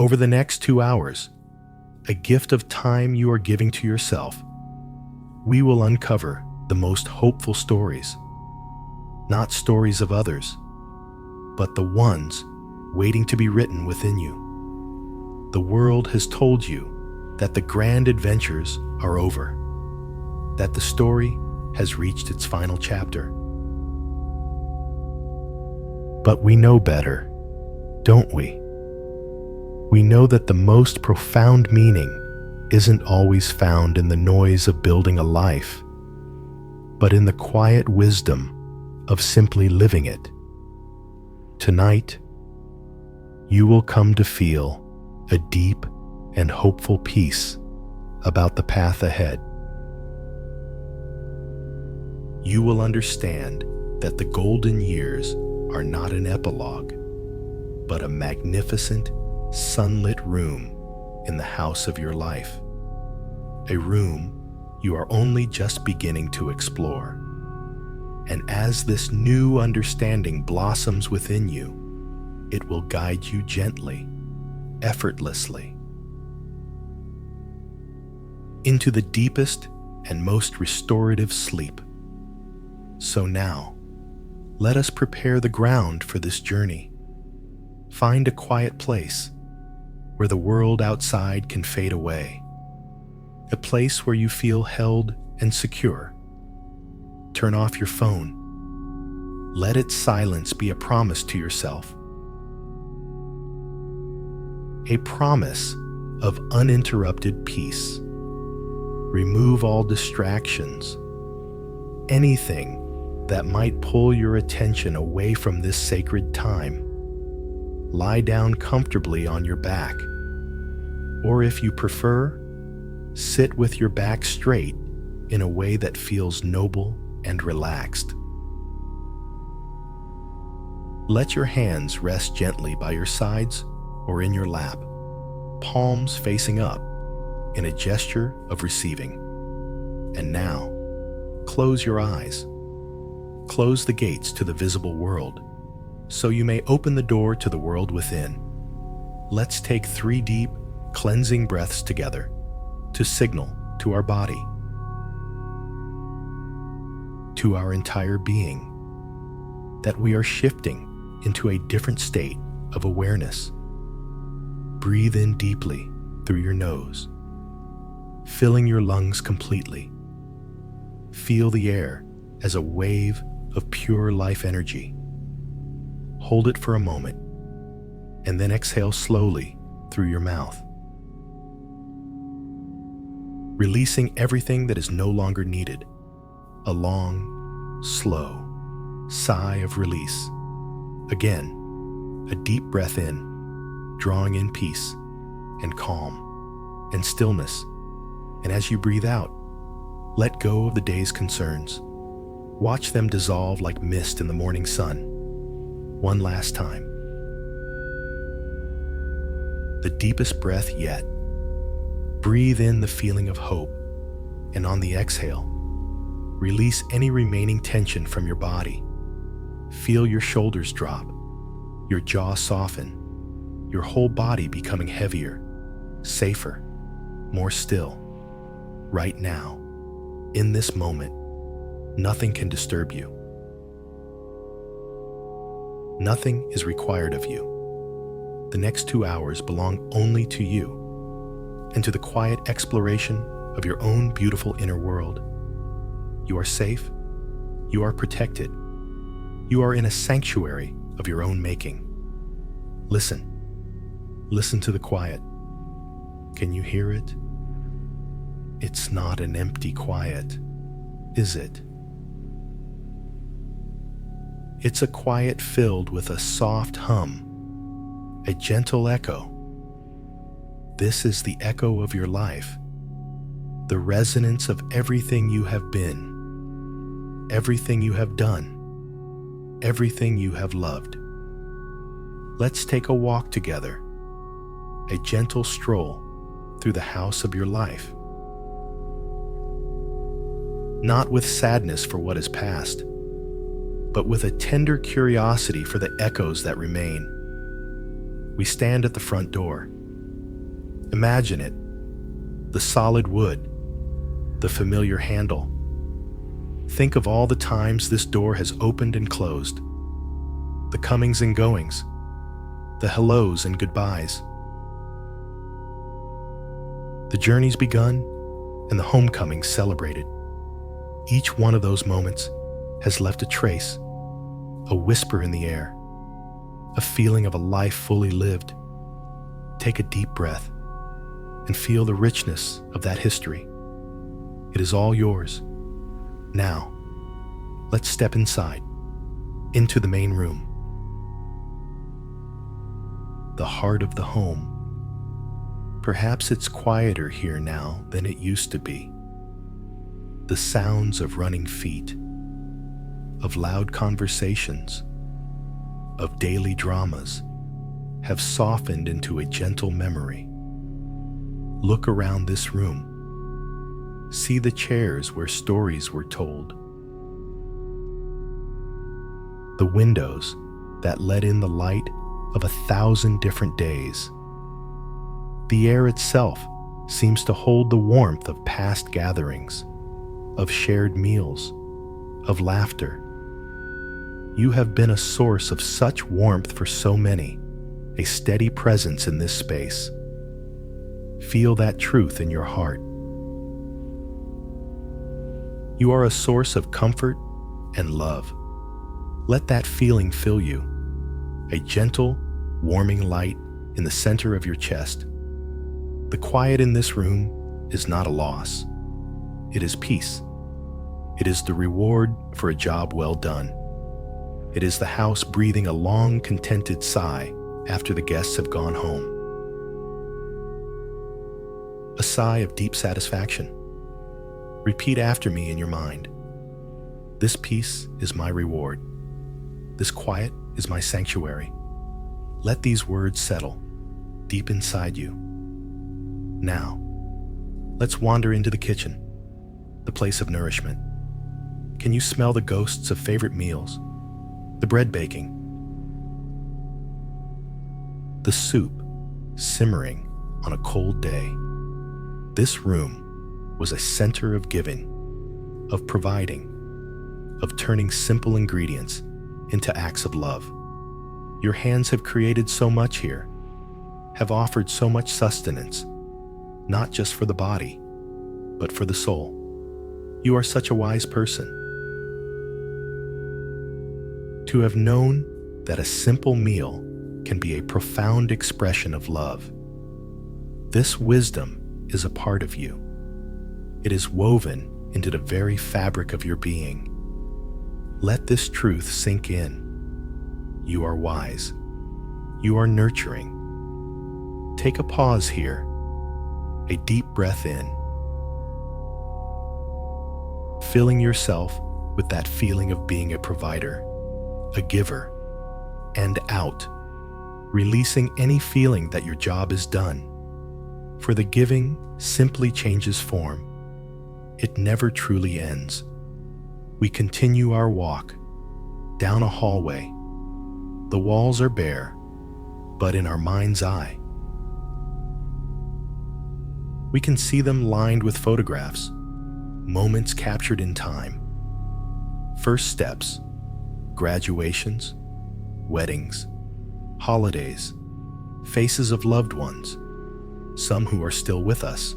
Over the next 2 hours, a gift of time you are giving to yourself, we will uncover the most hopeful stories. Not stories of others, but the ones waiting to be written within you. The world has told you that the grand adventures are over, that the story has reached its final chapter. But we know better, don't we? We know that the most profound meaning isn't always found in the noise of building a life, but in the quiet wisdom of simply living it. Tonight, you will come to feel a deep and hopeful peace about the path ahead. You will understand that the golden years are not an epilogue, but a magnificent, sunlit room in the house of your life. A room you are only just beginning to explore. And as this new understanding blossoms within you, it will guide you gently, effortlessly, into the deepest and most restorative sleep. So now, let us prepare the ground for this journey. Find a quiet place where the world outside can fade away, a place where you feel held and secure. Turn off your phone. Let its silence be a promise to yourself. A promise of uninterrupted peace. Remove all distractions, anything that might pull your attention away from this sacred time. Lie down comfortably on your back, or if you prefer, sit with your back straight in a way that feels noble and relaxed. Let your hands rest gently by your sides or in your lap, palms facing up in a gesture of receiving. And now, close your eyes. Close the gates to the visible world, so you may open the door to the world within. Let's take 3 deep, cleansing breaths together to signal to our body, to our entire being, that we are shifting into a different state of awareness. Breathe in deeply through your nose, filling your lungs completely. Feel the air as a wave of pure life energy. Hold it for a moment, and then exhale slowly through your mouth, releasing everything that is no longer needed. A long, slow sigh of release. Again, a deep breath in, drawing in peace and calm and stillness. And as you breathe out, let go of the day's concerns. Watch them dissolve like mist in the morning sun. One last time. The deepest breath yet. Breathe in the feeling of hope, and on the exhale, release any remaining tension from your body. Feel your shoulders drop, your jaw soften, your whole body becoming heavier, safer, more still. Right now, in this moment, nothing can disturb you. Nothing is required of you. The next 2 hours belong only to you and to the quiet exploration of your own beautiful inner world. You are safe. You are protected. You are in a sanctuary of your own making. Listen. Listen to the quiet. Can you hear it? It's not an empty quiet, is it? It's a quiet filled with a soft hum, a gentle echo. This is the echo of your life, the resonance of everything you have been, everything you have done, everything you have loved. Let's take a walk together, a gentle stroll through the house of your life. Not with sadness for what is past, but with a tender curiosity for the echoes that remain. We stand at the front door, Imagine it, the solid wood, the familiar handle. Think of all the times this door has opened and closed, the comings and goings, the hellos and goodbyes. The journey's begun and the homecoming celebrated. Each one of those moments has left a trace, a whisper in the air, a feeling of a life fully lived. Take a deep breath and feel the richness of that history. It is all yours. Now, let's step inside, into the main room. The heart of the home. Perhaps it's quieter here now than it used to be. The sounds of running feet, of loud conversations, of daily dramas have softened into a gentle memory. Look around this room. See the chairs where stories were told. The windows that let in the light of 1,000 different days. The air itself seems to hold the warmth of past gatherings, of shared meals, of laughter. You have been a source of such warmth for so many, a steady presence in this space. Feel that truth in your heart. You are a source of comfort and love. Let that feeling fill you, a gentle, warming light in the center of your chest. The quiet in this room is not a loss. It is peace. It is the reward for a job well done. It is the house breathing a long, contented sigh after the guests have gone home. A sigh of deep satisfaction. Repeat after me in your mind. This peace is my reward. This quiet is my sanctuary. Let these words settle deep inside you. Now, let's wander into the kitchen, the place of nourishment. Can you smell the ghosts of favorite meals? The bread baking, the soup simmering on a cold day. This room was a center of giving, of providing, of turning simple ingredients into acts of love. Your hands have created so much here, have offered so much sustenance, not just for the body, but for the soul. You are such a wise person. To have known that a simple meal can be a profound expression of love. This wisdom is a part of you. It is woven into the very fabric of your being. Let this truth sink in. You are wise. You are nurturing. Take a pause here, a deep breath in, filling yourself with that feeling of being a provider, a giver, and out, releasing any feeling that your job is done. For the giving simply changes form. It never truly ends. We continue our walk down a hallway. The walls are bare, but in our mind's eye, we can see them lined with photographs, moments captured in time. First steps, graduations, weddings, holidays, faces of loved ones, some who are still with us,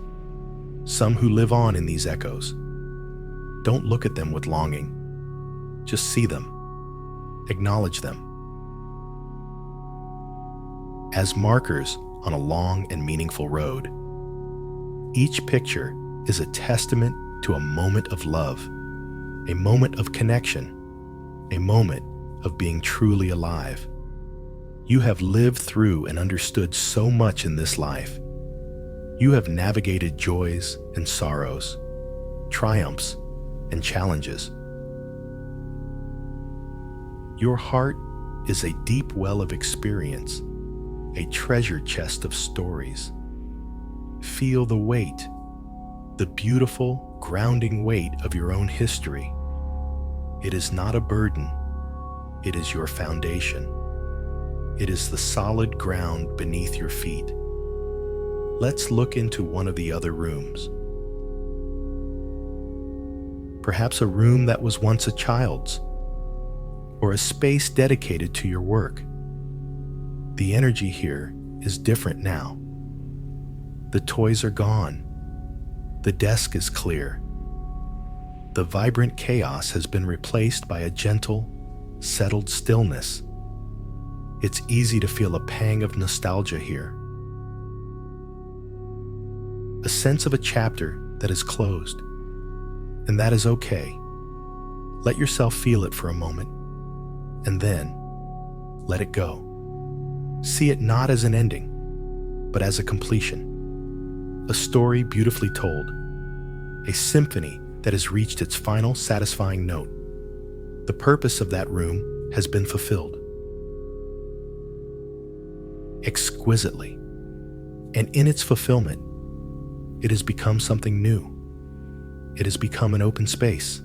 some who live on in these echoes. Don't look at them with longing. Just see them. Acknowledge them. As markers on a long and meaningful road, each picture is a testament to a moment of love, a moment of connection, a moment of being truly alive. You have lived through and understood so much in this life. You have navigated joys and sorrows, triumphs and challenges. Your heart is a deep well of experience, a treasure chest of stories. Feel the weight, the beautiful, grounding weight of your own history. It is not a burden. It is your foundation. It is the solid ground beneath your feet. Let's look into one of the other rooms. Perhaps a room that was once a child's, or a space dedicated to your work. The energy here is different now. The toys are gone. The desk is clear. The vibrant chaos has been replaced by a gentle, settled stillness. It's easy to feel a pang of nostalgia here. A sense of a chapter that is closed. And that is okay. Let yourself feel it for a moment, and then let it go. See it not as an ending, but as a completion. A story beautifully told. A symphony that has reached its final satisfying note. The purpose of that room has been fulfilled. Exquisitely. And in its fulfillment, it has become something new. It has become an open space.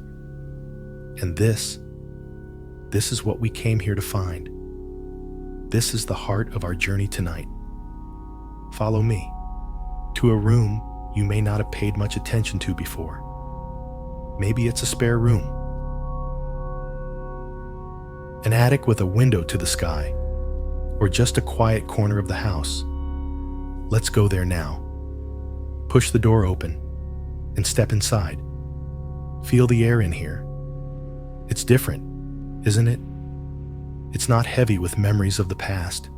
And this is what we came here to find. This is the heart of our journey tonight. Follow me to a room you may not have paid much attention to before. Maybe it's a spare room. An attic with a window to the sky, or just a quiet corner of the house. Let's go there now. Push the door open and step inside. Feel the air in here. It's different, isn't it? It's not heavy with memories of the past.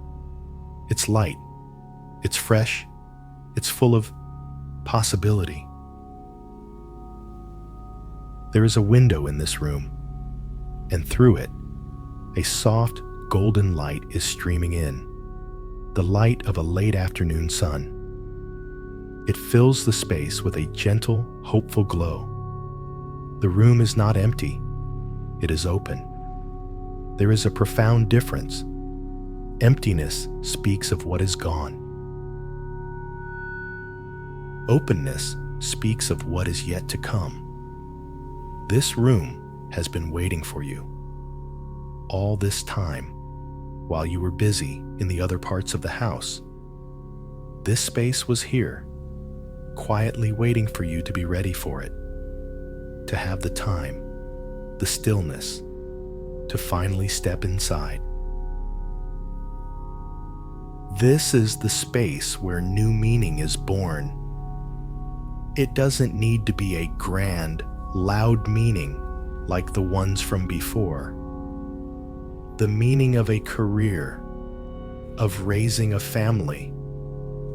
It's light. It's fresh. It's full of possibility. There is a window in this room, and through it, a soft, golden light is streaming in, the light of a late afternoon sun. It fills the space with a gentle, hopeful glow. The room is not empty. It is open. There is a profound difference. Emptiness speaks of what is gone. Openness speaks of what is yet to come. This room has been waiting for you. All this time, while you were busy in the other parts of the house, this space was here, quietly waiting for you to be ready for it, to have the time, the stillness, to finally step inside. This is the space where new meaning is born. It doesn't need to be a grand, loud meaning like the ones from before. The meaning of a career, of raising a family,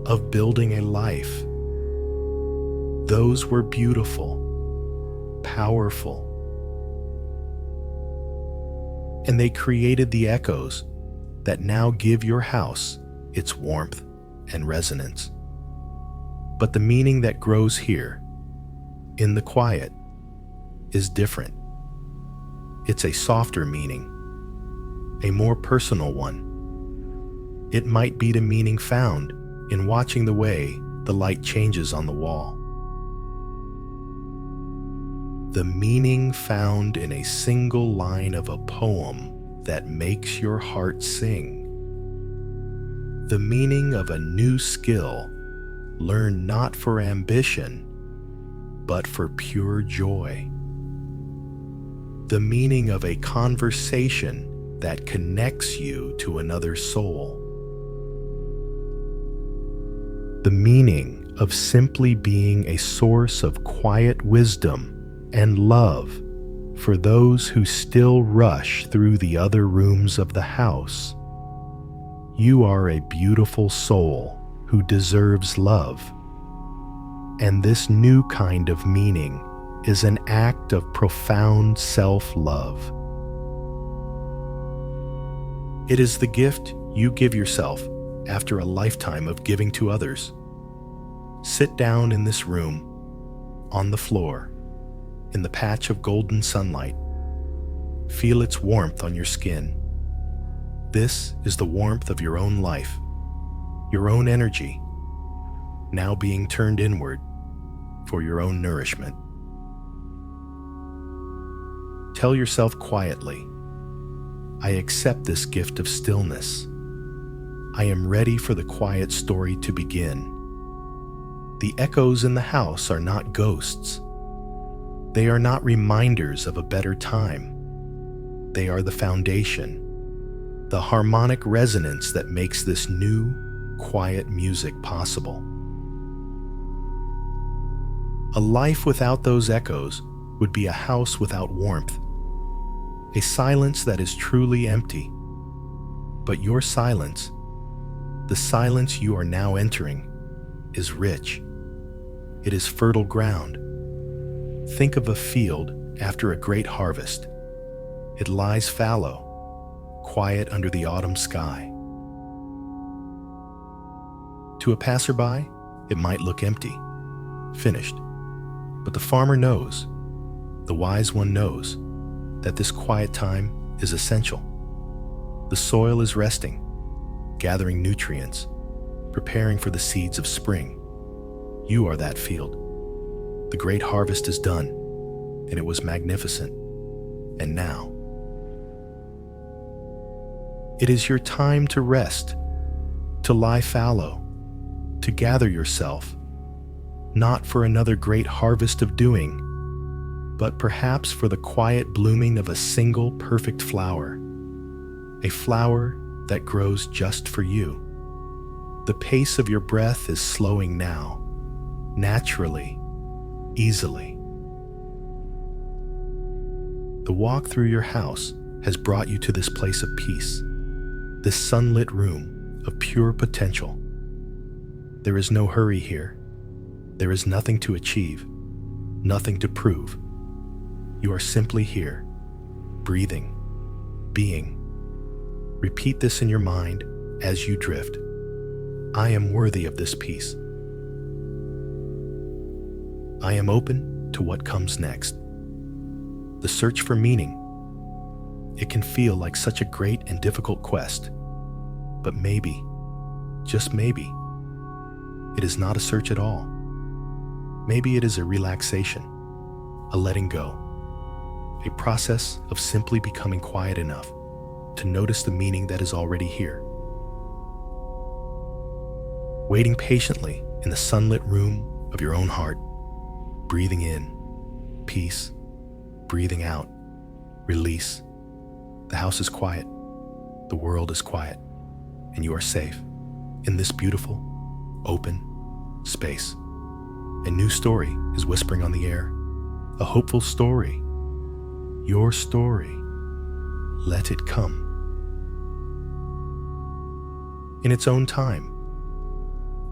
of building a life. Those were beautiful, powerful, and they created the echoes that now give your house its warmth and resonance. But the meaning that grows here, in the quiet, is different. It's a softer meaning, a more personal one. It might be the meaning found in watching the way the light changes on the wall. The meaning found in a single line of a poem that makes your heart sing. The meaning of a new skill learned not for ambition, but for pure joy. The meaning of a conversation that connects you to another soul. The meaning of simply being a source of quiet wisdom and love for those who still rush through the other rooms of the house. You are a beautiful soul who deserves love. And this new kind of meaning is an act of profound self-love. It is the gift you give yourself after a lifetime of giving to others. Sit down in this room, on the floor, in the patch of golden sunlight. Feel its warmth on your skin. This is the warmth of your own life, your own energy, now being turned inward for your own nourishment. Tell yourself quietly, I accept this gift of stillness. I am ready for the quiet story to begin. The echoes in the house are not ghosts. They are not reminders of a better time. They are the foundation, the harmonic resonance that makes this new, quiet music possible. A life without those echoes would be a house without warmth, a silence that is truly empty. But your silence, the silence you are now entering, is rich. It is fertile ground. Think of a field after a great harvest. It lies fallow, quiet under the autumn sky. To a passerby, it might look empty, finished. But the farmer knows, the wise one knows, that this quiet time is essential. The soil is resting, gathering nutrients, preparing for the seeds of spring. You are that field. The great harvest is done, and it was magnificent. And now, it is your time to rest, to lie fallow, to gather yourself, not for another great harvest of doing, but perhaps for the quiet blooming of a single perfect flower, a flower that grows just for you. The pace of your breath is slowing now, naturally, easily. The walk through your house has brought you to this place of peace, this sunlit room of pure potential. There is no hurry here. There is nothing to achieve, nothing to prove. You are simply here, breathing, being. Repeat this in your mind as you drift. I am worthy of this peace. I am open to what comes next. The search for meaning. It can feel like such a great and difficult quest, but maybe, just maybe, it is not a search at all. Maybe it is a relaxation, a letting go, a process of simply becoming quiet enough to notice the meaning that is already here. Waiting patiently in the sunlit room of your own heart, breathing in, peace, breathing out, release. The house is quiet, the world is quiet, and you are safe in this beautiful, open space. A new story is whispering on the air, a hopeful story. Your story. Let it come. In its own time,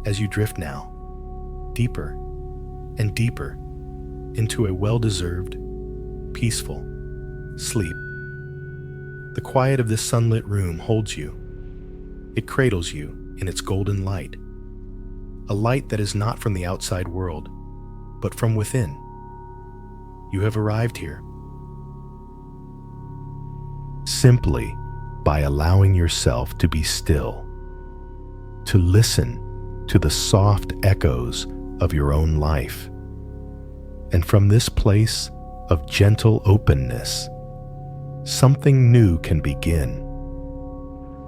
as you drift now, deeper and deeper into a well-deserved, peaceful sleep. The quiet of this sunlit room holds you. It cradles you in its golden light, a light that is not from the outside world, but from within. You have arrived here simply by allowing yourself to be still, to listen to the soft echoes of your own life. And from this place of gentle openness, something new can begin.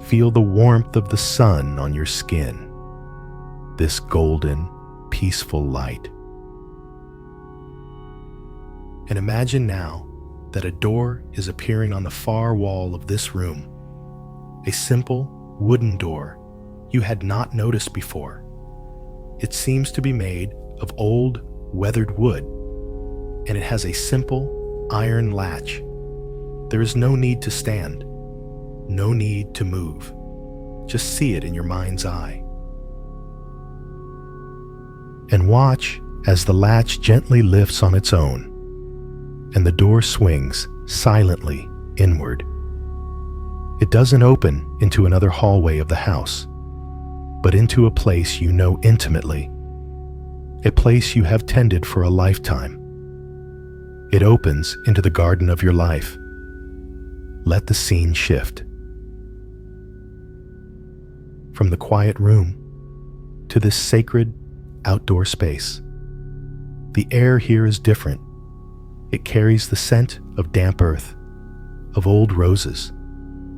Feel the warmth of the sun on your skin, this golden, peaceful light. And imagine now that a door is appearing on the far wall of this room, a simple wooden door you had not noticed before. It seems to be made of old, weathered wood, and it has a simple iron latch. There is no need to stand, no need to move. Just see it in your mind's eye. And watch as the latch gently lifts on its own, and the door swings silently inward. It doesn't open into another hallway of the house, but into a place you know intimately, a place you have tended for a lifetime. It opens into the garden of your life. Let the scene shift. From the quiet room to this sacred outdoor space. The air here is different. It carries the scent of damp earth, of old roses,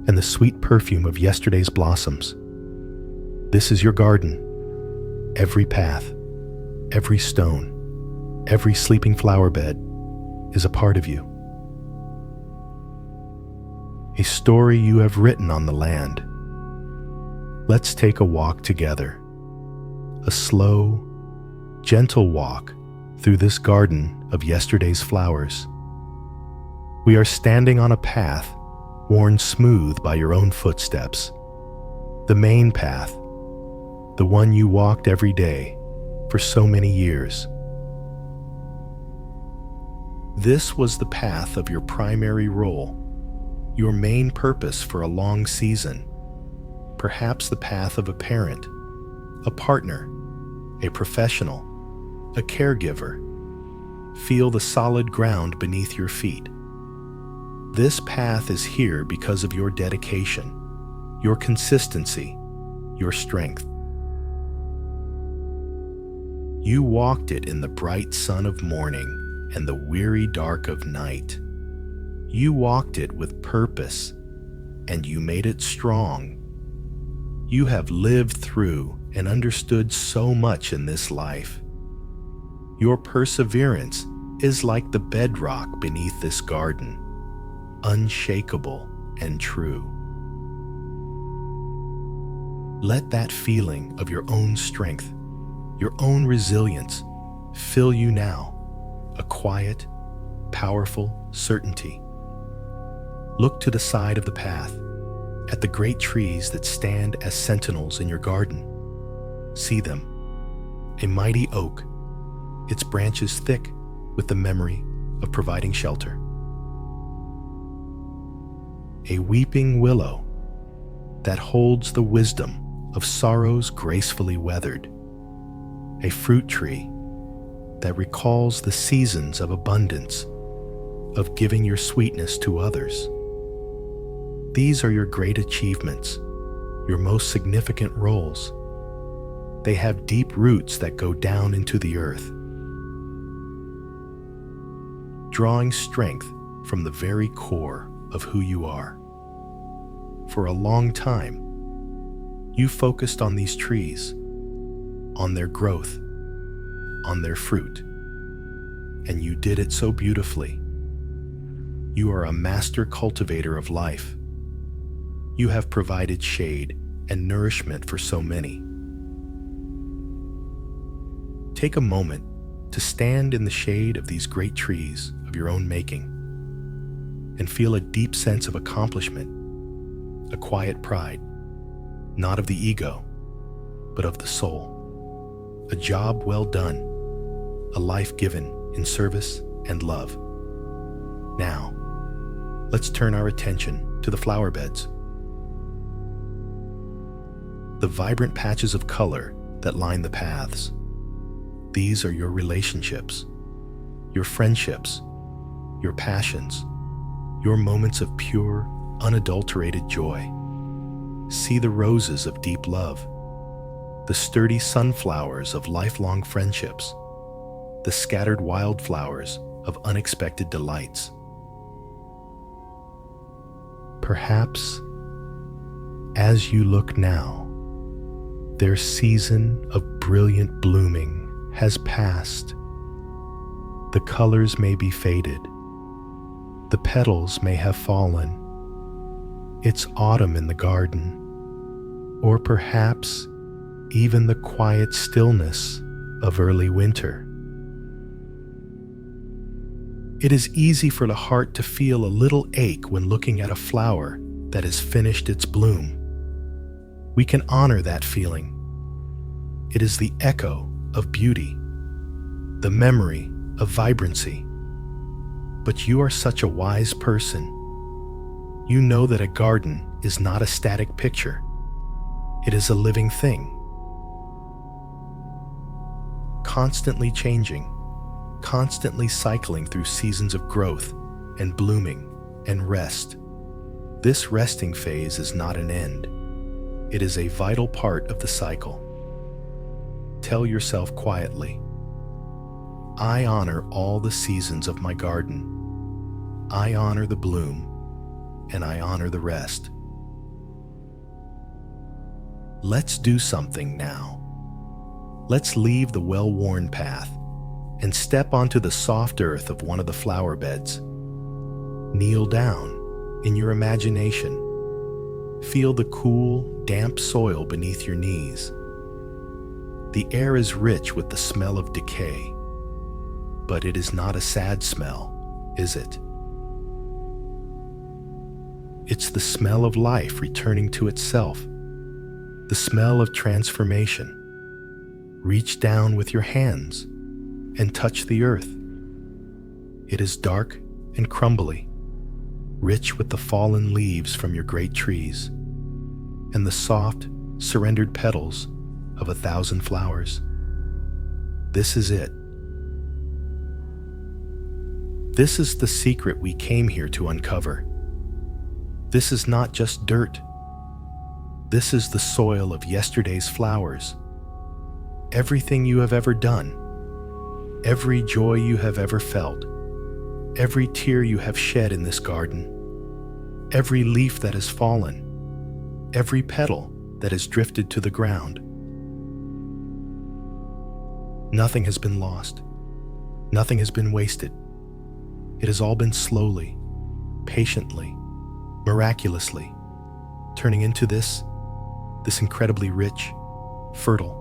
and the sweet perfume of yesterday's blossoms. This is your garden. Every path, Every stone, every sleeping flower bed is a part of you. A story you have written on the land. Let's take a walk together. A slow, gentle walk through this garden of yesterday's flowers. We are standing on a path worn smooth by your own footsteps. The main path, the one you walked every day for so many years. This was the path of your primary role, your main purpose for a long season, perhaps the path of a parent, a partner, a professional, a caregiver. Feel the solid ground beneath your feet. This path is here because of your dedication, your consistency, your strength. You walked it in the bright sun of morning and the weary dark of night. You walked it with purpose, and you made it strong. You have lived through and understood so much in this life. Your perseverance is like the bedrock beneath this garden, unshakable and true. Let that feeling of your own strength, your own resilience, fill you now, a quiet, powerful certainty. Look to the side of the path, at the great trees that stand as sentinels in your garden. See them, a mighty oak, its branches thick with the memory of providing shelter. A weeping willow that holds the wisdom of sorrows gracefully weathered. A fruit tree that recalls the seasons of abundance, of giving your sweetness to others. These are your great achievements, your most significant roles. They have deep roots that go down into the earth, drawing strength from the very core of who you are. For a long time, you focused on these trees, on their growth, on their fruit, and you did it so beautifully. You are a master cultivator of life. You have provided shade and nourishment for so many. Take a moment to stand in the shade of these great trees of your own making and feel a deep sense of accomplishment, a quiet pride, not of the ego, but of the soul. A job well done, a life given in service and love. Now, let's turn our attention to the flower beds. The vibrant patches of color that line the paths. These are your relationships, your friendships, your passions, your moments of pure, unadulterated joy. See the roses of deep love, the sturdy sunflowers of lifelong friendships, the scattered wildflowers of unexpected delights. Perhaps, as you look now, their season of brilliant blooming has passed. The colors may be faded. The petals may have fallen. It's autumn in the garden, or perhaps even the quiet stillness of early winter. It is easy for the heart to feel a little ache when looking at a flower that has finished its bloom. We can honor that feeling. It is the echo of beauty, the memory of vibrancy. But you are such a wise person. You know that a garden is not a static picture. It is a living thing, constantly changing, constantly cycling through seasons of growth and blooming and rest. This resting phase is not an end. It is a vital part of the cycle. Tell yourself quietly, I honor all the seasons of my garden. I honor the bloom, and I honor the rest. Let's do something now. Let's leave the well-worn path and step onto the soft earth of one of the flower beds. Kneel down in your imagination. Feel the cool, damp soil beneath your knees. The air is rich with the smell of decay, but it is not a sad smell, is it? It's the smell of life returning to itself, the smell of transformation. Reach down with your hands and touch the earth. It is dark and crumbly, rich with the fallen leaves from your great trees and the soft, surrendered petals of 1,000 flowers. This is it. This is the secret we came here to uncover. This is not just dirt. This is the soil of yesterday's flowers. Everything you have ever done, every joy you have ever felt, every tear you have shed in this garden, every leaf that has fallen, every petal that has drifted to the ground. Nothing has been lost. Nothing has been wasted. It has all been slowly, patiently, miraculously turning into this incredibly rich, fertile,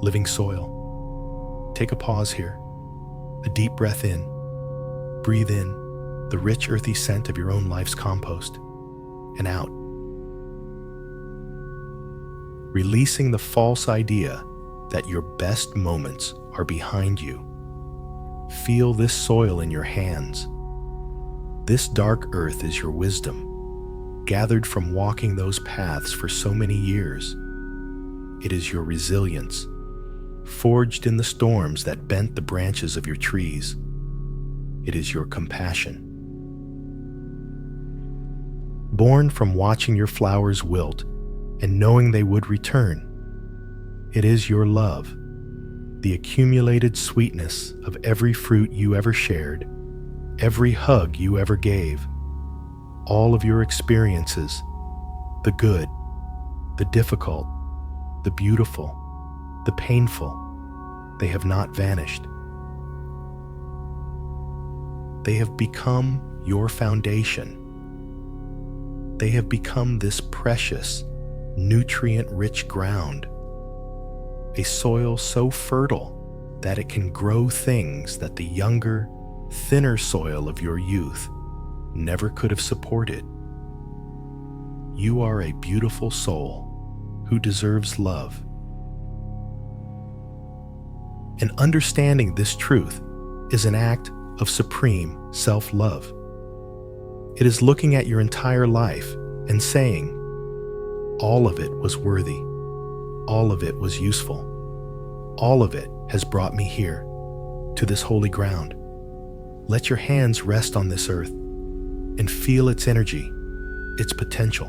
living soil. Take a pause here, a deep breath in. Breathe in the rich earthy scent of your own life's compost, and out, releasing the false idea that your best moments are behind you. Feel this soil in your hands. This dark earth is your wisdom, gathered from walking those paths for so many years. It is your resilience, forged in the storms that bent the branches of your trees. It is your compassion, born from watching your flowers wilt and knowing they would return. It is your love, the accumulated sweetness of every fruit you ever shared, every hug you ever gave, all of your experiences, the good, the difficult, the beautiful, the painful. They have not vanished. They have become your foundation. They have become this precious, nutrient-rich ground, a soil so fertile that it can grow things that the younger, thinner soil of your youth never could have supported. You are a beautiful soul who deserves love. And understanding this truth is an act of supreme self-love. It is looking at your entire life and saying, all of it was worthy, all of it was useful, all of it has brought me here, to this holy ground. Let your hands rest on this earth and feel its energy, its potential.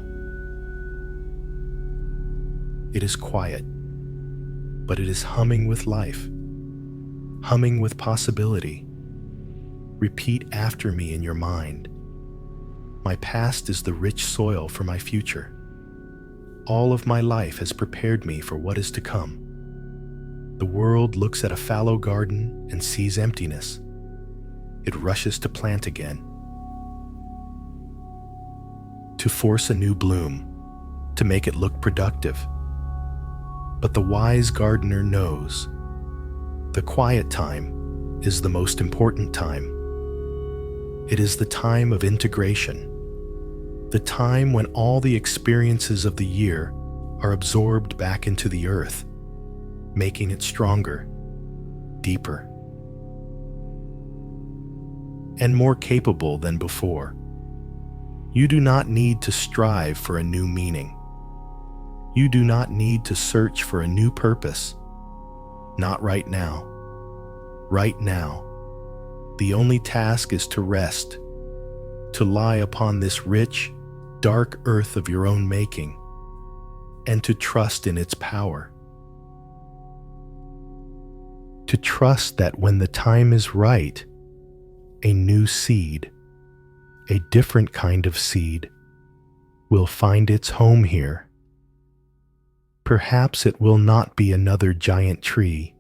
It is quiet, but it is humming with life, humming with possibility. Repeat after me in your mind. My past is the rich soil for my future. All of my life has prepared me for what is to come. The world looks at a fallow garden and sees emptiness. It rushes to plant again, to force a new bloom, to make it look productive. But the wise gardener knows the quiet time is the most important time. It is the time of integration, the time when all the experiences of the year are absorbed back into the earth, making it stronger, deeper, and more capable than before. You do not need to strive for a new meaning. You do not need to search for a new purpose. Not right now. Right now, the only task is to rest, to lie upon this rich, dark earth of your own making, and to trust in its power. To trust that when the time is right, a new seed, a different kind of seed, will find its home here. Perhaps it will not be another giant tree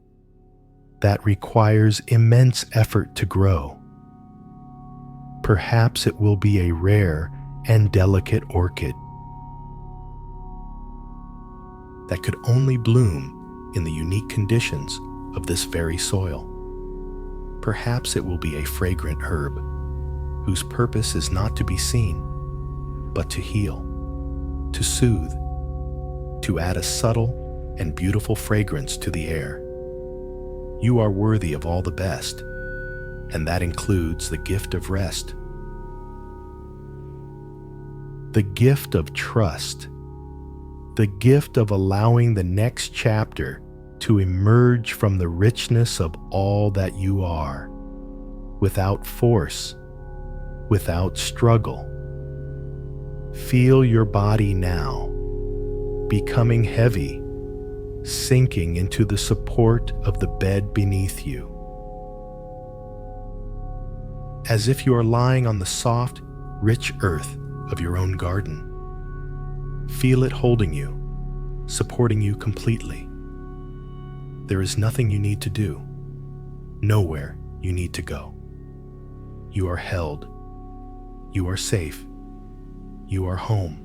that requires immense effort to grow. Perhaps it will be a rare and delicate orchid that could only bloom in the unique conditions of this very soil. Perhaps it will be a fragrant herb whose purpose is not to be seen, but to heal, to soothe, to add a subtle and beautiful fragrance to the air. You are worthy of all the best, and that includes the gift of rest, the gift of trust, the gift of allowing the next chapter to emerge from the richness of all that you are, without force, without struggle. Feel your body now, becoming heavy, sinking into the support of the bed beneath you. As if you are lying on the soft, rich earth of your own garden. Feel it holding you, supporting you completely. There is nothing you need to do, nowhere you need to go. You are held, you are safe, you are home.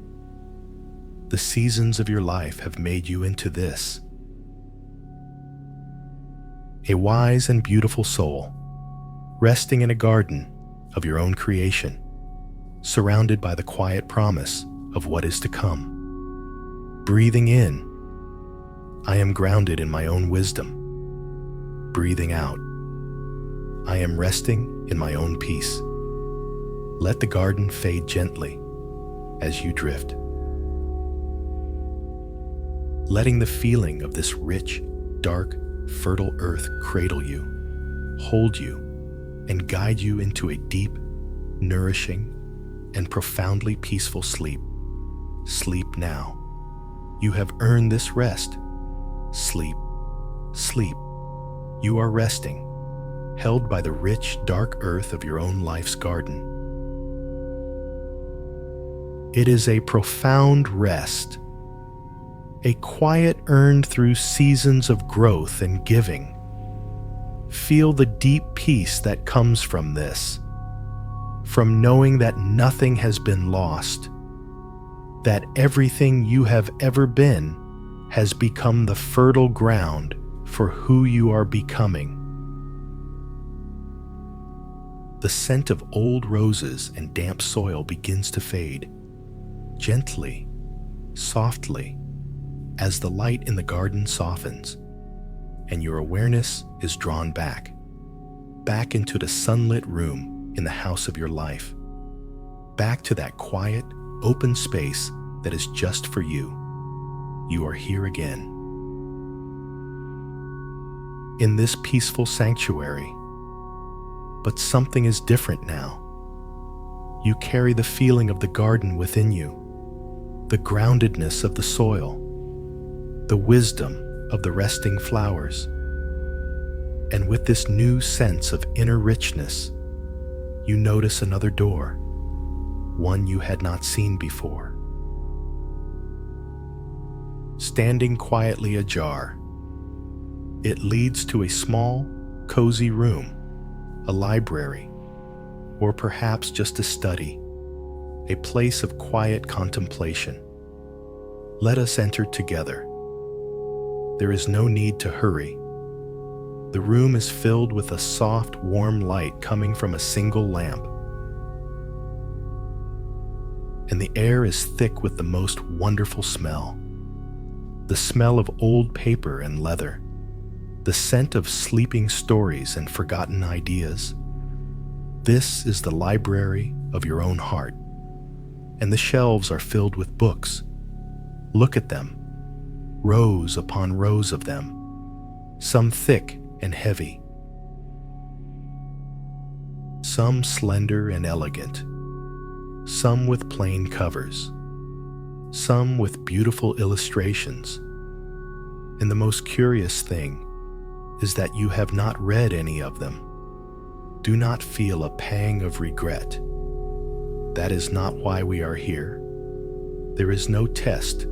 The seasons of your life have made you into this. A wise and beautiful soul, resting in a garden of your own creation, surrounded by the quiet promise of what is to come. Breathing in, I am grounded in my own wisdom. Breathing out, I am resting in my own peace. Let the garden fade gently as you drift. Letting the feeling of this rich, dark, fertile earth cradle you, hold you, and guide you into a deep, nourishing, and profoundly peaceful sleep. Sleep now. You have earned this rest. Sleep, sleep. You are resting, held by the rich, dark earth of your own life's garden. It is a profound rest, a quiet earned through seasons of growth and giving. Feel the deep peace that comes from this, from knowing that nothing has been lost, that everything you have ever been has become the fertile ground for who you are becoming. The scent of old roses and damp soil begins to fade, gently, softly, as the light in the garden softens, and your awareness is drawn back into the sunlit room in the house of your life, back to that quiet, open space that is just for you. You are here again. In this peaceful sanctuary, but something is different now. You carry the feeling of the garden within you, the groundedness of the soil, the wisdom of the resting flowers. And with this new sense of inner richness, you notice another door, one you had not seen before. Standing quietly ajar, it leads to a small, cozy room, a library, or perhaps just a study, a place of quiet contemplation. Let us enter together. There is no need to hurry. The room is filled with a soft, warm light coming from a single lamp. And the air is thick with the most wonderful smell. The smell of old paper and leather. The scent of sleeping stories and forgotten ideas. This is the library of your own heart. And the shelves are filled with books. Look at them. Rows upon rows of them. Some thick and heavy. Some slender and elegant. Some with plain covers. Some with beautiful illustrations. And the most curious thing is that you have not read any of them. Do not feel a pang of regret. That is not why we are here. There is no test,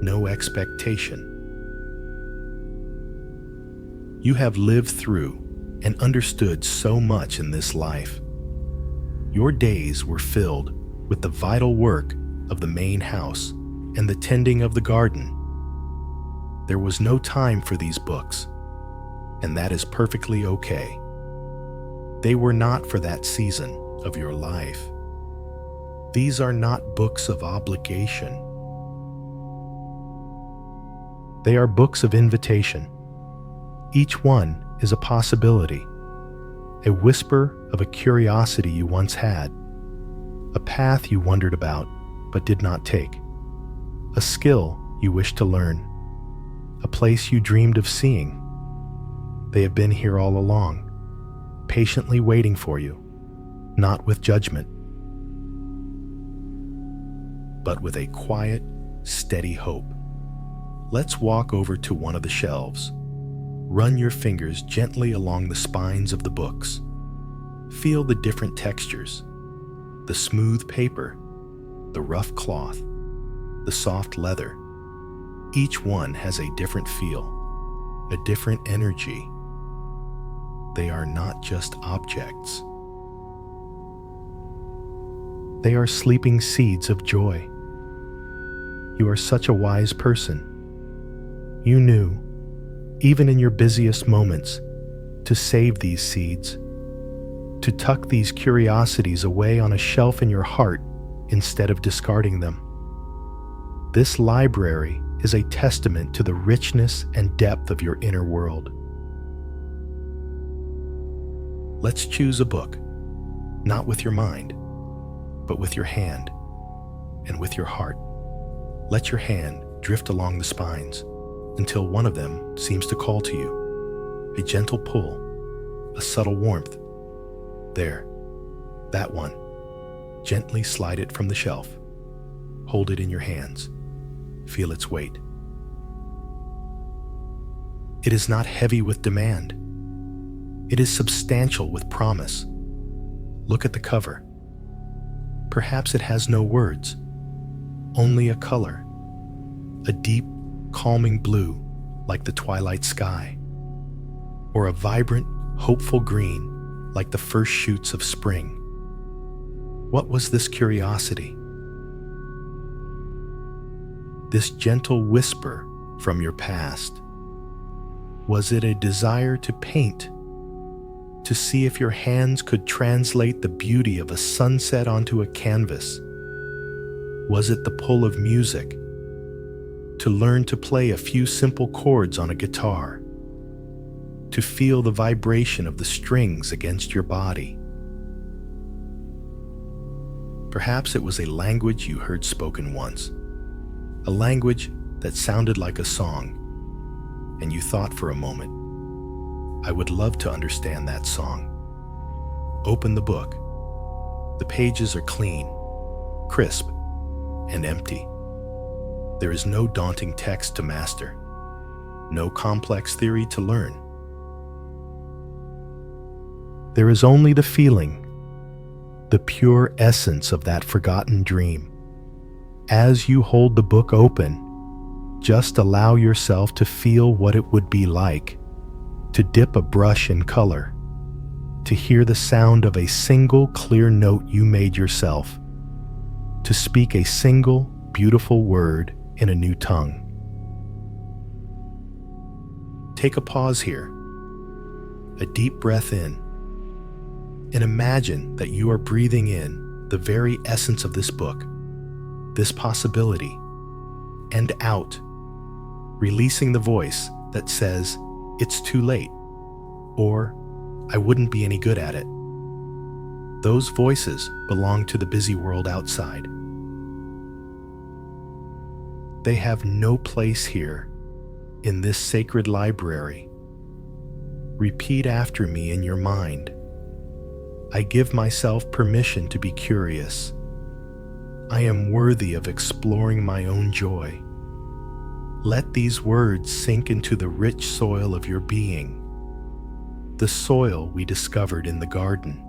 no expectation. You have lived through and understood so much in this life. Your days were filled with the vital work of the main house and the tending of the garden. There was no time for these books, and that is perfectly okay. They were not for that season of your life. These are not books of obligation. They are books of invitation. Each one is a possibility, a whisper of a curiosity you once had, a path you wondered about but did not take, a skill you wished to learn, a place you dreamed of seeing. They have been here all along, patiently waiting for you, not with judgment, but with a quiet, steady hope. Let's walk over to one of the shelves. Run your fingers gently along the spines of the books. Feel the different textures, the smooth paper, the rough cloth, the soft leather. Each one has a different feel, a different energy. They are not just objects. They are sleeping seeds of joy. You are such a wise person. You knew, even in your busiest moments, to save these seeds, to tuck these curiosities away on a shelf in your heart instead of discarding them. This library is a testament to the richness and depth of your inner world. Let's choose a book, not with your mind, but with your hand and with your heart. Let your hand drift along the spines until one of them seems to call to you. A gentle pull, a subtle warmth. There, that one. Gently slide it from the shelf. Hold it in your hands. Feel its weight. It is not heavy with demand. It is substantial with promise. Look at the cover. Perhaps it has no words, only a color, a deep, calming blue like the twilight sky, or a vibrant, hopeful green like the first shoots of spring. What was this curiosity? This gentle whisper from your past? Was it a desire to paint, to see if your hands could translate the beauty of a sunset onto a canvas? Was it the pull of music, to learn to play a few simple chords on a guitar, to feel the vibration of the strings against your body? Perhaps it was a language you heard spoken once, a language that sounded like a song, and you thought for a moment, I would love to understand that song. Open the book. The pages are clean, crisp, and empty. There is no daunting text to master, no complex theory to learn. There is only the feeling, the pure essence of that forgotten dream. As you hold the book open, just allow yourself to feel what it would be like to dip a brush in color, to hear the sound of a single clear note you made yourself, to speak a single beautiful word in a new tongue. Take a pause here, a deep breath in, and imagine that you are breathing in the very essence of this book, this possibility, and out, releasing the voice that says, it's too late, or I wouldn't be any good at it. Those voices belong to the busy world outside. They have no place here in this sacred library. Repeat after me in your mind. I give myself permission to be curious. I am worthy of exploring my own joy. Let these words sink into the rich soil of your being, the soil we discovered in the garden.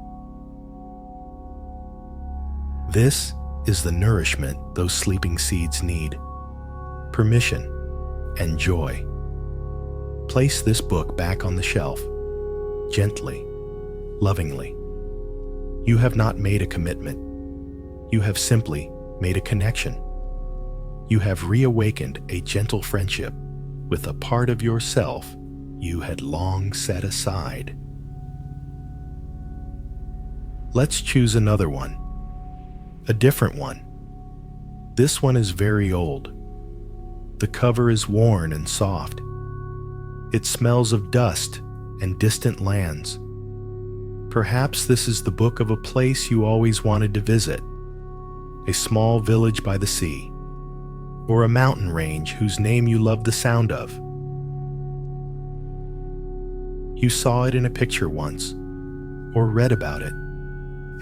This is the nourishment those sleeping seeds need. permission and joy. Place this book back on the shelf, gently, lovingly. You have not made a commitment. You have simply made a connection. You have reawakened a gentle friendship with a part of yourself you had long set aside. Let's choose another one, a different one. This one is very old. The cover is worn and soft. It smells of dust and distant lands. Perhaps this is the book of a place you always wanted to visit, a small village by the sea, or a mountain range whose name you love the sound of. You saw it in a picture once, or read about it,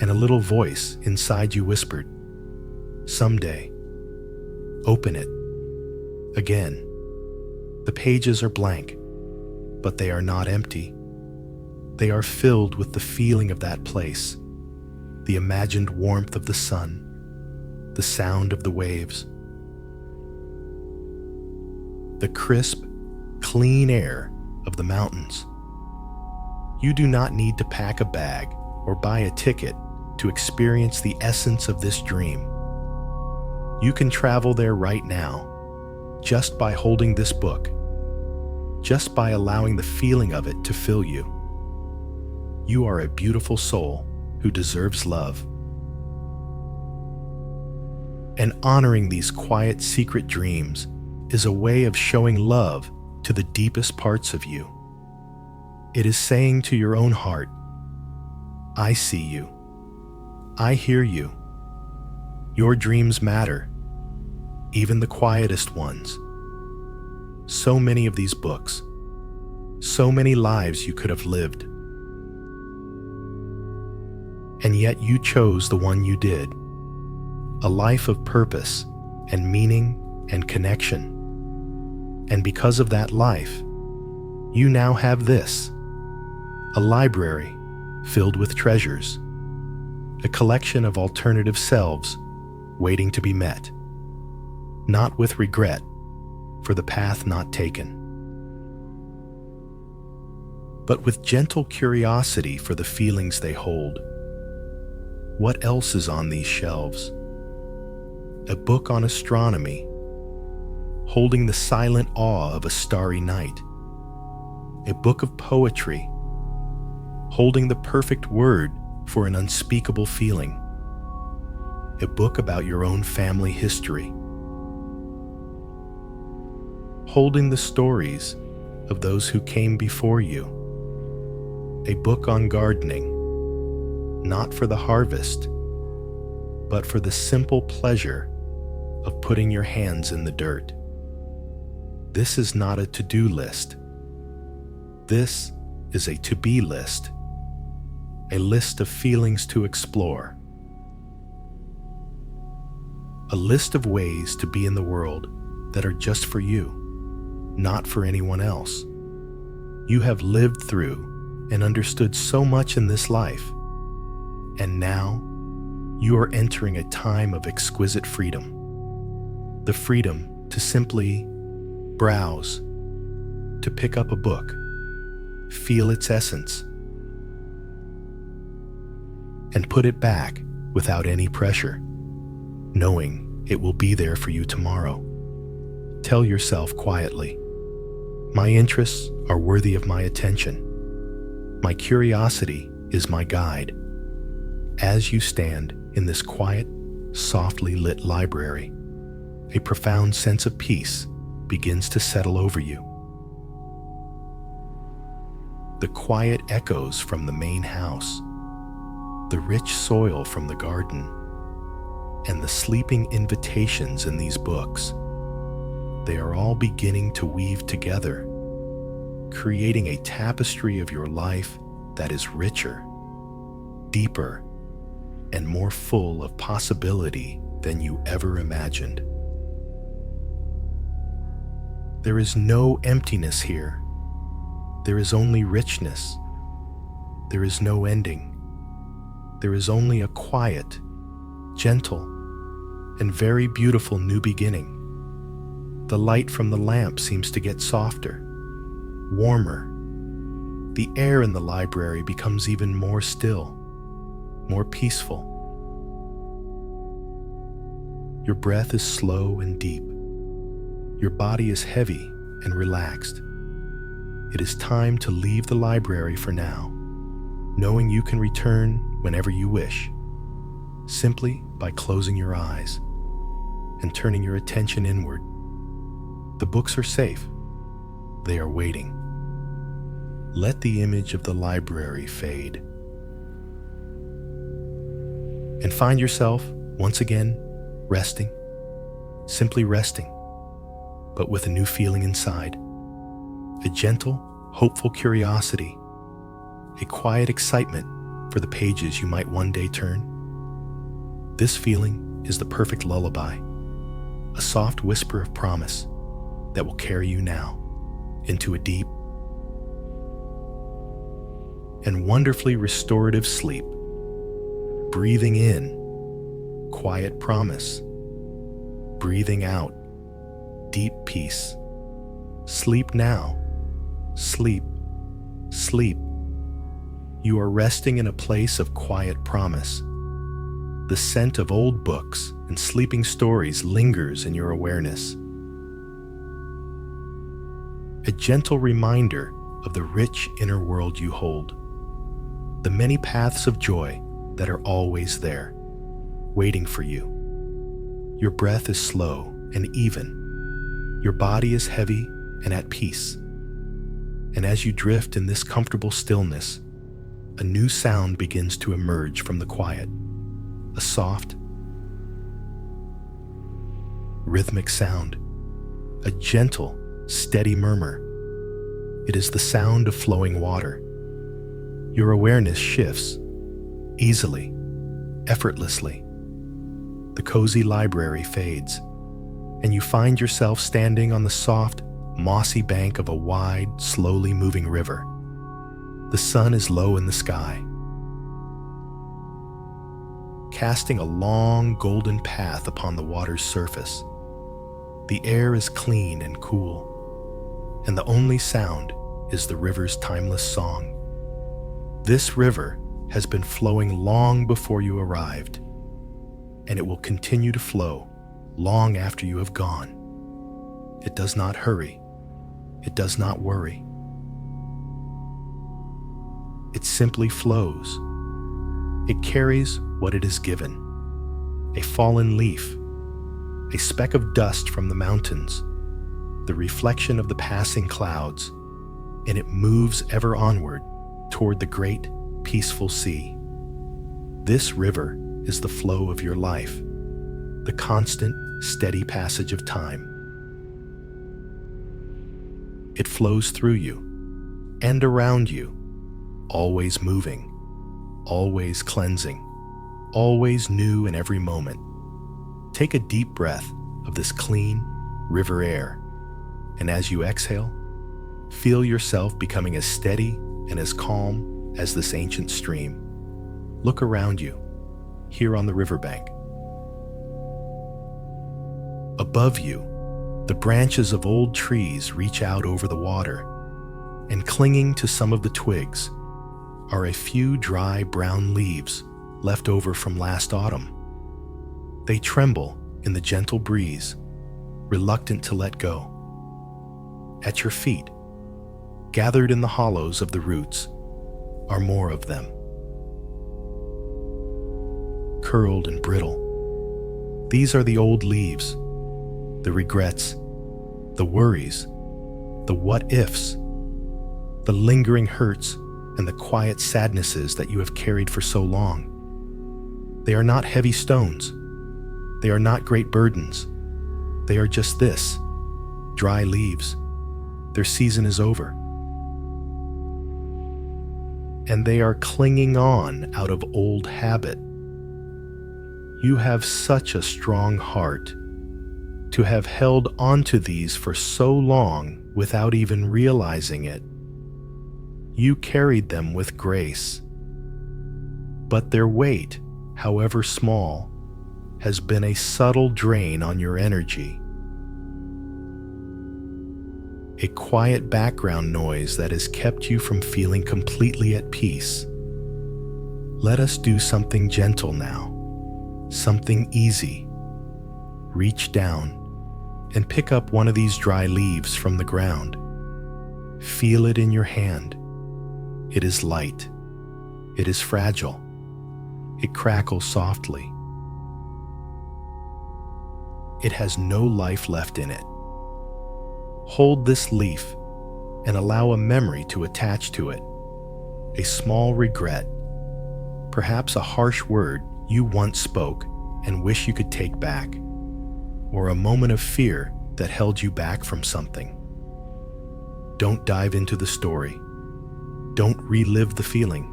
and a little voice inside you whispered, "Someday, open it." Again, the pages are blank, but they are not empty. They are filled with the feeling of that place, the imagined warmth of the sun, the sound of the waves, the crisp, clean air of the mountains. You do not need to pack a bag or buy a ticket to experience the essence of this dream. You can travel there right now, just by holding this book, just by allowing the feeling of it to fill you. You are a beautiful soul who deserves love. And honoring these quiet, secret dreams is a way of showing love to the deepest parts of you. It is saying to your own heart, "I see you. I hear you. Your dreams matter, even the quietest ones." So many of these books, so many lives you could have lived. And yet you chose the one you did, a life of purpose and meaning and connection. And because of that life, you now have this, a library filled with treasures, a collection of alternative selves waiting to be met, not with regret for the path not taken, but with gentle curiosity for the feelings they hold. What else is on these shelves? A book on astronomy, holding the silent awe of a starry night. A book of poetry, holding the perfect word for an unspeakable feeling. A book about your own family history, holding the stories of those who came before you. A book on gardening, not for the harvest, but for the simple pleasure of putting your hands in the dirt. This is not a to-do list. This is a to-be list, a list of feelings to explore, a list of ways to be in the world that are just for you, not for anyone else. You have lived through and understood so much in this life, and now you are entering a time of exquisite freedom. The freedom to simply browse, to pick up a book, feel its essence, and put it back without any pressure, knowing it will be there for you tomorrow. Tell yourself quietly, "My interests are worthy of my attention. My curiosity is my guide." As you stand in this quiet, softly lit library, a profound sense of peace begins to settle over you. The quiet echoes from the main house, the rich soil from the garden, and the sleeping invitations in these books, they are all beginning to weave together, creating a tapestry of your life that is richer, deeper, and more full of possibility than you ever imagined. There is no emptiness here. There is only richness. There is no ending. There is only a quiet, gentle, and very beautiful new beginning. The light from the lamp seems to get softer, warmer. The air in the library becomes even more still, more peaceful. Your breath is slow and deep. Your body is heavy and relaxed. It is time to leave the library for now, knowing you can return whenever you wish, simply by closing your eyes and turning your attention inward. The books are safe. They are waiting. Let the image of the library fade. And find yourself, once again, resting, simply resting, but with a new feeling inside. A gentle, hopeful curiosity, a quiet excitement for the pages you might one day turn. This feeling is the perfect lullaby, a soft whisper of promise that will carry you now into a deep and wonderfully restorative sleep. Breathing in, quiet promise. Breathing out, deep peace. Sleep now. Sleep. Sleep. You are resting in a place of quiet promise. The scent of old books and sleeping stories lingers in your awareness. A gentle reminder of the rich inner world you hold. The many paths of joy that are always there, waiting for you. Your breath is slow and even. Your body is heavy and at peace. And as you drift in this comfortable stillness, a new sound begins to emerge from the quiet. A soft, rhythmic sound. A gentle, steady murmur. It is the sound of flowing water. Your awareness shifts, easily, effortlessly. The cozy library fades, and you find yourself standing on the soft, mossy bank of a wide, slowly moving river. The sun is low in the sky, casting a long, golden path upon the water's surface. The air is clean and cool, and the only sound is the river's timeless song. This river has been flowing long before you arrived, and it will continue to flow long after you have gone. It does not hurry. It does not worry. It simply flows. It carries what it is given. A fallen leaf, a speck of dust from the mountains, the reflection of the passing clouds, and it moves ever onward toward the great, peaceful sea. This river is the flow of your life, the constant, steady passage of time. It flows through you and around you, always moving, always cleansing, always new in every moment. Take a deep breath of this clean river air, and as you exhale, feel yourself becoming as steady and as calm as this ancient stream. Look around you, here on the riverbank. Above you, the branches of old trees reach out over the water, and clinging to some of the twigs are a few dry brown leaves left over from last autumn. They tremble in the gentle breeze, reluctant to let go. At your feet, gathered in the hollows of the roots, are more of them. Curled and brittle, these are the old leaves, the regrets, the worries, the what-ifs, the lingering hurts, and the quiet sadnesses that you have carried for so long. They are not heavy stones. They are not great burdens. They are just this, dry leaves. Their season is over. And they are clinging on out of old habit. You have such a strong heart to have held onto these for so long without even realizing it. You carried them with grace, but their weight, however small, has been a subtle drain on your energy. a quiet background noise that has kept you from feeling completely at peace. Let us do something gentle now, something easy. Reach down and pick up one of these dry leaves from the ground. Feel it in your hand. It is light. It is fragile. It crackles softly. It has no life left in it. Hold this leaf and allow a memory to attach to it. A small regret, perhaps a harsh word you once spoke and wish you could take back, or a moment of fear that held you back from something. Don't dive into the story. Don't relive the feeling.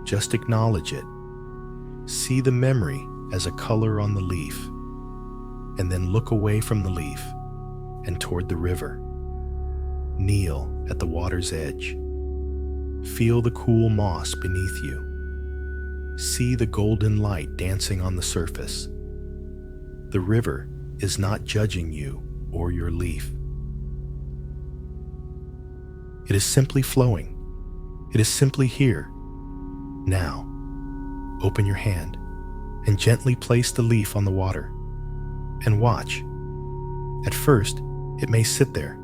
Just acknowledge it. See the memory as a color on the leaf, and then look away from the leaf and toward the river. Kneel at the water's edge. Feel the cool moss beneath you. See the golden light dancing on the surface. The river is not judging you or your leaf. It is simply flowing. It is simply here. Now, open your hand and gently place the leaf on the water and watch. At first, it may sit there,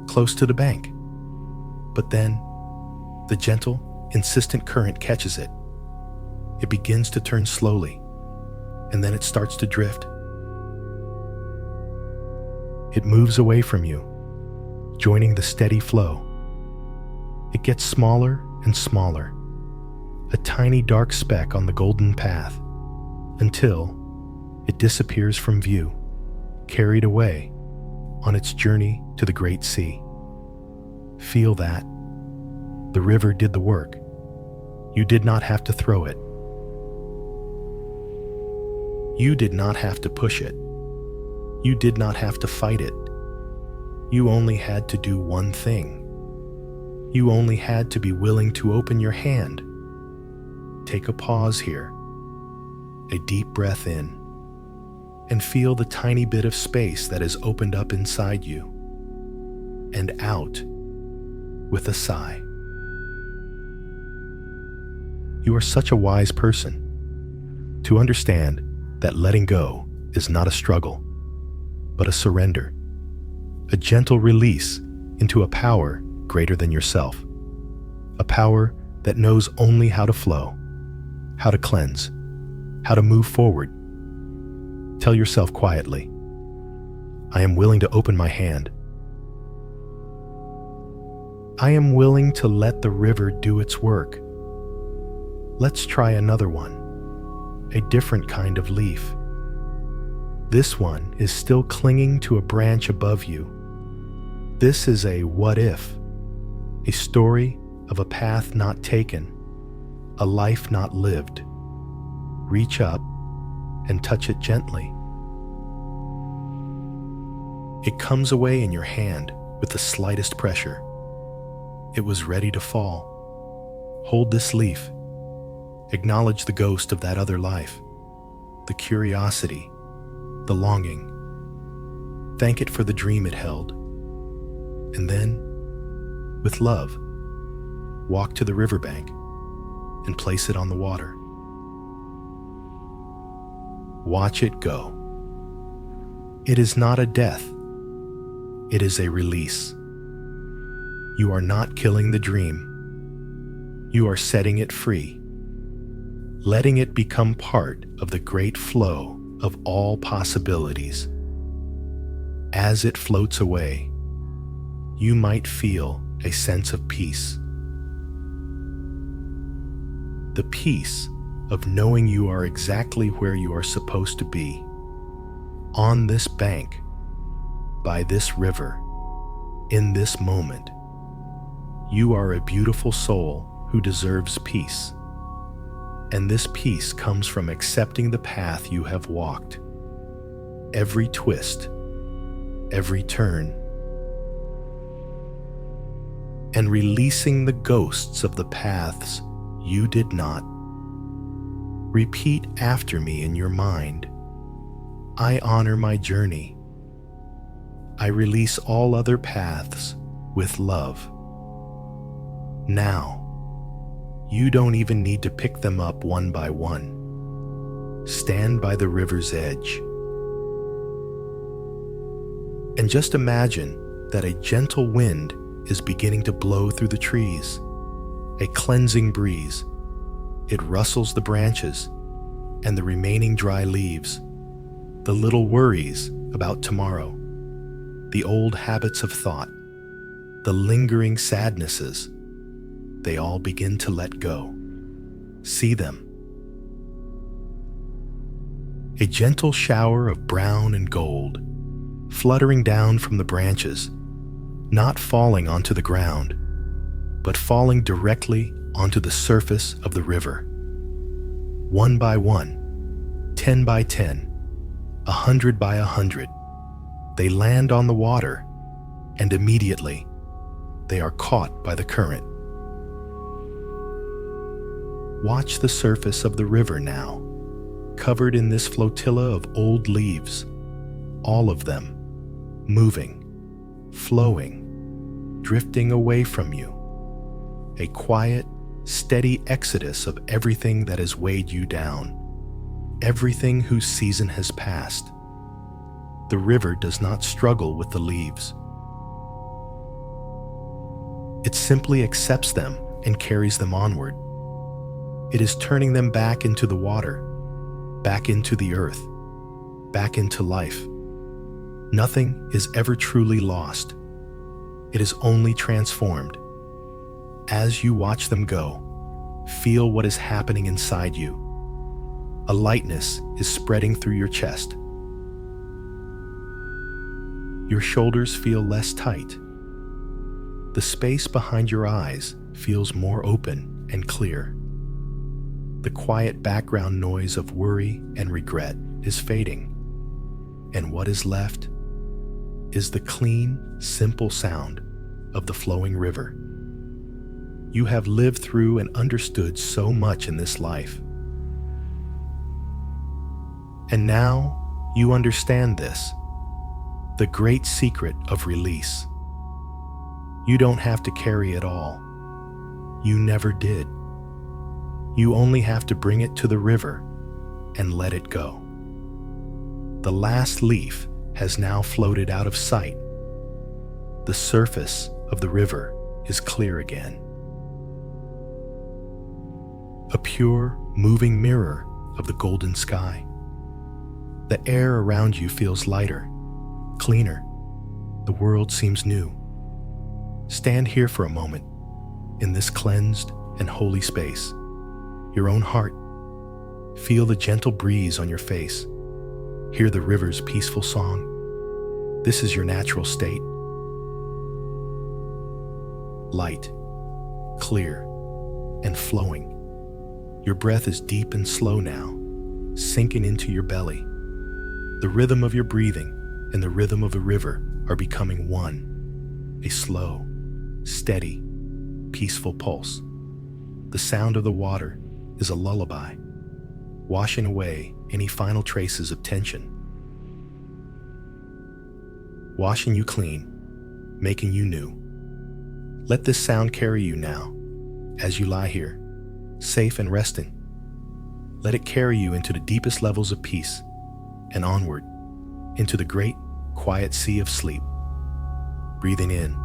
close to the bank, but then the gentle, insistent current catches it. It begins to turn slowly, and then it starts to drift. It moves away from you, joining the steady flow. It gets smaller and smaller, a tiny dark speck on the golden path, until it disappears from view, carried away on its journey to the great sea. Feel that. The river did the work. You did not have to throw it. You did not have to push it. You did not have to fight it. You only had to do one thing. You only had to be willing to open your hand. Take a pause here, a deep breath in, and feel the tiny bit of space that has opened up inside you, and out with a sigh. You are such a wise person to understand that letting go is not a struggle, but a surrender, a gentle release into a power greater than yourself, a power that knows only how to flow, how to cleanse, how to move forward. Tell yourself quietly, I am willing to open my hand. I am willing to let the river do its work. Let's try another one, a different kind of leaf. This one is still clinging to a branch above you. This is a what if, a story of a path not taken, a life not lived. Reach up and touch it gently. It comes away in your hand with the slightest pressure. It was ready to fall. Hold this leaf. Acknowledge the ghost of that other life, the curiosity, the longing. Thank it for the dream it held. And then, with love, walk to the riverbank and place it on the water. Watch it go. It is not a death. It is a release. You are not killing the dream. You are setting it free, letting it become part of the great flow of all possibilities. As it floats away, you might feel a sense of peace. The peace of knowing you are exactly where you are supposed to be, on this bank, by this river, in this moment. You are a beautiful soul who deserves peace. And this peace comes from accepting the path you have walked. Every twist, every turn, and releasing the ghosts of the paths you did not. Repeat after me in your mind. I honor my journey. I release all other paths with love. Now, you don't even need to pick them up one by one. Stand by the river's edge. And just imagine that a gentle wind is beginning to blow through the trees, a cleansing breeze. It rustles the branches and the remaining dry leaves, the little worries about tomorrow, the old habits of thought, the lingering sadnesses. They all begin to let go. See them. A gentle shower of brown and gold, fluttering down from the branches, not falling onto the ground, but falling directly onto the surface of the river. 1 by 1, 10 by 10, 100 by 100, they land on the water, and immediately they are caught by the current. Watch the surface of the river now, covered in this flotilla of old leaves, all of them moving, flowing, drifting away from you. A quiet, steady exodus of everything that has weighed you down, everything whose season has passed. The river does not struggle with the leaves. It simply accepts them and carries them onward. It is turning them back into the water, back into the earth, back into life. Nothing is ever truly lost. It is only transformed. As you watch them go, feel what is happening inside you. A lightness is spreading through your chest. Your shoulders feel less tight. The space behind your eyes feels more open and clear. The quiet background noise of worry and regret is fading, and what is left is the clean, simple sound of the flowing river. You have lived through and understood so much in this life. And now you understand this, the great secret of release. You don't have to carry it all. You never did. You only have to bring it to the river and let it go. The last leaf has now floated out of sight. The surface of the river is clear again. A pure, moving mirror of the golden sky. The air around you feels lighter, cleaner. The world seems new. Stand here for a moment in this cleansed and holy space. Your own heart. Feel the gentle breeze on your face. Hear the river's peaceful song. This is your natural state. Light, clear, and flowing. Your breath is deep and slow now, sinking into your belly. The rhythm of your breathing and the rhythm of the river are becoming one, a slow, steady, peaceful pulse. The sound of the water is a lullaby, washing away any final traces of tension. Washing you clean, making you new. Let this sound carry you now, as you lie here, safe and resting. Let it carry you into the deepest levels of peace and onward into the great, quiet sea of sleep. Breathing in,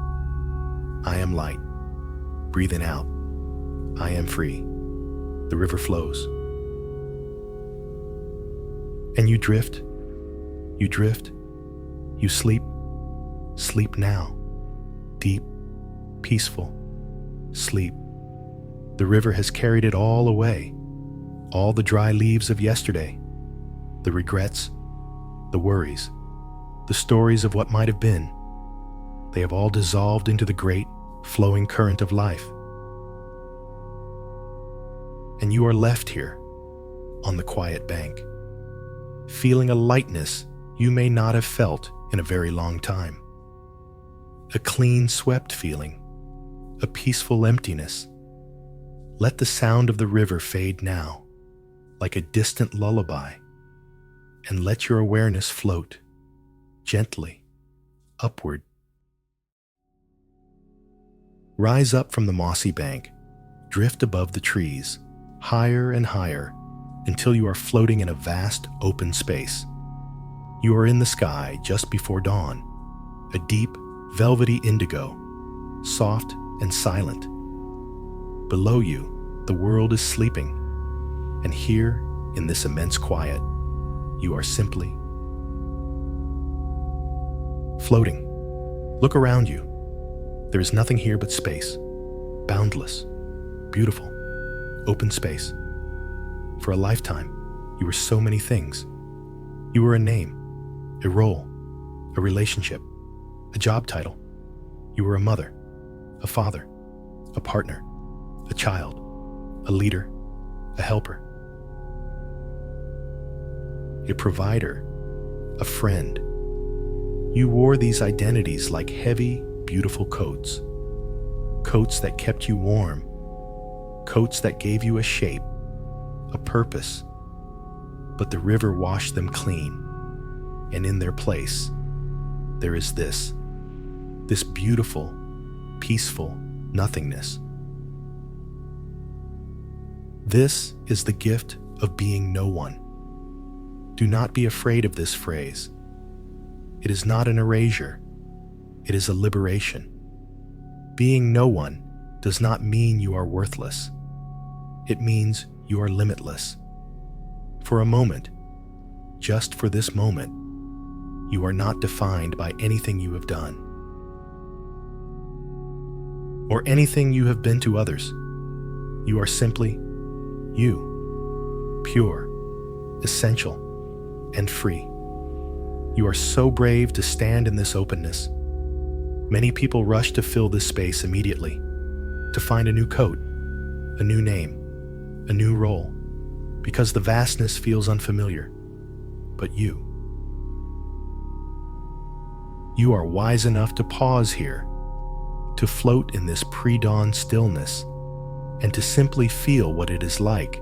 I am light. Breathing out, I am free. The river flows. And you drift, you sleep now. Deep, peaceful, sleep. The river has carried it all away. All the dry leaves of yesterday, the regrets, the worries, the stories of what might have been. They have all dissolved into the great, flowing current of life. And you are left here on the quiet bank, feeling a lightness you may not have felt in a very long time. A clean swept feeling, a peaceful emptiness. Let the sound of the river fade now, like a distant lullaby, and let your awareness float gently upward. Rise up from the mossy bank, drift above the trees, higher and higher, until you are floating in a vast open space. You are in the sky just before dawn, a deep, velvety indigo, soft and silent. Below you, the world is sleeping, and here, in this immense quiet, you are simply floating. Look around you. There is nothing here but space, boundless, beautiful, open space. For a lifetime, you were so many things. You were a name, a role, a relationship, a job title. You were a mother, a father, a partner, a child, a leader, a helper, a provider, a friend. You wore these identities like heavy, beautiful coats. Coats that kept you warm. Coats that gave you a shape, a purpose. But the river washed them clean, and in their place, there is this beautiful, peaceful nothingness. This is the gift of being no one. Do not be afraid of this phrase. It is not an erasure. It is a liberation. Being no one does not mean you are worthless. It means you are limitless. For a moment, just for this moment, you are not defined by anything you have done or anything you have been to others. You are simply you, pure, essential, and free. You are so brave to stand in this openness. Many people rush to fill this space immediately, to find a new coat, a new name, a new role, because the vastness feels unfamiliar. But you are wise enough to pause here, to float in this pre-dawn stillness, and to simply feel what it is like.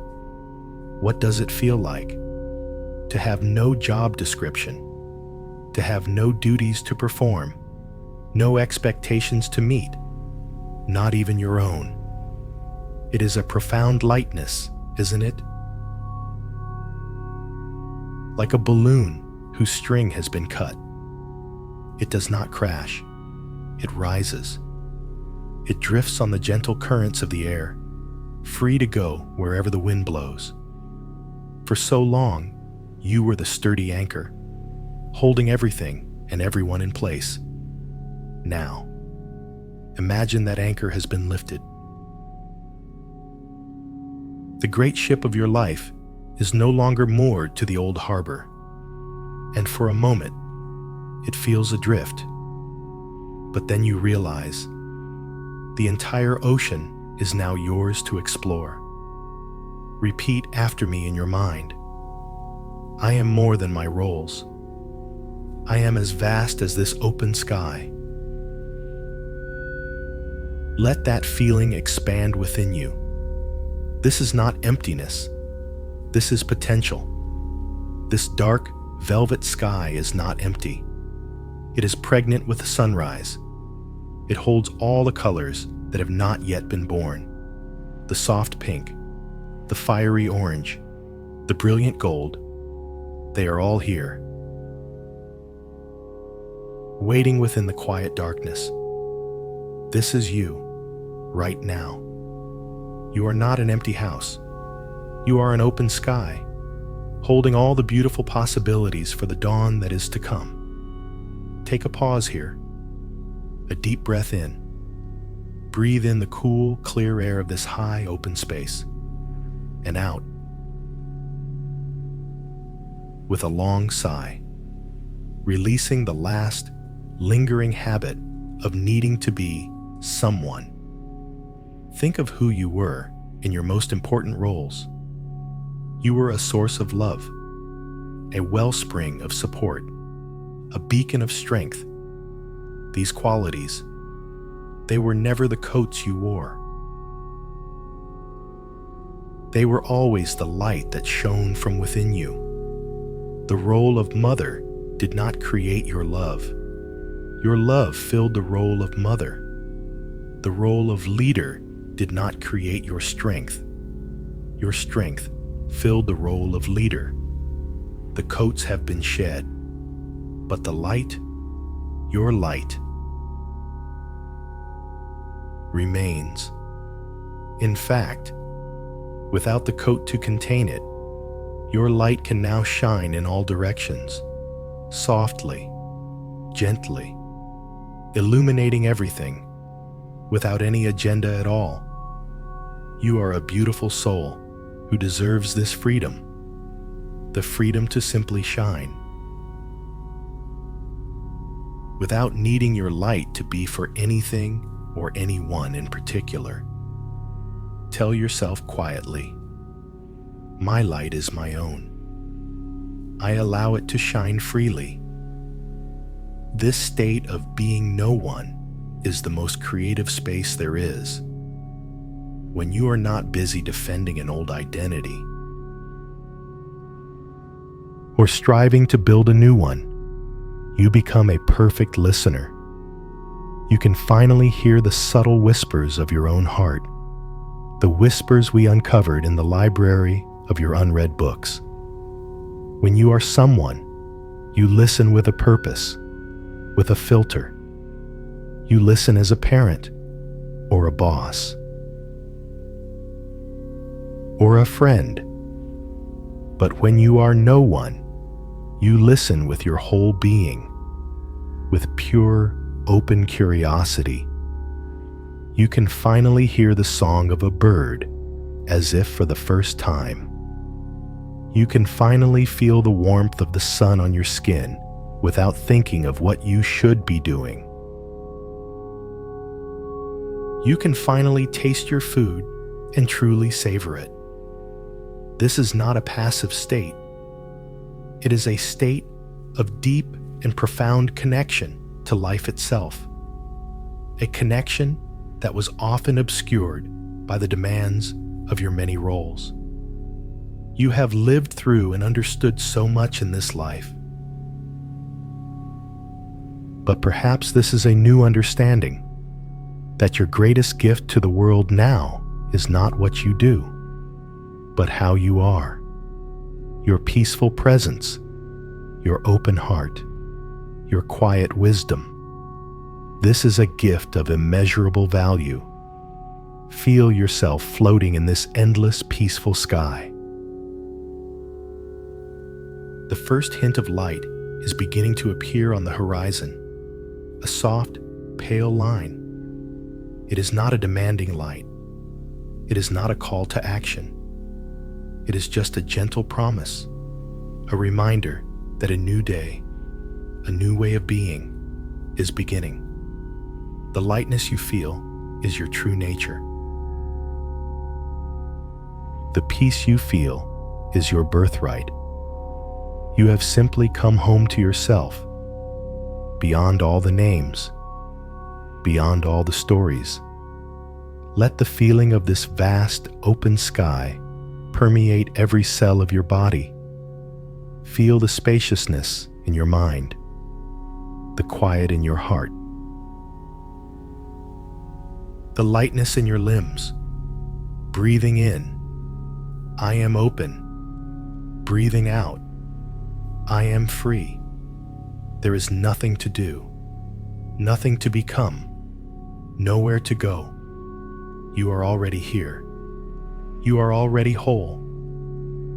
What does it feel like to have no job description, to have no duties to perform, no expectations to meet, not even your own? It is a profound lightness, isn't it? Like a balloon whose string has been cut. It does not crash. It rises. It drifts on the gentle currents of the air, free to go wherever the wind blows. For so long, you were the sturdy anchor, holding everything and everyone in place. Now, imagine that anchor has been lifted. The great ship of your life is no longer moored to the old harbor, and for a moment, it feels adrift. But then you realize the entire ocean is now yours to explore. Repeat after me in your mind. I am more than my roles. I am as vast as this open sky. Let that feeling expand within you. This is not emptiness. This is potential. This dark, velvet sky is not empty. It is pregnant with sunrise. It holds all the colors that have not yet been born. The soft pink, the fiery orange, the brilliant gold. They are all here, waiting within the quiet darkness. This is you, right now. You are not an empty house. You are an open sky, holding all the beautiful possibilities for the dawn that is to come. Take a pause here. A deep breath in. Breathe in the cool, clear air of this high, open space. And out with a long sigh, releasing the last, lingering habit of needing to be someone. Think of who you were in your most important roles. You were a source of love, a wellspring of support, a beacon of strength. These qualities, they were never the coats you wore. They were always the light that shone from within you. The role of mother did not create your love. Your love filled the role of mother. The role of leader did not create your strength. Your strength filled the role of leader. The coats have been shed, but the light, your light, remains. In fact, without the coat to contain it, your light can now shine in all directions, softly, gently, illuminating everything, without any agenda at all. You are a beautiful soul who deserves this freedom, the freedom to simply shine, without needing your light to be for anything or anyone in particular. Tell yourself quietly, my light is my own. I allow it to shine freely. This state of being no one is the most creative space there is. When you are not busy defending an old identity or striving to build a new one, you become a perfect listener. You can finally hear the subtle whispers of your own heart, the whispers we uncovered in the library of your unread books. When you are someone, you listen with a purpose, with a filter. You listen as a parent, or a boss, or a friend. But when you are no one, you listen with your whole being, with pure, open curiosity. You can finally hear the song of a bird, as if for the first time. You can finally feel the warmth of the sun on your skin without thinking of what you should be doing. You can finally taste your food and truly savor it. This is not a passive state. It is a state of deep and profound connection to life itself, a connection that was often obscured by the demands of your many roles. You have lived through and understood so much in this life. But perhaps this is a new understanding, that your greatest gift to the world now is not what you do, but how you are. Your peaceful presence, your open heart, your quiet wisdom. This is a gift of immeasurable value. Feel yourself floating in this endless, peaceful sky. The first hint of light is beginning to appear on the horizon, a soft, pale line. It is not a demanding light. It is not a call to action. It is just a gentle promise, a reminder that a new day, a new way of being, is beginning. The lightness you feel is your true nature. The peace you feel is your birthright. You have simply come home to yourself, beyond all the names, beyond all the stories. Let the feeling of this vast, open sky permeate every cell of your body. Feel the spaciousness in your mind, the quiet in your heart, the lightness in your limbs. Breathing in, I am open. Breathing out, I am free. There is nothing to do, nothing to become, nowhere to go. You are already here. You are already whole.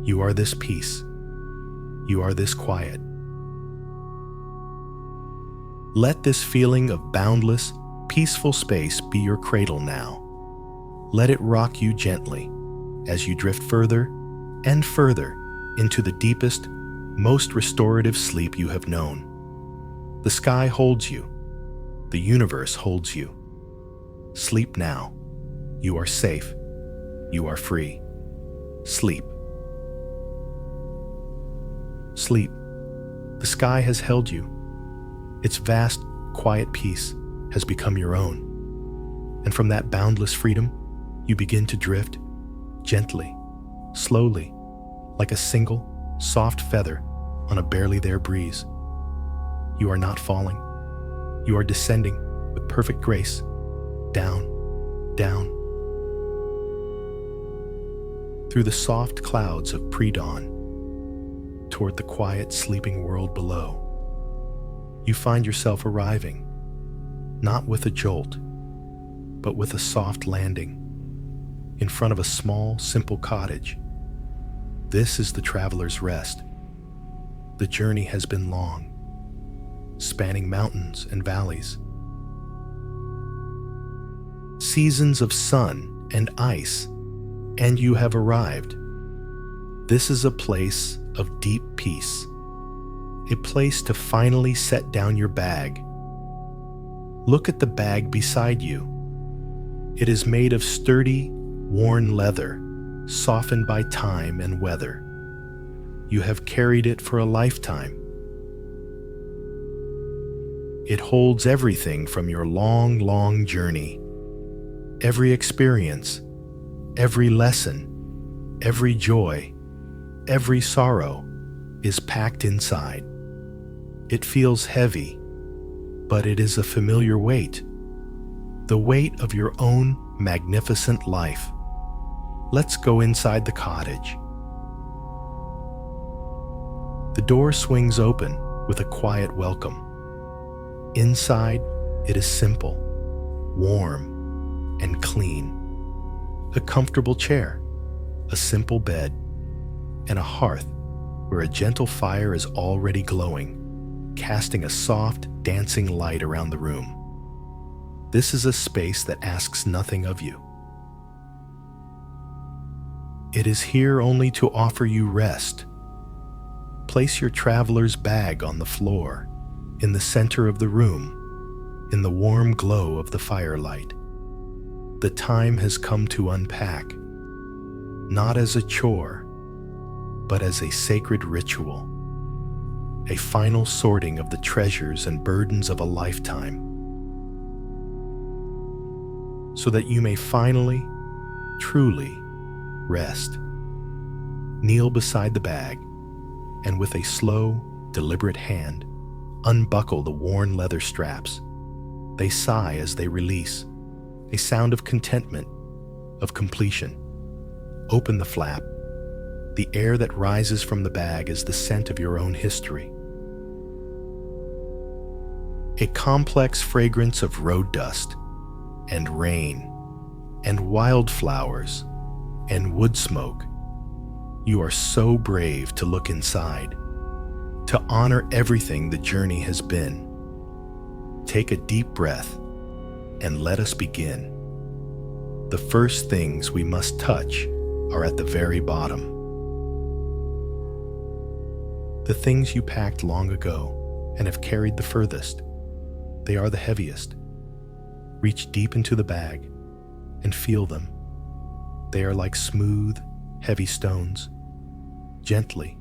You are this peace. You are this quiet. Let this feeling of boundless, peaceful space be your cradle now. Let it rock you gently as you drift further and further into the deepest, most restorative sleep you have known. The sky holds you. The universe holds you. Sleep now. You are safe. You are free. Sleep. Sleep. The sky has held you. Its vast, quiet peace has become your own. And from that boundless freedom, you begin to drift gently, slowly, like a single, soft feather on a barely there breeze. You are not falling. You are descending with perfect grace, down, down, through the soft clouds of pre-dawn, toward the quiet, sleeping world below. You find yourself arriving, not with a jolt, but with a soft landing, in front of a small, simple cottage. This is the traveler's rest. The journey has been long, spanning mountains and valleys, seasons of sun and ice, and you have arrived. This is a place of deep peace, a place to finally set down your bag. Look at the bag beside you. It is made of sturdy, worn leather, softened by time and weather. You have carried it for a lifetime. It holds everything from your long, long journey. Every experience, every lesson, every joy, every sorrow is packed inside. It feels heavy, but it is a familiar weight, the weight of your own magnificent life. Let's go inside the cottage. The door swings open with a quiet welcome. Inside, it is simple, warm, and clean. A comfortable chair, a simple bed, and a hearth where a gentle fire is already glowing, casting a soft, dancing light around the room. This is a space that asks nothing of you. It is here only to offer you rest. Place your traveler's bag on the floor, in the center of the room, in the warm glow of the firelight. The time has come to unpack, not as a chore, but as a sacred ritual, a final sorting of the treasures and burdens of a lifetime, so that you may finally, truly rest. Kneel beside the bag, and with a slow, deliberate hand, unbuckle the worn leather straps. They sigh as they release, a sound of contentment, of completion. Open the flap. The air that rises from the bag is the scent of your own history. A complex fragrance of road dust, and rain, and wildflowers, and wood smoke. You are so brave to look inside, to honor everything the journey has been. Take a deep breath and let us begin. The first things we must touch are at the very bottom. The things you packed long ago and have carried the furthest. They are the heaviest. Reach deep into the bag and feel them. They are like smooth, heavy stones. Gently,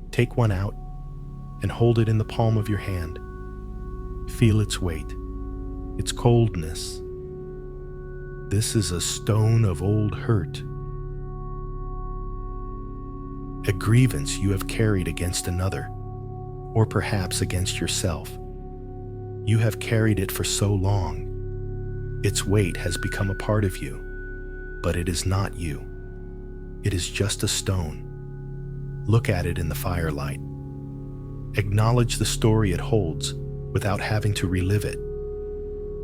take one out and hold it in the palm of your hand. Feel its weight, its coldness. This is a stone of old hurt, a grievance you have carried against another, or perhaps against yourself. You have carried it for so long. Its weight has become a part of you, but it is not you. It is just a stone. Look at it in the firelight. Acknowledge the story it holds without having to relive it.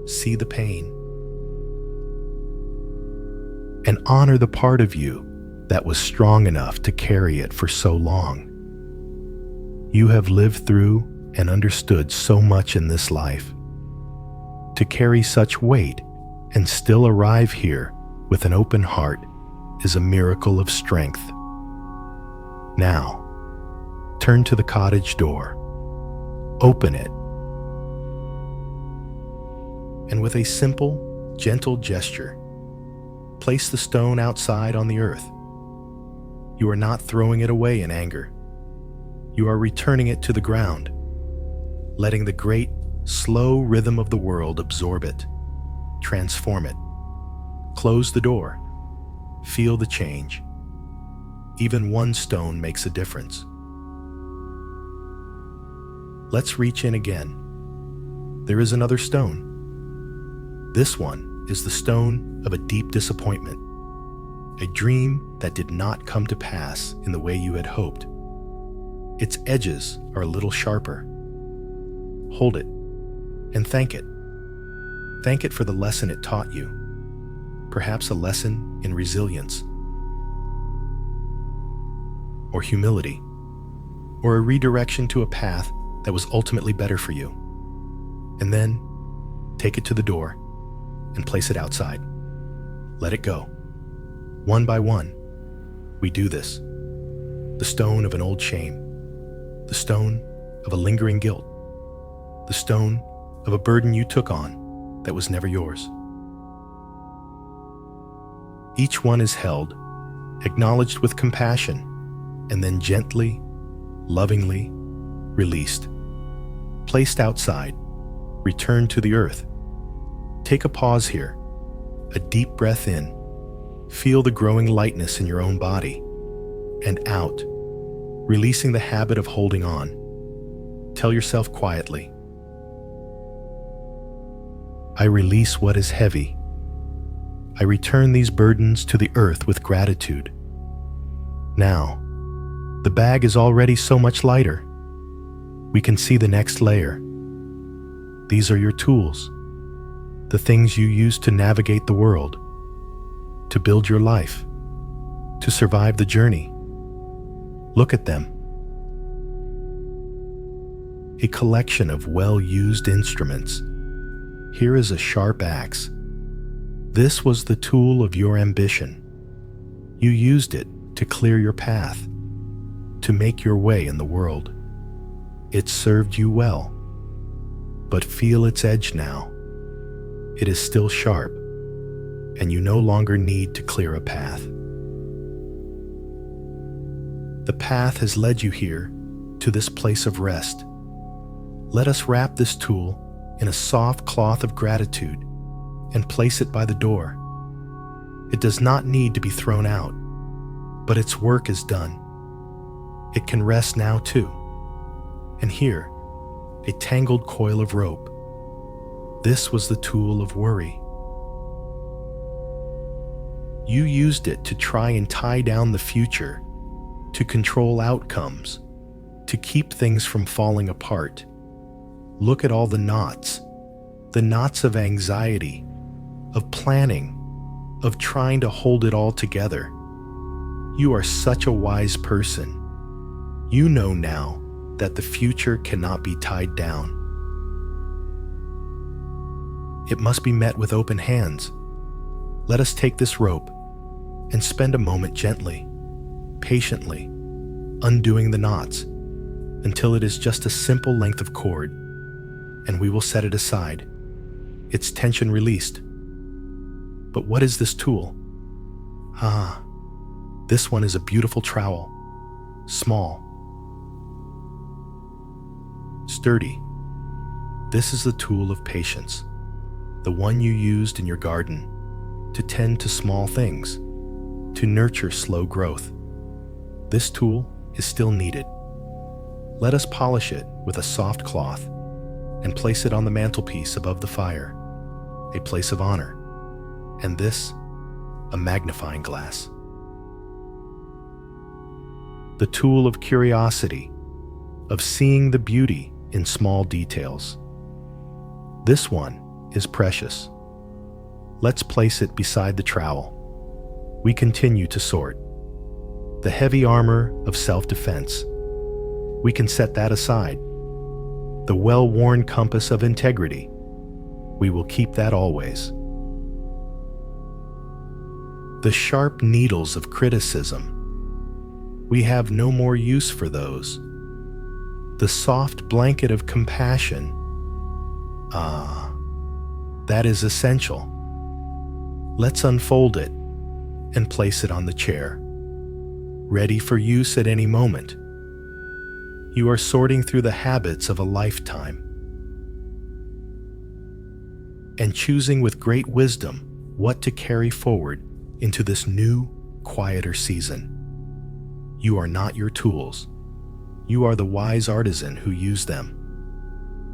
See the pain, and honor the part of you that was strong enough to carry it for so long. You have lived through and understood so much in this life. To carry such weight and still arrive here with an open heart is a miracle of strength. Now, turn to the cottage door. Open it. And with a simple, gentle gesture, place the stone outside on the earth. You are not throwing it away in anger. You are returning it to the ground, letting the great, slow rhythm of the world absorb it, transform it. Close the door. Feel the change. Even one stone makes a difference. Let's reach in again. there is another stone. This one is the stone of a deep disappointment, a dream that did not come to pass in the way you had hoped. Its edges are a little sharper. Hold it and thank it. Thank it for the lesson it taught you, perhaps a lesson in resilience, or humility, or a redirection to a path that was ultimately better for you. And then take it to the door and place it outside. Let it go. One by one, we do this. The stone of an old shame, the stone of a lingering guilt, the stone of a burden you took on that was never yours. Each one is held, acknowledged with compassion, and then gently, lovingly released. Placed outside, returned to the earth. Take a pause here, a deep breath in. Feel the growing lightness in your own body, and out, releasing the habit of holding on. Tell yourself quietly, I release what is heavy. I return these burdens to the earth with gratitude. Now, the bag is already so much lighter. We can see the next layer. These are your tools, the things you use to navigate the world, to build your life, to survive the journey. Look at them. A collection of well-used instruments. Here is a sharp axe. This was the tool of your ambition. You used it to clear your path, to make your way in the world. It served you well, but feel its edge now. It is still sharp, and you no longer need to clear a path. The path has led you here to this place of rest. Let us wrap this tool in a soft cloth of gratitude and place it by the door. It does not need to be thrown out, but its work is done. It can rest now too. And here, a tangled coil of rope. This was the tool of worry. You used it to try and tie down the future, to control outcomes, to keep things from falling apart. Look at all the knots of anxiety, of planning, of trying to hold it all together. You are such a wise person. You know now that the future cannot be tied down. It must be met with open hands. Let us take this rope and spend a moment gently, patiently, undoing the knots until it is just a simple length of cord, and we will set it aside, its tension released. But what is this tool? This one is a beautiful trowel, small, sturdy. This is the tool of patience, the one you used in your garden to tend to small things, to nurture slow growth. This tool is still needed. Let us polish it with a soft cloth and place it on the mantelpiece above the fire, a place of honor, and this, a magnifying glass. The tool of curiosity, of seeing the beauty in small details. This one is precious. Let's place it beside the trowel. We continue to sort. The heavy armor of self-defense. We can set that aside. The well-worn compass of integrity. We will keep that always. The sharp needles of criticism. We have no more use for those. The soft blanket of compassion. That is essential. Let's unfold it and place it on the chair, ready for use at any moment. You are sorting through the habits of a lifetime and choosing with great wisdom what to carry forward into this new, quieter season. You are not your tools. You are the wise artisan who used them.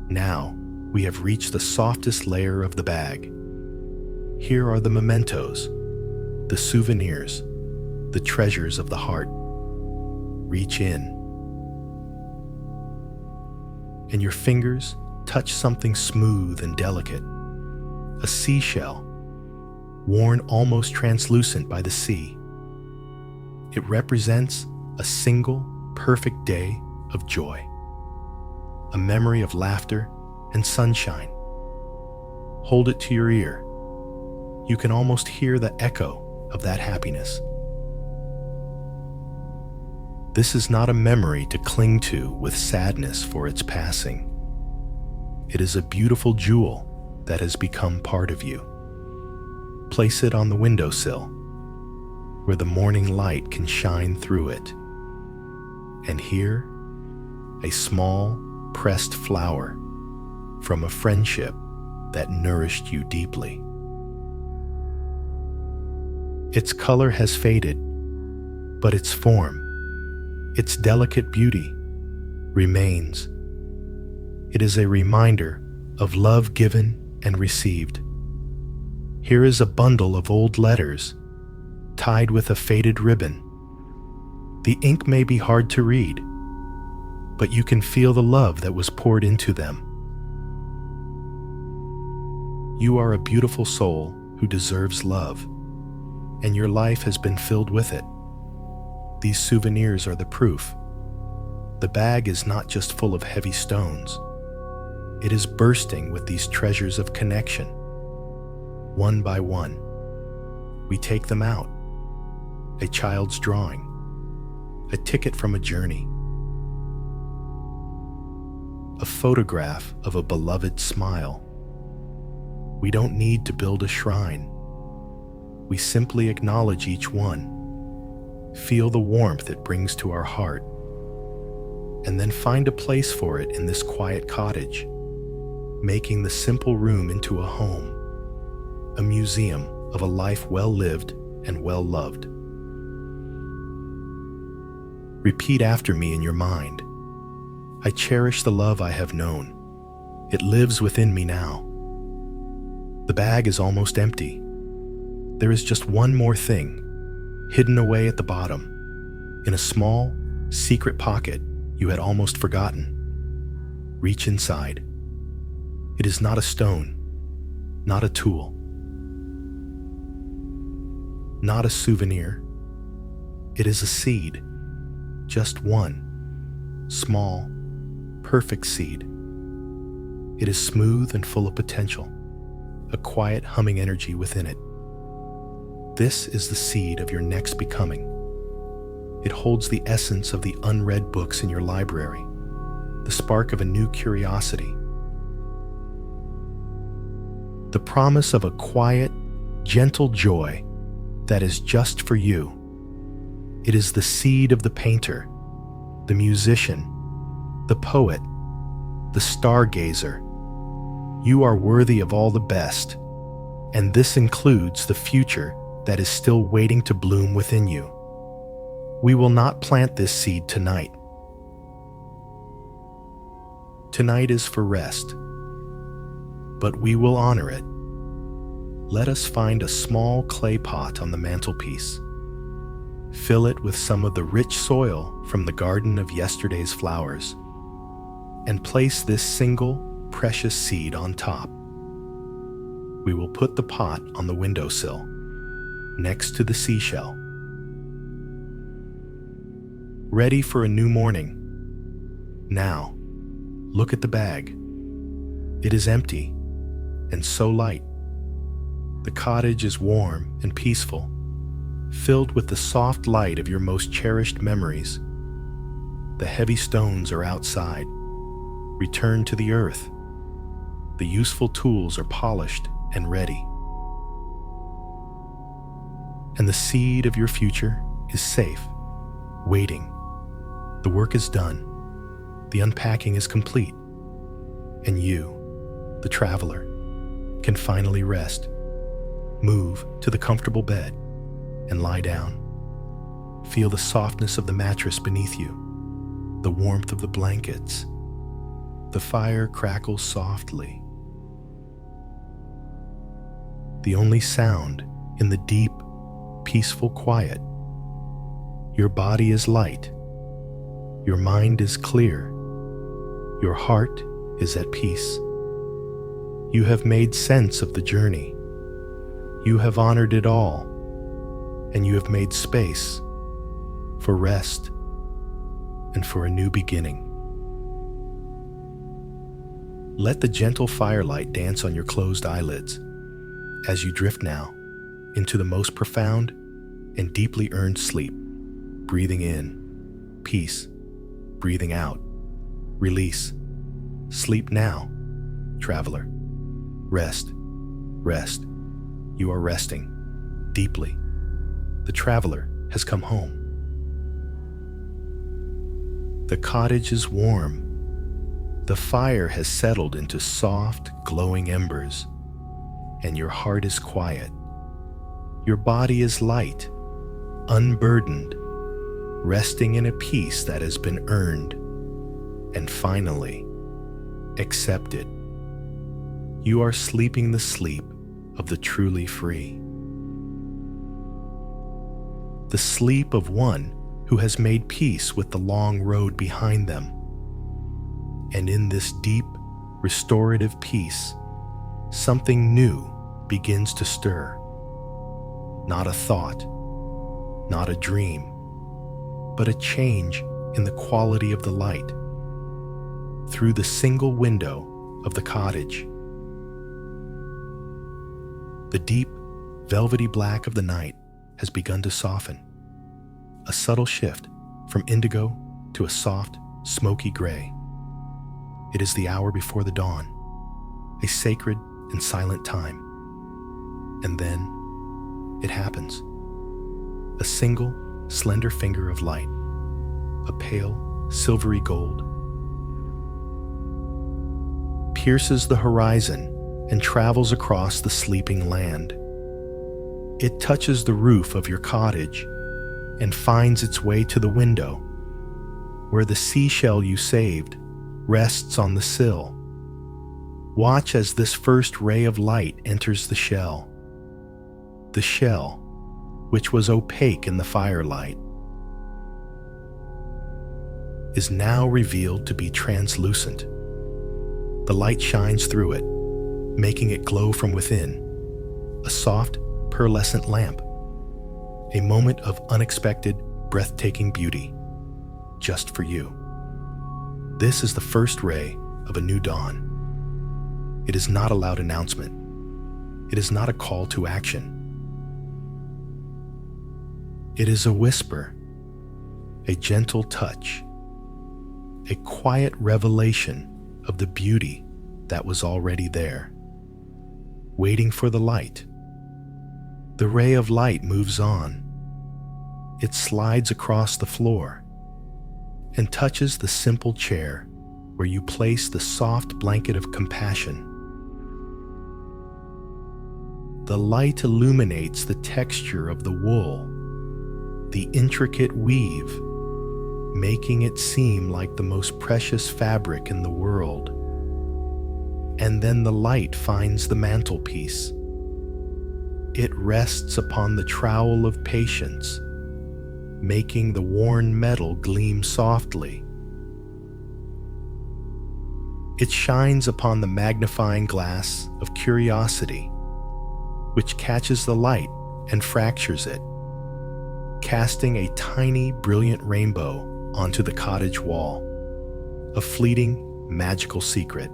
Now, we have reached the softest layer of the bag. Here are the mementos, the souvenirs, the treasures of the heart. Reach in, and your fingers touch something smooth and delicate, a seashell, worn almost translucent by the sea. It represents a single, perfect day of joy, a memory of laughter and sunshine. Hold it to your ear. You can almost hear the echo of that happiness. This is not a memory to cling to with sadness for its passing. It is a beautiful jewel that has become part of you. Place it on the windowsill, where the morning light can shine through it. And here, a small, pressed flower from a friendship that nourished you deeply. Its color has faded, but its form, its delicate beauty, remains. It is a reminder of love given and received. Here is a bundle of old letters, tied with a faded ribbon. The ink may be hard to read, but you can feel the love that was poured into them. You are a beautiful soul who deserves love, and your life has been filled with it. These souvenirs are the proof. The bag is not just full of heavy stones. It is bursting with these treasures of connection. One by one, we take them out. A child's drawing, a ticket from a journey, a photograph of a beloved smile. We don't need to build a shrine. We simply acknowledge each one, feel the warmth it brings to our heart, and then find a place for it in this quiet cottage, making the simple room into a home, a museum of a life well lived and well loved. Repeat after me in your mind. I cherish the love I have known. It lives within me now. The bag is almost empty. There is just one more thing, hidden away at the bottom, in a small, secret pocket you had almost forgotten. Reach inside. It is not a stone, not a tool, not a souvenir. It is a seed, just one, small, perfect seed. It is smooth and full of potential, a quiet humming energy within it. This is the seed of your next becoming. It holds the essence of the unread books in your library, the spark of a new curiosity, the promise of a quiet, gentle joy that is just for you. It is the seed of the painter, the musician, the poet, the stargazer. You are worthy of all the best, and this includes the future that is still waiting to bloom within you. We will not plant this seed tonight. Tonight is for rest, but we will honor it. Let us find a small clay pot on the mantelpiece. Fill it with some of the rich soil from the garden of yesterday's flowers, and place this single, precious seed on top. We will put the pot on the windowsill, next to the seashell. Ready for a new morning. Now, look at the bag. It is empty and so light. The cottage is warm and peaceful, filled with the soft light of your most cherished memories. The heavy stones are outside, returned to the earth. The useful tools are polished and ready. And the seed of your future is safe, waiting. The work is done. The unpacking is complete. And you, the traveler, can finally rest. Move to the comfortable bed and lie down. Feel the softness of the mattress beneath you, the warmth of the blankets. The fire crackles softly, the only sound in the deep, peaceful quiet. Your body is light. Your mind is clear. Your heart is at peace. You have made sense of the journey. You have honored it all, and you have made space for rest and for a new beginning. Let the gentle firelight dance on your closed eyelids as you drift now into the most profound and deeply earned sleep, breathing in peace, breathing out release. Sleep now, traveler. Rest, rest. You are resting deeply. The traveler has come home. The cottage is warm. The fire has settled into soft, glowing embers, and your heart is quiet. Your body is light, unburdened, resting in a peace that has been earned and finally accepted. You are sleeping the sleep of the truly free. The sleep of one who has made peace with the long road behind them. And in this deep, restorative peace, something new begins to stir. Not a thought, not a dream, but a change in the quality of the light. Through the single window of the cottage, the deep, velvety black of the night has begun to soften. A subtle shift from indigo to a soft, smoky gray. It is the hour before the dawn, a sacred and silent time. And then it happens. A single, slender finger of light, a pale, silvery gold, pierces the horizon and travels across the sleeping land. It touches the roof of your cottage and finds its way to the window, where the seashell you saved rests on the sill. Watch as this first ray of light enters the shell. The shell, which was opaque in the firelight, is now revealed to be translucent. The light shines through it, making it glow from within, a soft, pearlescent lamp, a moment of unexpected, breathtaking beauty, just for you. This is the first ray of a new dawn. It is not a loud announcement. It is not a call to action. It is a whisper, a gentle touch, a quiet revelation of the beauty that was already there, waiting for the light. The ray of light moves on. It slides across the floor and touches the simple chair where you place the soft blanket of compassion. The light illuminates the texture of the wool, the intricate weave, making it seem like the most precious fabric in the world. And then the light finds the mantelpiece. It rests upon the trowel of patience, making the worn metal gleam softly. It shines upon the magnifying glass of curiosity, which catches the light and fractures it, casting a tiny, brilliant rainbow onto the cottage wall, a fleeting, magical secret,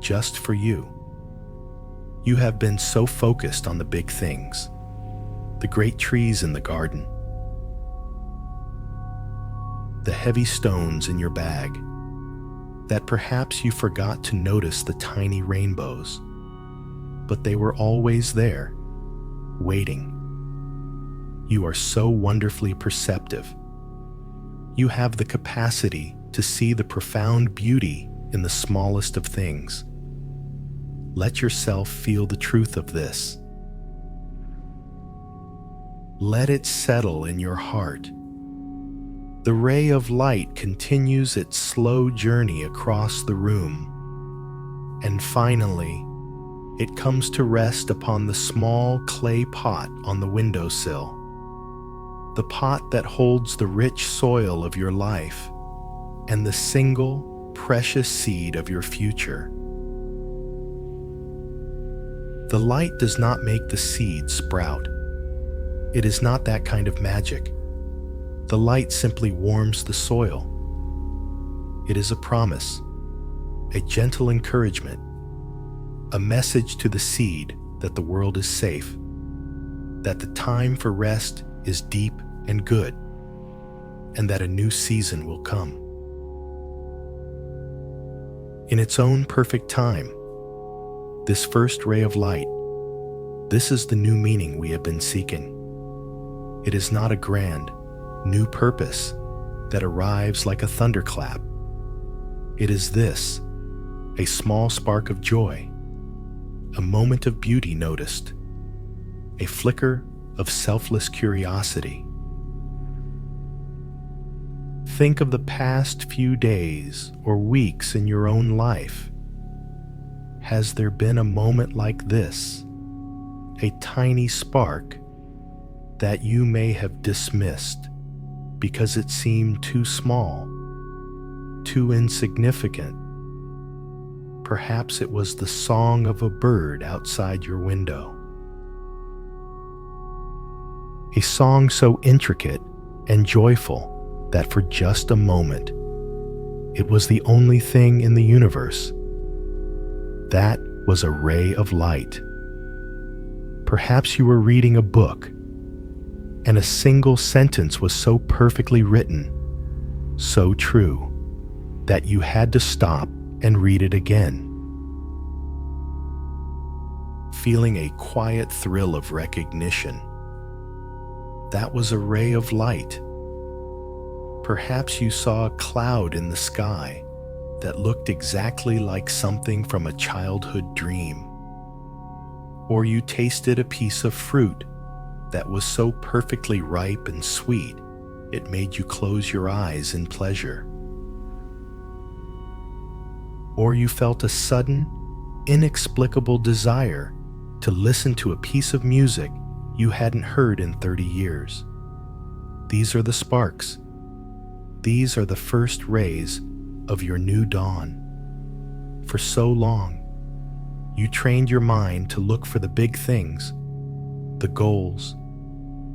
just for you. You have been so focused on the big things, the great trees in the garden, the heavy stones in your bag, that perhaps you forgot to notice the tiny rainbows, but they were always there, waiting. You are so wonderfully perceptive. You have the capacity to see the profound beauty in the smallest of things. Let yourself feel the truth of this. Let it settle in your heart. The ray of light continues its slow journey across the room, and finally, It comes to rest upon the small clay pot on the windowsill, the pot that holds the rich soil of your life and the single precious seed of your future. The light does not make the seed sprout. It is not that kind of magic. The light simply warms the soil. It is a promise, a gentle encouragement, a message to the seed that the world is safe, that the time for rest is deep and good, and that a new season will come. In its own perfect time, this first ray of light, this is the new meaning we have been seeking. It is not a grand, new purpose that arrives like a thunderclap. It is this, a small spark of joy, a moment of beauty noticed, a flicker of selfless curiosity. Think of the past few days or weeks in your own life. Has there been a moment like this, a tiny spark that you may have dismissed because it seemed too small, too insignificant? Perhaps it was the song of a bird outside your window. A song so intricate and joyful that for just a moment, it was the only thing in the universe. That was a ray of light. Perhaps you were reading a book, and a single sentence was so perfectly written, so true, that you had to stop and read it again. Feeling a quiet thrill of recognition. That was a ray of light. Perhaps you saw a cloud in the sky that looked exactly like something from a childhood dream. Or you tasted a piece of fruit that was so perfectly ripe and sweet, it made you close your eyes in pleasure. Or you felt a sudden, inexplicable desire to listen to a piece of music you hadn't heard in 30 years. These are the sparks. These are the first rays of your new dawn. For so long, you trained your mind to look for the big things, the goals,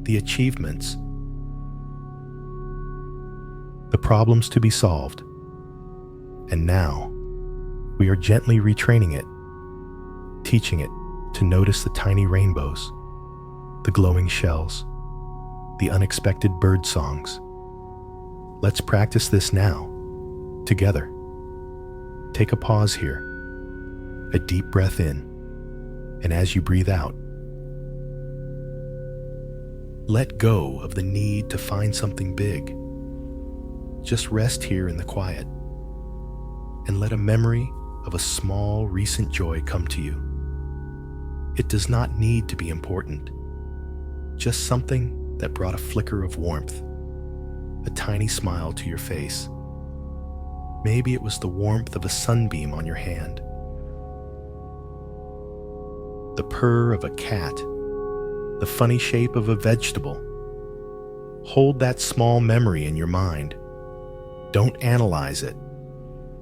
the achievements, the problems to be solved. And now, we are gently retraining it, teaching it to notice the tiny rainbows, the glowing shells, the unexpected bird songs. Let's practice this now, together. Take a pause here, a deep breath in, and as you breathe out, let go of the need to find something big. Just rest here in the quiet, and let a memory of a small recent joy come to you. It does not need to be important, just something that brought a flicker of warmth, a tiny smile to your face. Maybe it was the warmth of a sunbeam on your hand, the purr of a cat, the funny shape of a vegetable. Hold that small memory in your mind. Don't analyze it.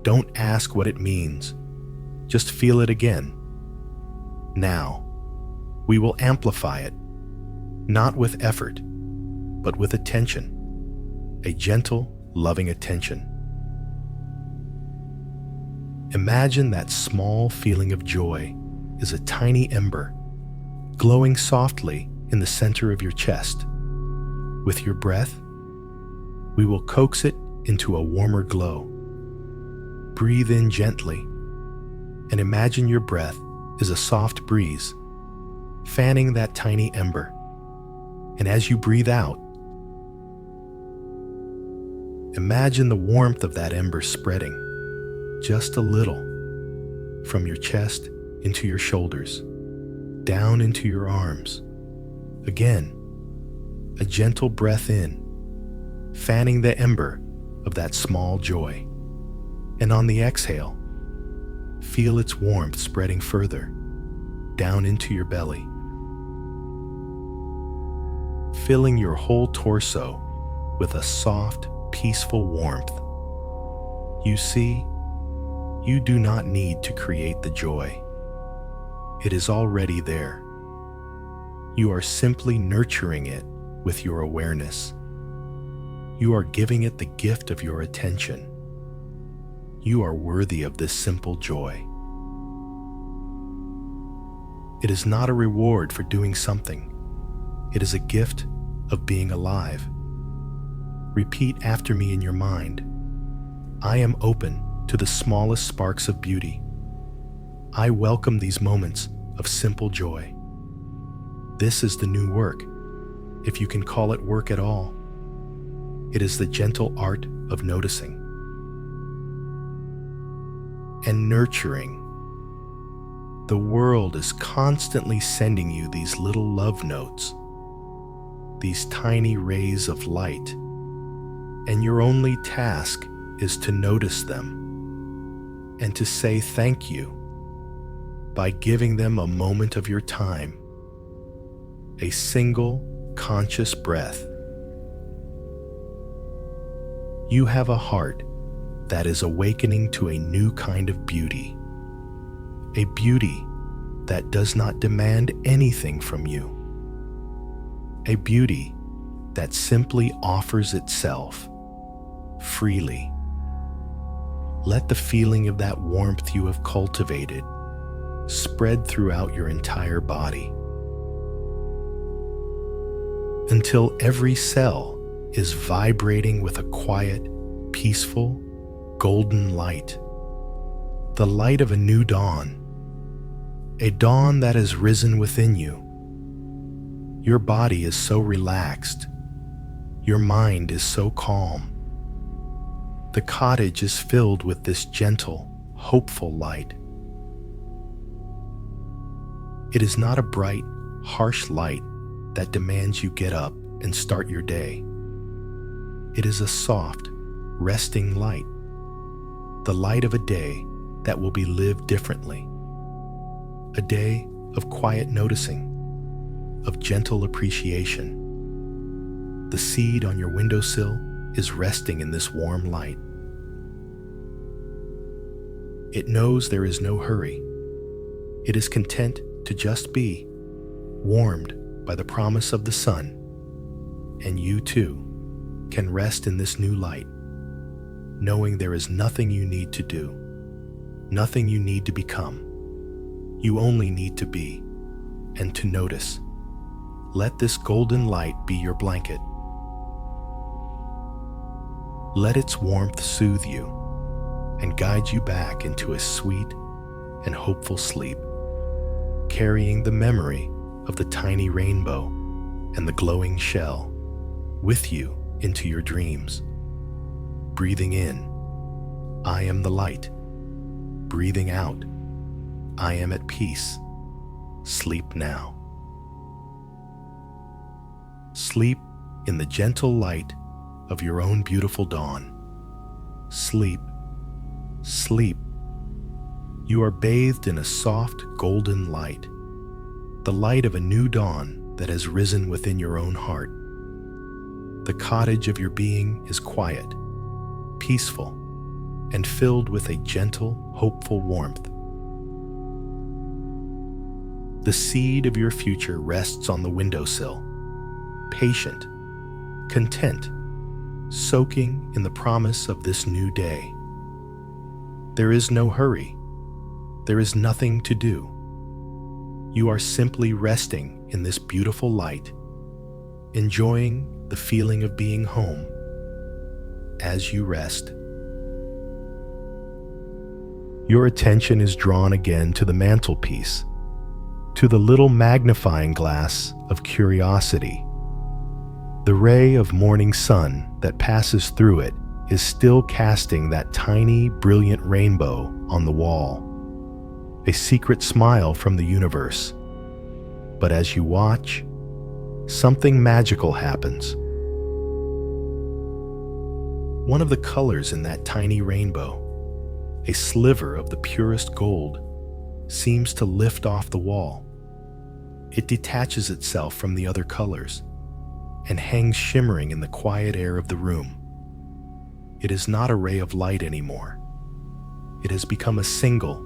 Don't ask what it means. Just feel it again. Now, we will amplify it, not with effort, but with attention, a gentle, loving attention. Imagine that small feeling of joy is a tiny ember glowing softly in the center of your chest. With your breath, we will coax it into a warmer glow. Breathe in gently and imagine your breath is a soft breeze, fanning that tiny ember. And as you breathe out, imagine the warmth of that ember spreading just a little from your chest into your shoulders, down into your arms. Again, a gentle breath in, fanning the ember of that small joy. And on the exhale, feel its warmth spreading further, down into your belly, filling your whole torso with a soft, peaceful warmth. You see, you do not need to create the joy. It is already there. You are simply nurturing it with your awareness. You are giving it the gift of your attention. You are worthy of this simple joy. It is not a reward for doing something. It is a gift of being alive. Repeat after me in your mind. I am open to the smallest sparks of beauty. I welcome these moments of simple joy. This is the new work, if you can call it work at all. It is the gentle art of noticing and nurturing. The world is constantly sending you these little love notes, these tiny rays of light, and your only task is to notice them and to say thank you by giving them a moment of your time, a single conscious breath. You have a heart that is awakening to a new kind of beauty, a beauty that does not demand anything from you, a beauty that simply offers itself freely. Let the feeling of that warmth you have cultivated spread throughout your entire body until every cell is vibrating with a quiet, peaceful, golden light. The light of a new dawn, a dawn that has risen within you. Your body is so relaxed. Your mind is so calm. The cottage is filled with this gentle, hopeful light. It is not a bright, harsh light that demands you get up and start your day. It is a soft, resting light, the light of a day that will be lived differently. A day of quiet noticing, of gentle appreciation. The seed on your windowsill is resting in this warm light. It knows there is no hurry. It is content to just be, warmed by the promise of the sun. And you too can rest in this new light, knowing there is nothing you need to do, nothing you need to become. You only need to be and to notice. Let this golden light be your blanket. Let its warmth soothe you and guide you back into a sweet and hopeful sleep, carrying the memory of the tiny rainbow and the glowing shell with you into your dreams. Breathing in, I am the light. Breathing out, I am at peace. Sleep now. Sleep in the gentle light of your own beautiful dawn. Sleep, sleep. You are bathed in a soft golden light, the light of a new dawn that has risen within your own heart. The cottage of your being is quiet, peaceful, and filled with a gentle, hopeful warmth. The seed of your future rests on the windowsill, patient, content, soaking in the promise of this new day. There is no hurry. There is nothing to do. You are simply resting in this beautiful light, enjoying the feeling of being home. As you rest, your attention is drawn again to the mantelpiece, to the little magnifying glass of curiosity. The ray of morning sun that passes through it is still casting that tiny, brilliant rainbow on the wall, a secret smile from the universe. But as you watch, something magical happens. One of the colors in that tiny rainbow, a sliver of the purest gold, seems to lift off the wall. It detaches itself from the other colors and hangs shimmering in the quiet air of the room. It is not a ray of light anymore. It has become a single,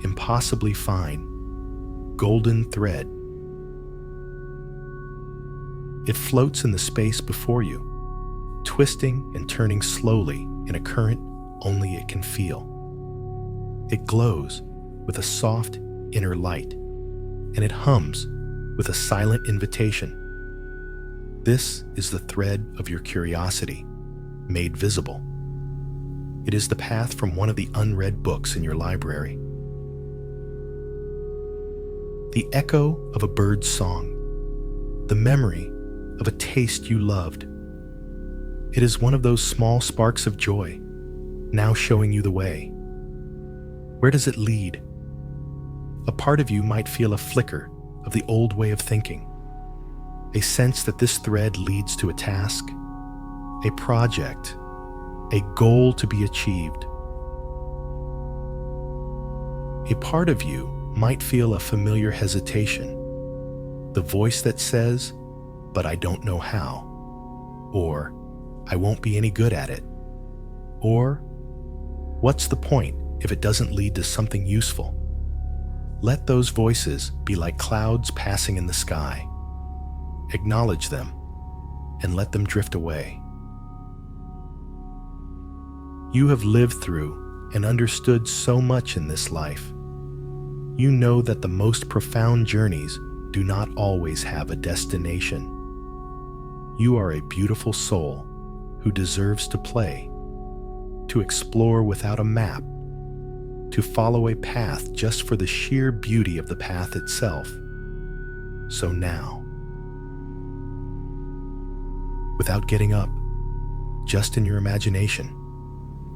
impossibly fine, golden thread. It floats in the space before you, twisting and turning slowly in a current only it can feel. It glows with a soft inner light, and it hums with a silent invitation. This is the thread of your curiosity, made visible. It is the path from one of the unread books in your library. The echo of a bird's song, the memory of a taste you loved. It is one of those small sparks of joy, now showing you the way. Where does it lead? A part of you might feel a flicker of the old way of thinking, a sense that this thread leads to a task, a project, a goal to be achieved. A part of you might feel a familiar hesitation, the voice that says, "But I don't know how," or "I won't be any good at it," or "What's the point if it doesn't lead to something useful?" Let those voices be like clouds passing in the sky. Acknowledge them and let them drift away. You have lived through and understood so much in this life. You know that the most profound journeys do not always have a destination. You are a beautiful soul who deserves to play, to explore without a map, to follow a path just for the sheer beauty of the path itself. So now, without getting up, just in your imagination,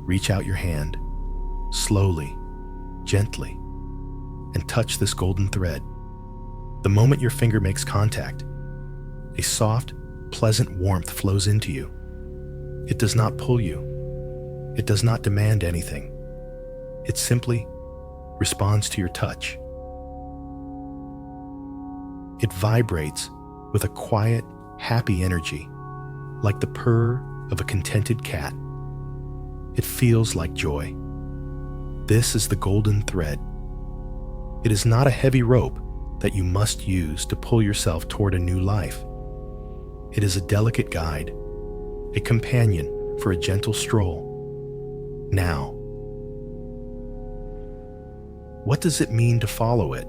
reach out your hand, slowly, gently, and touch this golden thread. The moment your finger makes contact, a soft, pleasant warmth flows into you. It does not pull you. It does not demand anything. It simply responds to your touch. It vibrates with a quiet, happy energy, like the purr of a contented cat. It feels like joy. This is the golden thread. It is not a heavy rope that you must use to pull yourself toward a new life. It is a delicate guide, a companion for a gentle stroll. Now, what does it mean to follow it?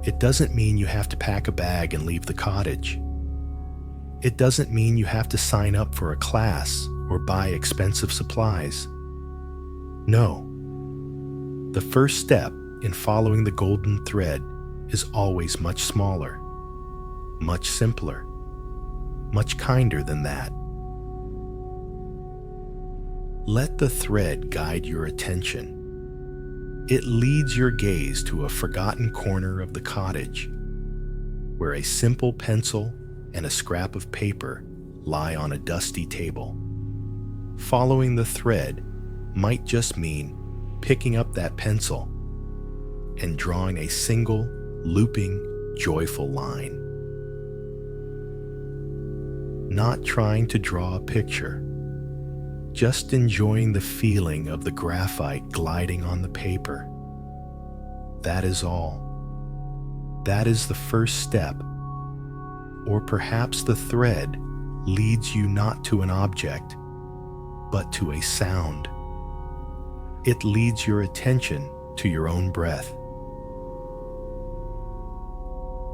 It doesn't mean you have to pack a bag and leave the cottage. It doesn't mean you have to sign up for a class or buy expensive supplies. No. The first step in following the golden thread is always much smaller, much simpler, much kinder than that. Let the thread guide your attention. It leads your gaze to a forgotten corner of the cottage, where a simple pencil and a scrap of paper lie on a dusty table. Following the thread might just mean picking up that pencil and drawing a single, looping, joyful line. Not trying to draw a picture, just enjoying the feeling of the graphite gliding on the paper. That is all. That is the first step. Or perhaps the thread leads you not to an object, but to a sound. It leads your attention to your own breath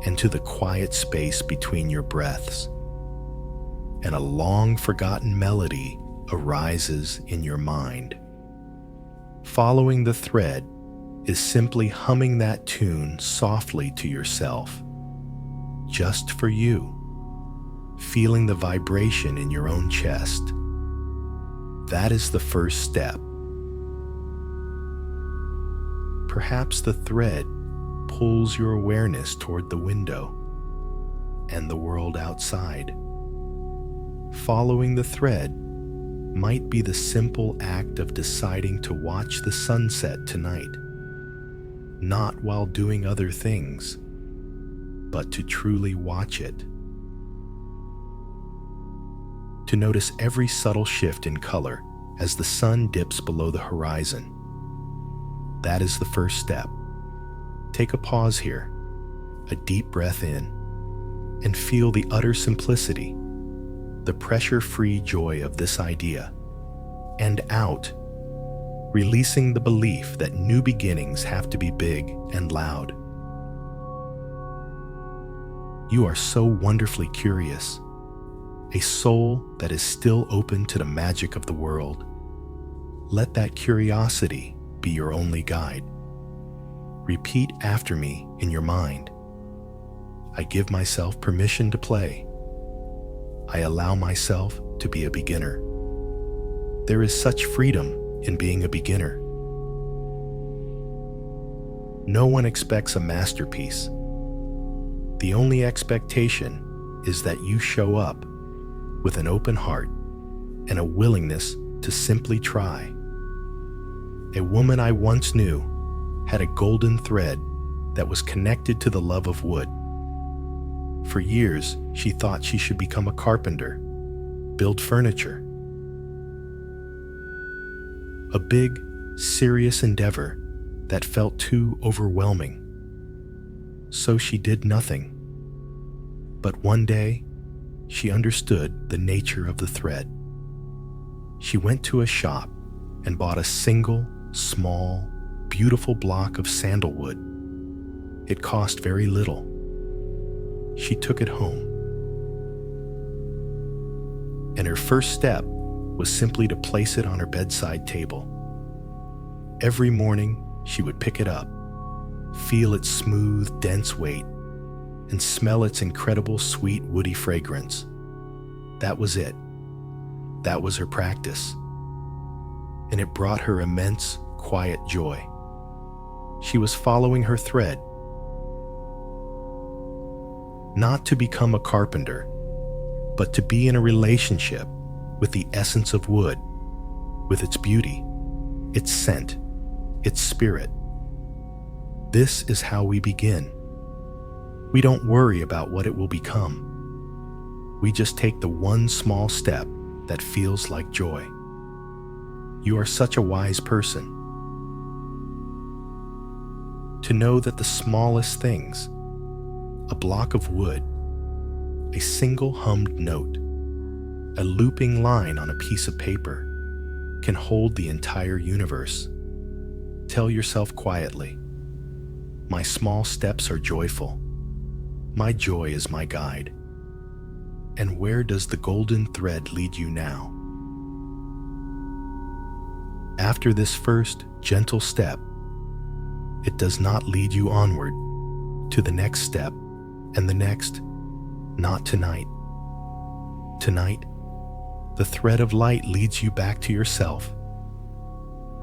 and to the quiet space between your breaths. And a long-forgotten melody arises in your mind. Following the thread is simply humming that tune softly to yourself, just for you, feeling the vibration in your own chest. That is the first step. Perhaps the thread pulls your awareness toward the window and the world outside. Following the thread might be the simple act of deciding to watch the sunset tonight, not while doing other things, but to truly watch it. To notice every subtle shift in color as the sun dips below the horizon. That is the first step. Take a pause here, a deep breath in, and feel the utter simplicity, the pressure-free joy of this idea. And out, releasing the belief that new beginnings have to be big and loud. You are so wonderfully curious, a soul that is still open to the magic of the world. Let that curiosity be your only guide. Repeat after me in your mind. I give myself permission to play. I allow myself to be a beginner. There is such freedom in being a beginner. No one expects a masterpiece. The only expectation is that you show up with an open heart and a willingness to simply try. A woman I once knew had a golden thread that was connected to the love of wood. For years, she thought she should become a carpenter, build furniture. A big, serious endeavor that felt too overwhelming. So she did nothing. But one day, she understood the nature of the thread. She went to a shop and bought a single, small, beautiful block of sandalwood. It cost very little. She took it home. And her first step was simply to place it on her bedside table. Every morning, she would pick it up, feel its smooth, dense weight, and smell its incredible sweet, woody fragrance. That was it. That was her practice. And it brought her immense, quiet joy. She was following her thread. Not to become a carpenter, but to be in a relationship with the essence of wood, with its beauty, its scent, its spirit. This is how we begin. We don't worry about what it will become. We just take the one small step that feels like joy. You are such a wise person. To know that the smallest things, a block of wood, a single hummed note, a looping line on a piece of paper, can hold the entire universe. Tell yourself quietly, my small steps are joyful. My joy is my guide. And where does the golden thread lead you now? After this first gentle step, it does not lead you onward to the next step and the next. Not tonight. Tonight, the thread of light leads you back to yourself.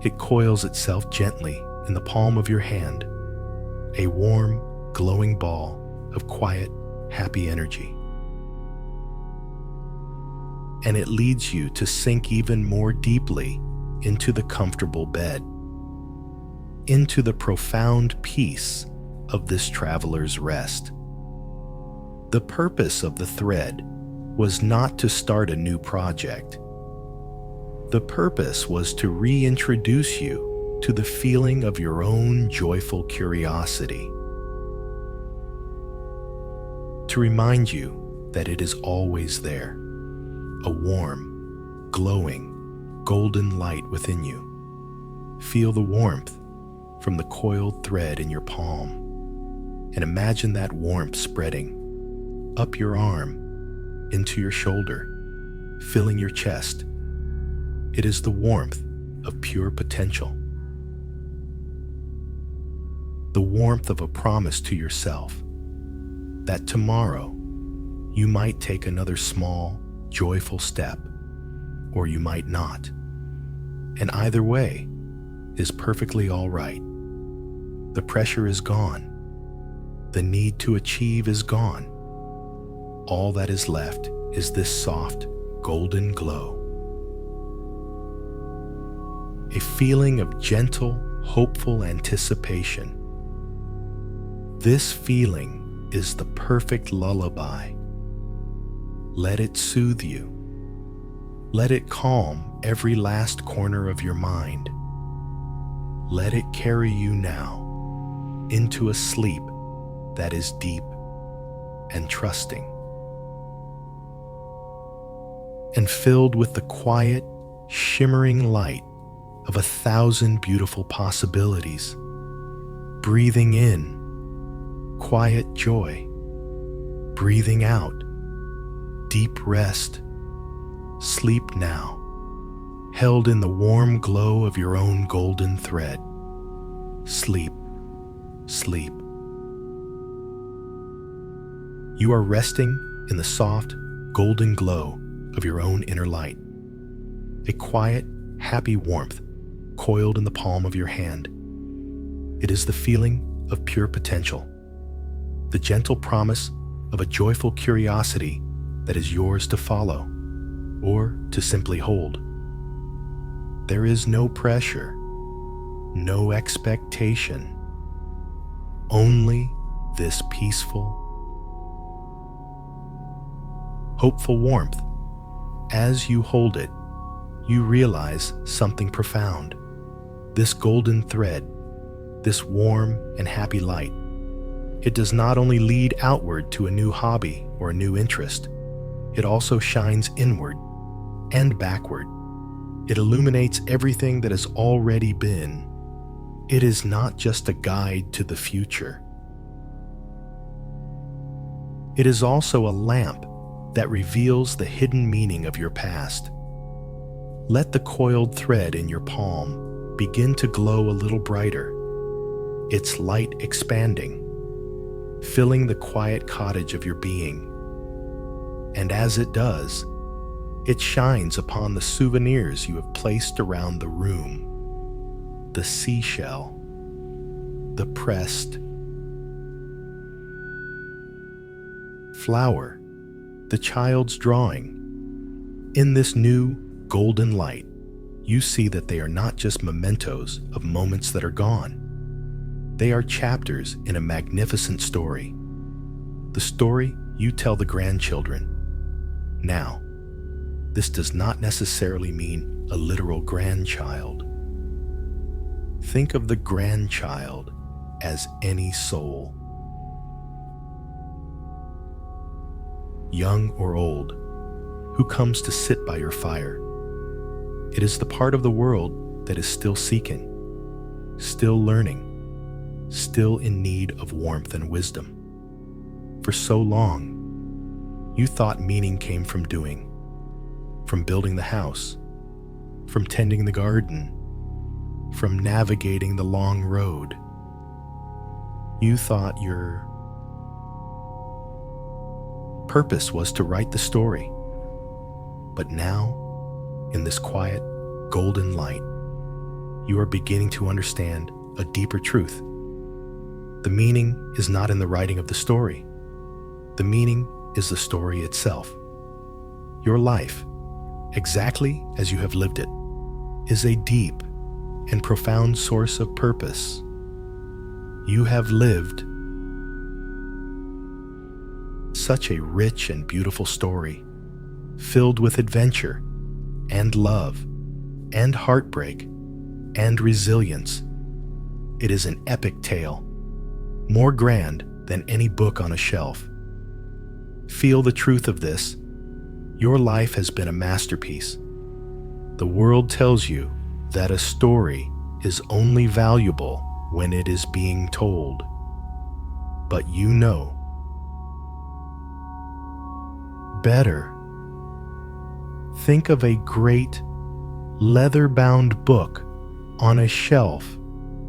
It coils itself gently in the palm of your hand, a warm, glowing ball of quiet, happy energy. And it leads you to sink even more deeply into the comfortable bed, into the profound peace of this traveler's rest. The purpose of the thread was not to start a new project. The purpose was to reintroduce you to the feeling of your own joyful curiosity. To remind you that it is always there, a warm, glowing, golden light within you. Feel the warmth from the coiled thread in your palm, and imagine that warmth spreading up your arm, into your shoulder, filling your chest. It is the warmth of pure potential. The warmth of a promise to yourself that tomorrow you might take another small, joyful step, or you might not. And either way is perfectly all right. The pressure is gone. The need to achieve is gone. All that is left is this soft, golden glow. A feeling of gentle, hopeful anticipation. This feeling is the perfect lullaby. Let it soothe you. Let it calm every last corner of your mind. Let it carry you now into a sleep that is deep and trusting, and filled with the quiet, shimmering light of 1,000 beautiful possibilities. Breathing in quiet joy, breathing out deep rest. Sleep now, held in the warm glow of your own golden thread. Sleep, sleep. You are resting in the soft, golden glow of your own inner light. A quiet, happy warmth coiled in the palm of your hand. It is the feeling of pure potential, the gentle promise of a joyful curiosity that is yours to follow or to simply hold. There is no pressure, no expectation, only this peaceful, hopeful warmth. As you hold it, you realize something profound. This golden thread, this warm and happy light, it does not only lead outward to a new hobby or a new interest, it also shines inward and backward. It illuminates everything that has already been. It is not just a guide to the future. It is also a lamp that reveals the hidden meaning of your past. Let the coiled thread in your palm begin to glow a little brighter, its light expanding, filling the quiet cottage of your being. And as it does, it shines upon the souvenirs you have placed around the room, the seashell, the pressed flower, the child's drawing. In this new golden light, you see that they are not just mementos of moments that are gone. They are chapters in a magnificent story, the story you tell the grandchildren. Now, this does not necessarily mean a literal grandchild. Think of the grandchild as any soul, young or old, who comes to sit by your fire. It is the part of the world that is still seeking, still learning, still in need of warmth and wisdom. For so long, you thought meaning came from doing, from building the house, from tending the garden, from navigating the long road. You thought your purpose was to write the story. But now, in this quiet, golden light, you are beginning to understand a deeper truth. The meaning is not in the writing of the story. The meaning is the story itself. Your life, exactly as you have lived it, is a deep and profound source of purpose. You have lived such a rich and beautiful story, filled with adventure and love and heartbreak and resilience. It is an epic tale, more grand than any book on a shelf. Feel the truth of this. Your life has been a masterpiece. The world tells you that a story is only valuable when it is being told. But you know better. Think of a great leather-bound book on a shelf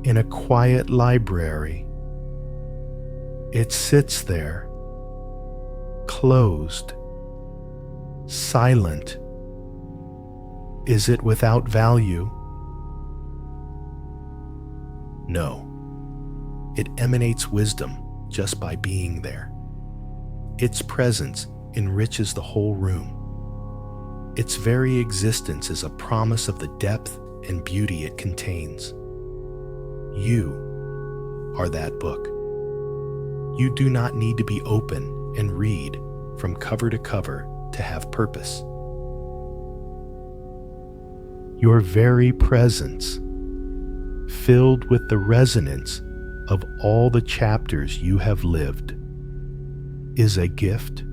in a quiet library. It sits there, closed, silent. Is it without value? No. It emanates wisdom just by being there. Its presence enriches the whole room. Its very existence is a promise of the depth and beauty it contains. You are that book. You do not need to be open and read from cover to cover to have purpose. Your very presence, filled with the resonance of all the chapters you have lived, is a gift.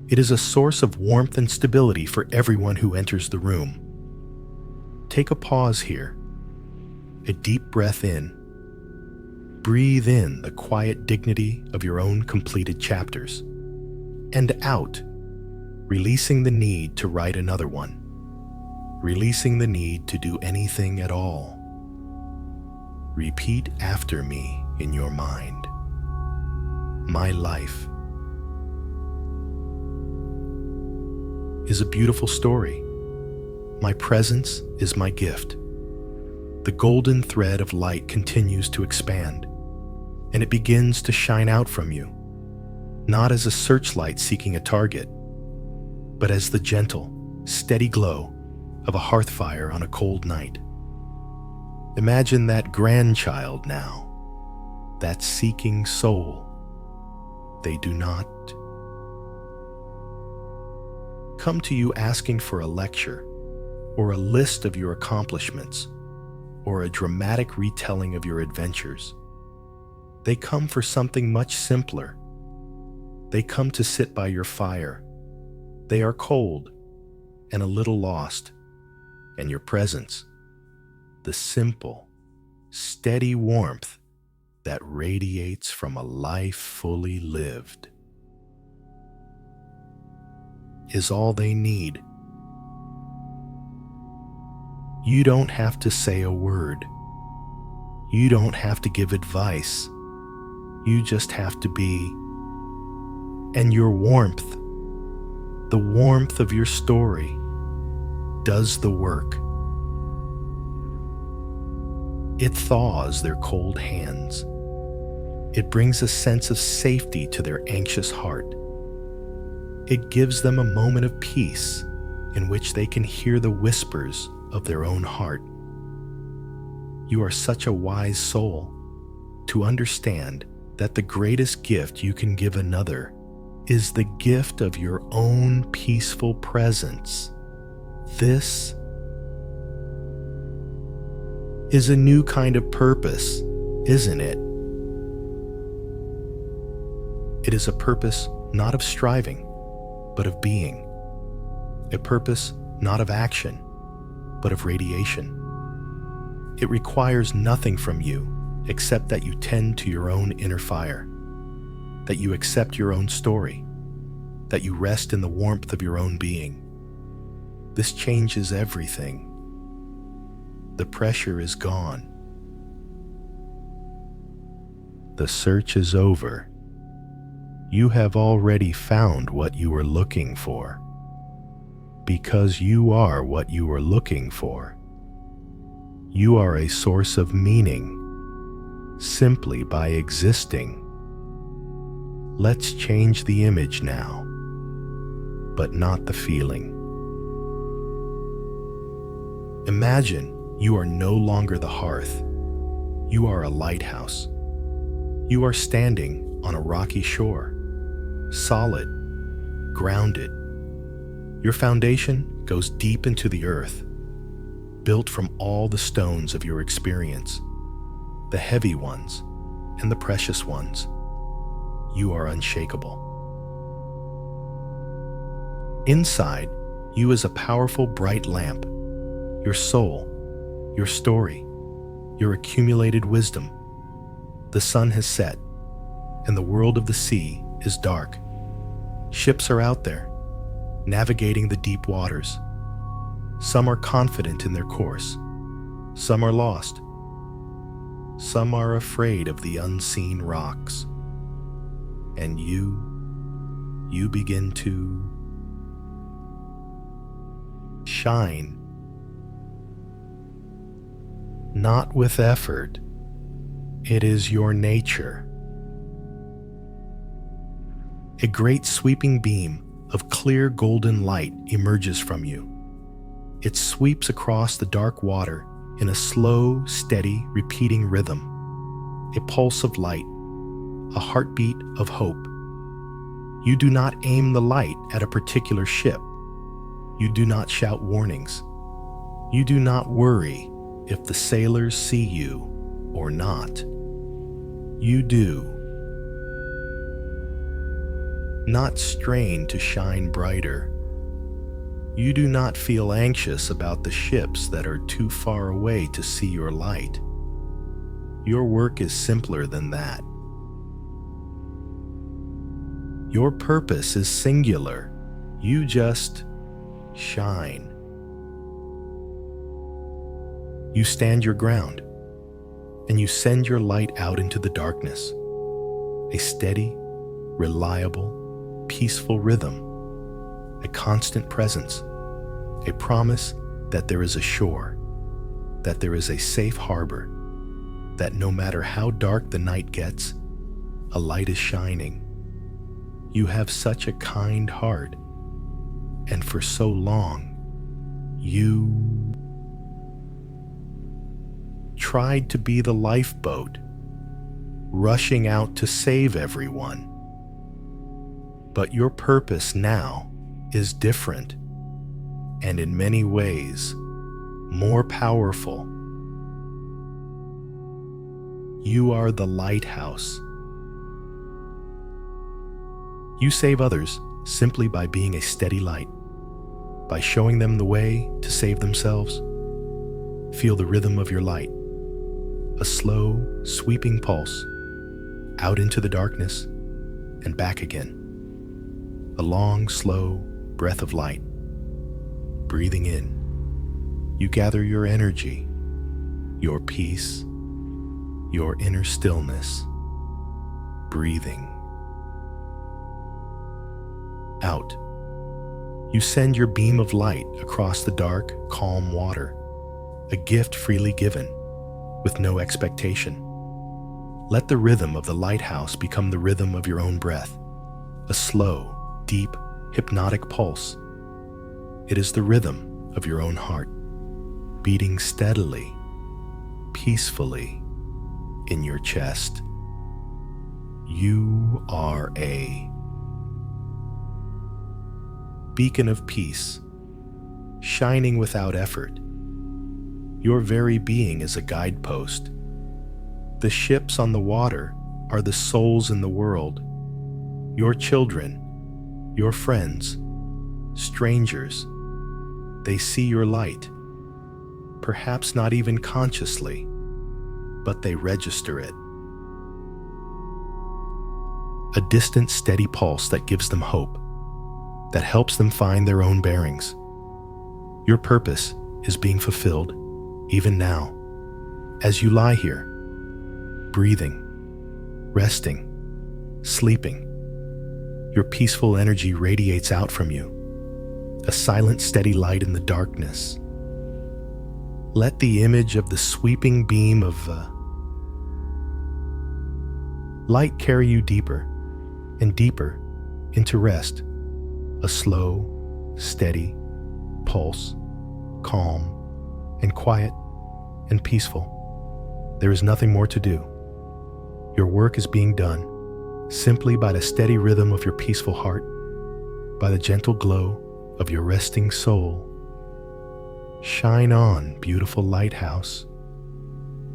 It is a source of warmth and stability for everyone who enters the room. Take a pause here, a deep breath in. Breathe in the quiet dignity of your own completed chapters, and out, releasing the need to write another one, releasing the need to do anything at all. Repeat after me in your mind. My life is a beautiful story. My presence is my gift. The golden thread of light continues to expand, and it begins to shine out from you, not as a searchlight seeking a target, but as the gentle, steady glow of a hearth fire on a cold night. Imagine that grandchild now, that seeking soul. They do not come to you asking for a lecture or a list of your accomplishments or a dramatic retelling of your adventures. They come for something much simpler. They come to sit by your fire. They are cold and a little lost, and your presence, the simple, steady warmth that radiates from a life fully lived, is all they need. You don't have to say a word. You don't have to give advice. You just have to be. And your warmth, the warmth of your story, does the work. It thaws their cold hands. It brings a sense of safety to their anxious heart. It gives them a moment of peace in which they can hear the whispers of their own heart. You are such a wise soul to understand that the greatest gift you can give another is the gift of your own peaceful presence. This is a new kind of purpose, isn't it? It is a purpose not of striving, but of being. A purpose not of action, but of radiation. It requires nothing from you except that you tend to your own inner fire, that you accept your own story, that you rest in the warmth of your own being. This changes everything. The pressure is gone. The search is over. You have already found what you were looking for, because you are what you were looking for. You are a source of meaning simply by existing. Let's change the image now, but not the feeling. Imagine you are no longer the hearth. You are a lighthouse. You are standing on a rocky shore, solid, grounded. Your foundation goes deep into the earth, built from all the stones of your experience, the heavy ones and the precious ones. You are unshakable. Inside, you is a powerful bright lamp, your soul, your story, your accumulated wisdom. The sun has set, and the world of the sea is dark. Ships are out there, navigating the deep waters. Some are confident in their course. Some are lost. Some are afraid of the unseen rocks. And you begin to shine. Not with effort. It is your nature. A great sweeping beam of clear golden light emerges from you. It sweeps across the dark water in a slow, steady, repeating rhythm. a pulse of light, a heartbeat of hope. You do not aim the light at a particular ship. You do not shout warnings. You do not worry if the sailors see you or not. You do not strain to shine brighter. You do not feel anxious about the ships that are too far away to see your light. Your work is simpler than that. Your purpose is singular. You just shine. You stand your ground, and you send your light out into the darkness, a steady, reliable, peaceful rhythm, a constant presence, a promise that there is a shore, that there is a safe harbor, that no matter how dark the night gets, a light is shining. You have such a kind heart, and for so long, you tried to be the lifeboat, rushing out to save everyone. But your purpose now is different, and in many ways, more powerful. You are the lighthouse. You save others simply by being a steady light, by showing them the way to save themselves. Feel the rhythm of your light, a slow, sweeping pulse, out into the darkness and back again. A long, slow breath of light. Breathing in, you gather your energy, your peace, your inner stillness. Breathing out, you send your beam of light across the dark, calm water, a gift freely given, with no expectation. Let the rhythm of the lighthouse become the rhythm of your own breath, a slow, deep, hypnotic pulse. It is the rhythm of your own heart, beating steadily, peacefully in your chest. You are a beacon of peace, shining without effort. Your very being is a guidepost. The ships on the water are the souls in the world. Your children, your friends, strangers, they see your light, perhaps not even consciously, but they register it. A distant, steady pulse that gives them hope, that helps them find their own bearings. Your purpose is being fulfilled even now, as you lie here, breathing, resting, sleeping. Your peaceful energy radiates out from you, a silent, steady light in the darkness. Let the image of the sweeping beam of light carry you deeper and deeper into rest, a slow, steady pulse, calm and quiet and peaceful. There is nothing more to do. Your work is being done simply by the steady rhythm of your peaceful heart, by the gentle glow of your resting soul. Shine on, beautiful lighthouse.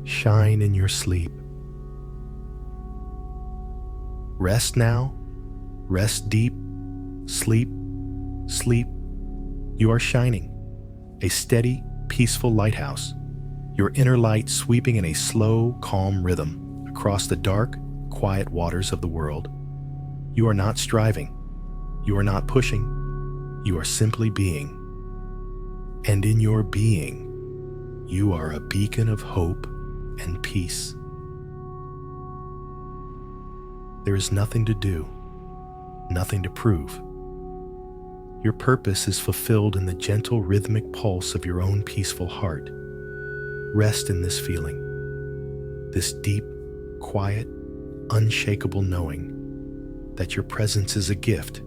Shine in your sleep. Rest now. Rest deep. Sleep. Sleep. You are shining, a steady, peaceful lighthouse, your inner light sweeping in a slow, calm rhythm across the dark, quiet waters of the world. You are not striving. You are not pushing. You are simply being. And in your being, you are a beacon of hope and peace. There is nothing to do, nothing to prove. Your purpose is fulfilled in the gentle, rhythmic pulse of your own peaceful heart. Rest in this feeling, this deep, quiet, unshakable knowing that your presence is a gift.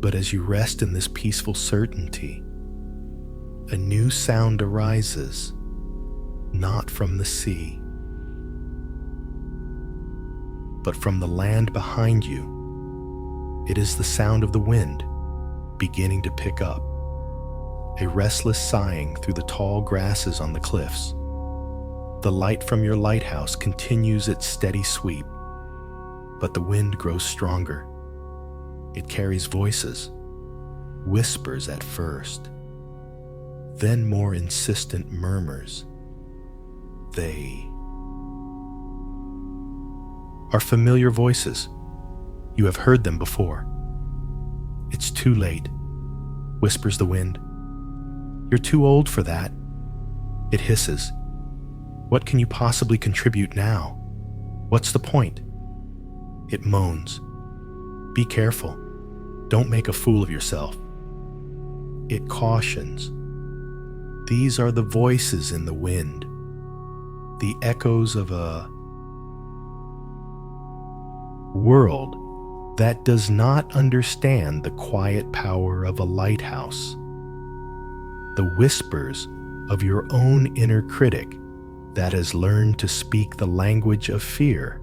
But as you rest in this peaceful certainty, a new sound arises, not from the sea, but from the land behind you, it is the sound of the wind beginning to pick up, a restless sighing through the tall grasses on the cliffs. The light from your lighthouse continues its steady sweep, but the wind grows stronger. It carries voices, whispers at first, then more insistent murmurs. They are familiar voices. You have heard them before. It's too late, whispers the wind. You're too old for that. It hisses. What can you possibly contribute now? What's the point? It moans. Be careful. Don't make a fool of yourself. It cautions. These are the voices in the wind, the echoes of a world that does not understand the quiet power of a lighthouse, the whispers of your own inner critic that has learned to speak the language of fear,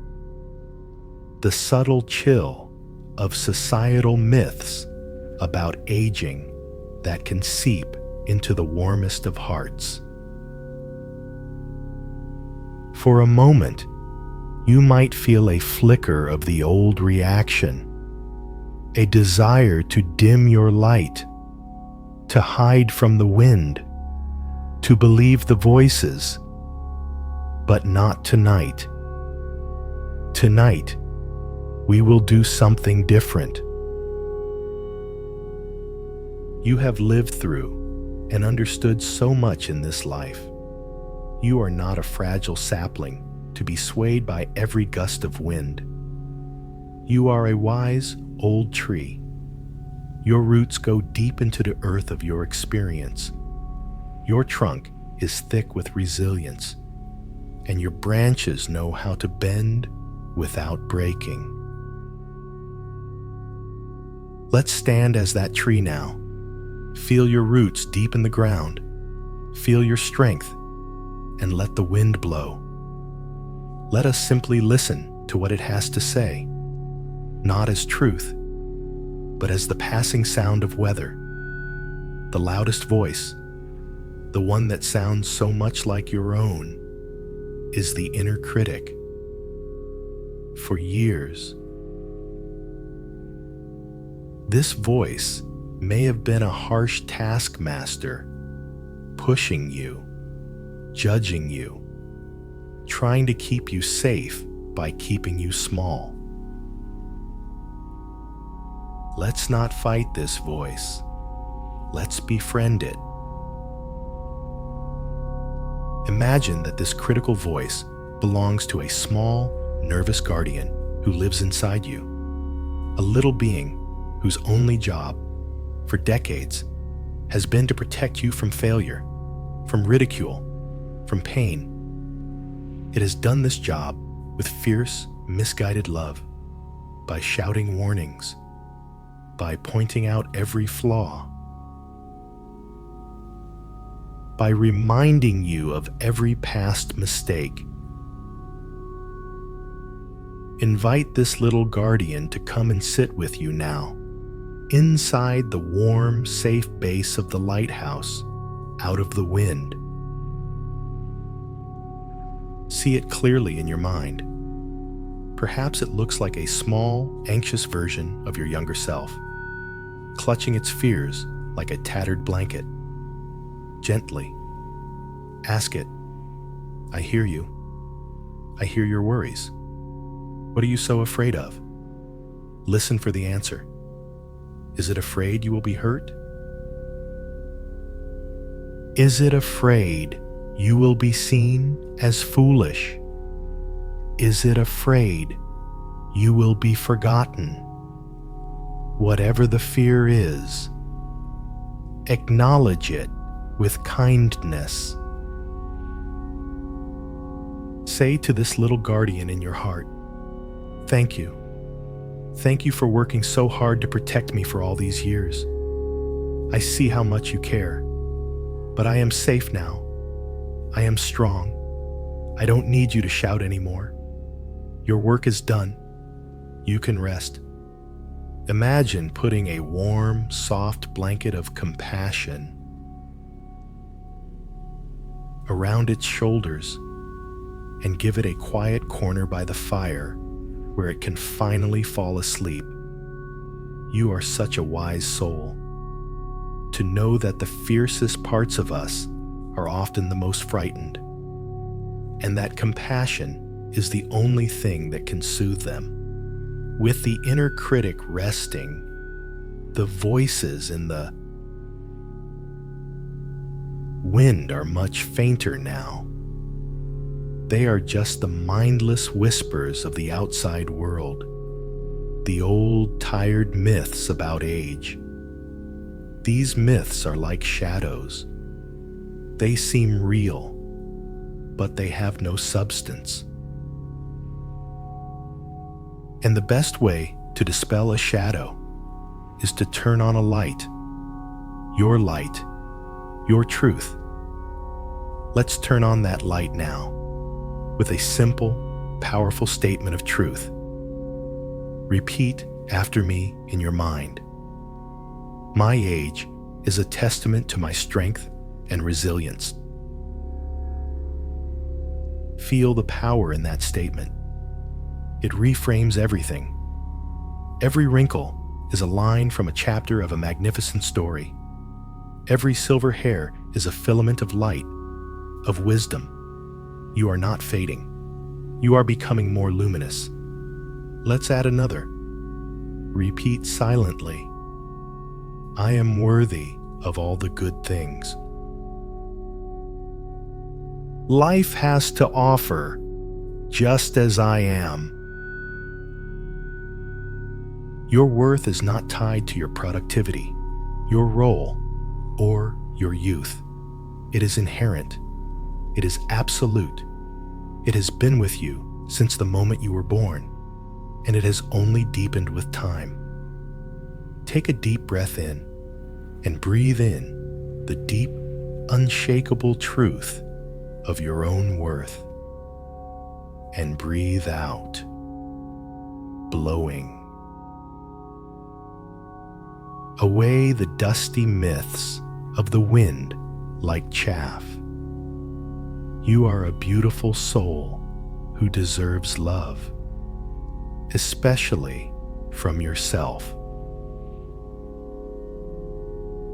the subtle chill of societal myths about aging that can seep into the warmest of hearts. For a moment, you might feel a flicker of the old reaction, a desire to dim your light, to hide from the wind, to believe the voices. But not tonight. Tonight, we will do something different. You have lived through and understood so much in this life. You are not a fragile sapling to be swayed by every gust of wind. You are a wise old tree. Your roots go deep into the earth of your experience. Your trunk is thick with resilience, and your branches know how to bend without breaking. Let's stand as that tree now. Feel your roots deep in the ground. Feel your strength, and let the wind blow. Let us simply listen to what it has to say, not as truth, but as the passing sound of weather. The loudest voice, the one that sounds so much like your own, is the inner critic. For years, this voice may have been a harsh taskmaster, pushing you, judging you, trying to keep you safe by keeping you small. Let's not fight this voice. Let's befriend it. Imagine that this critical voice belongs to a small, nervous guardian who lives inside you, a little being whose only job, for decades, has been to protect you from failure, from ridicule, from pain. It has done this job with fierce, misguided love, by shouting warnings, by pointing out every flaw, by reminding you of every past mistake. Invite this little guardian to come and sit with you now, inside the warm, safe base of the lighthouse, out of the wind. See it clearly in your mind. Perhaps it looks like a small, anxious version of your younger self, clutching its fears like a tattered blanket. Gently, ask it, I hear you. I hear your worries. What are you so afraid of? Listen for the answer. Is it afraid you will be hurt? Is it afraid you will be seen as foolish? Is it afraid you will be forgotten? Whatever the fear is, acknowledge it with kindness. Say to this little guardian in your heart, thank you. Thank you for working so hard to protect me for all these years. I see how much you care, but I am safe now. I am strong. I don't need you to shout anymore. Your work is done. You can rest. Imagine putting a warm, soft blanket of compassion around its shoulders and give it a quiet corner by the fire where it can finally fall asleep. You are such a wise soul to know that the fiercest parts of us are often the most frightened, and that compassion is the only thing that can soothe them. With the inner critic resting, the voices in the wind are much fainter now. They are just the mindless whispers of the outside world, the old, tired myths about age. These myths are like shadows. They seem real, but they have no substance. And the best way to dispel a shadow is to turn on a light, your truth. Let's turn on that light now with a simple, powerful statement of truth. Repeat after me in your mind. My age is a testament to my strength and resilience. Feel the power in that statement. It reframes everything. Every wrinkle is a line from a chapter of a magnificent story. Every silver hair is a filament of light, of wisdom. You are not fading. You are becoming more luminous. Let's add another. Repeat silently. I am worthy of all the good things life has to offer, just as I am. Your worth is not tied to your productivity, your role, or your youth. It is inherent. It is absolute. It has been with you since the moment you were born, and it has only deepened with time. Take a deep breath in and breathe in the deep, unshakable truth of your own worth. And breathe out, blowing away the dusty myths of the wind like chaff. You are a beautiful soul who deserves love, especially from yourself.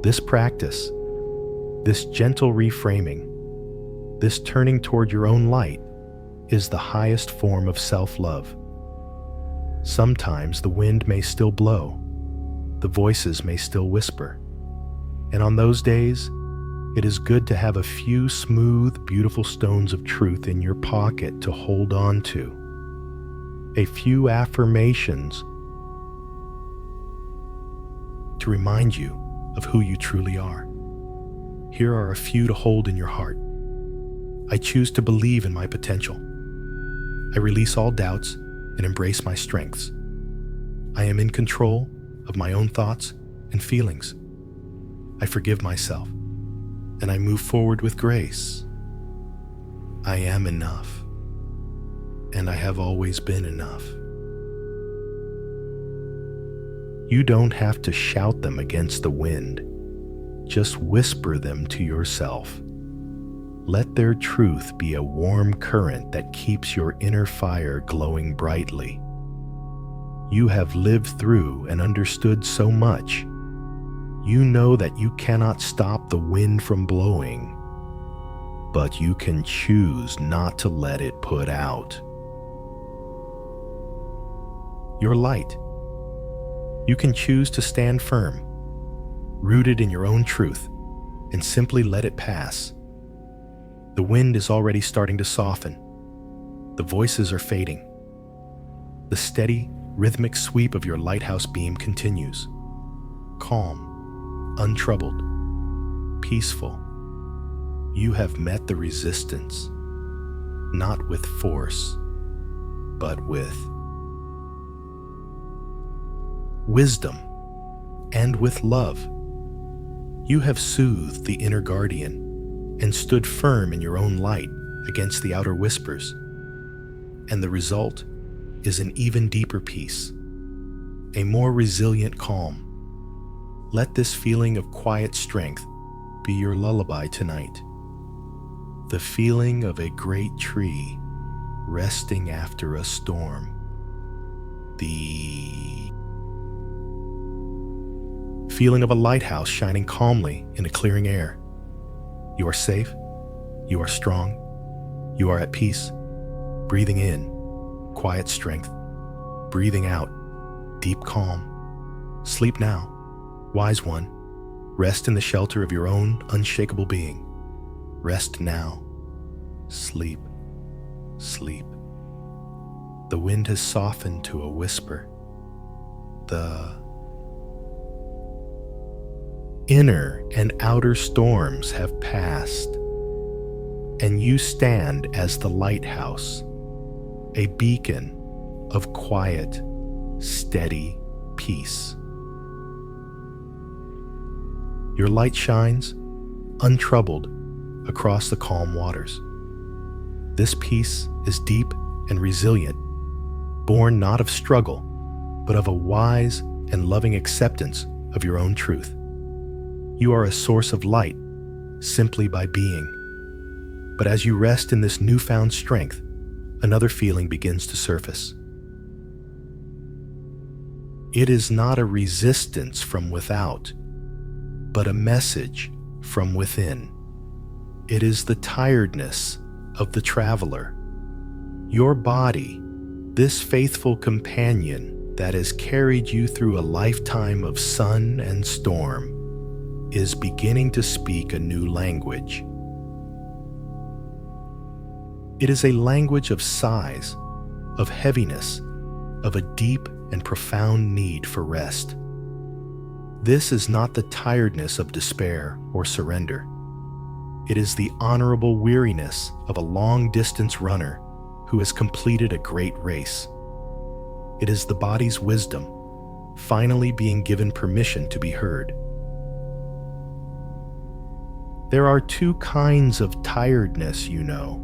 This practice, this gentle reframing, this turning toward your own light is the highest form of self-love. Sometimes the wind may still blow, the voices may still whisper, and on those days, it is good to have a few smooth, beautiful stones of truth in your pocket to hold on to. A few affirmations to remind you of who you truly are. Here are a few to hold in your heart. I choose to believe in my potential. I release all doubts and embrace my strengths. I am in control of my own thoughts and feelings. I forgive myself, and I move forward with grace. I am enough, and I have always been enough. You don't have to shout them against the wind. Just whisper them to yourself. Let their truth be a warm current that keeps your inner fire glowing brightly. You have lived through and understood so much. You know that you cannot stop the wind from blowing, but you can choose not to let it put out. Your light. You can choose to stand firm, rooted in your own truth, and simply let it pass. The wind is already starting to soften. The voices are fading. The steady, rhythmic sweep of your lighthouse beam continues. Calm, untroubled, peaceful. You have met the resistance, not with force, but with wisdom and with love. You have soothed the inner guardian and stood firm in your own light against the outer whispers. And the result is an even deeper peace, a more resilient calm. Let this feeling of quiet strength be your lullaby tonight. The feeling of a great tree resting after a storm. The feeling of a lighthouse shining calmly in a clearing air. You are safe. You are strong. You are at peace. Breathing in, quiet strength. Breathing out, deep calm. Sleep now, wise one. Rest in the shelter of your own unshakable being. Rest now. Sleep, sleep. The wind has softened to a whisper. The inner and outer storms have passed, and you stand as the lighthouse, a beacon of quiet, steady peace. Your light shines, untroubled, across the calm waters. This peace is deep and resilient, born not of struggle, but of a wise and loving acceptance of your own truth. You are a source of light simply by being. But as you rest in this newfound strength, another feeling begins to surface. It is not a resistance from without, but a message from within. It is the tiredness of the traveler. Your body, this faithful companion that has carried you through a lifetime of sun and storm, is beginning to speak a new language. It is a language of sighs, of heaviness, of a deep and profound need for rest. This is not the tiredness of despair or surrender. It is the honorable weariness of a long-distance runner who has completed a great race. It is the body's wisdom finally being given permission to be heard. There are two kinds of tiredness, you know.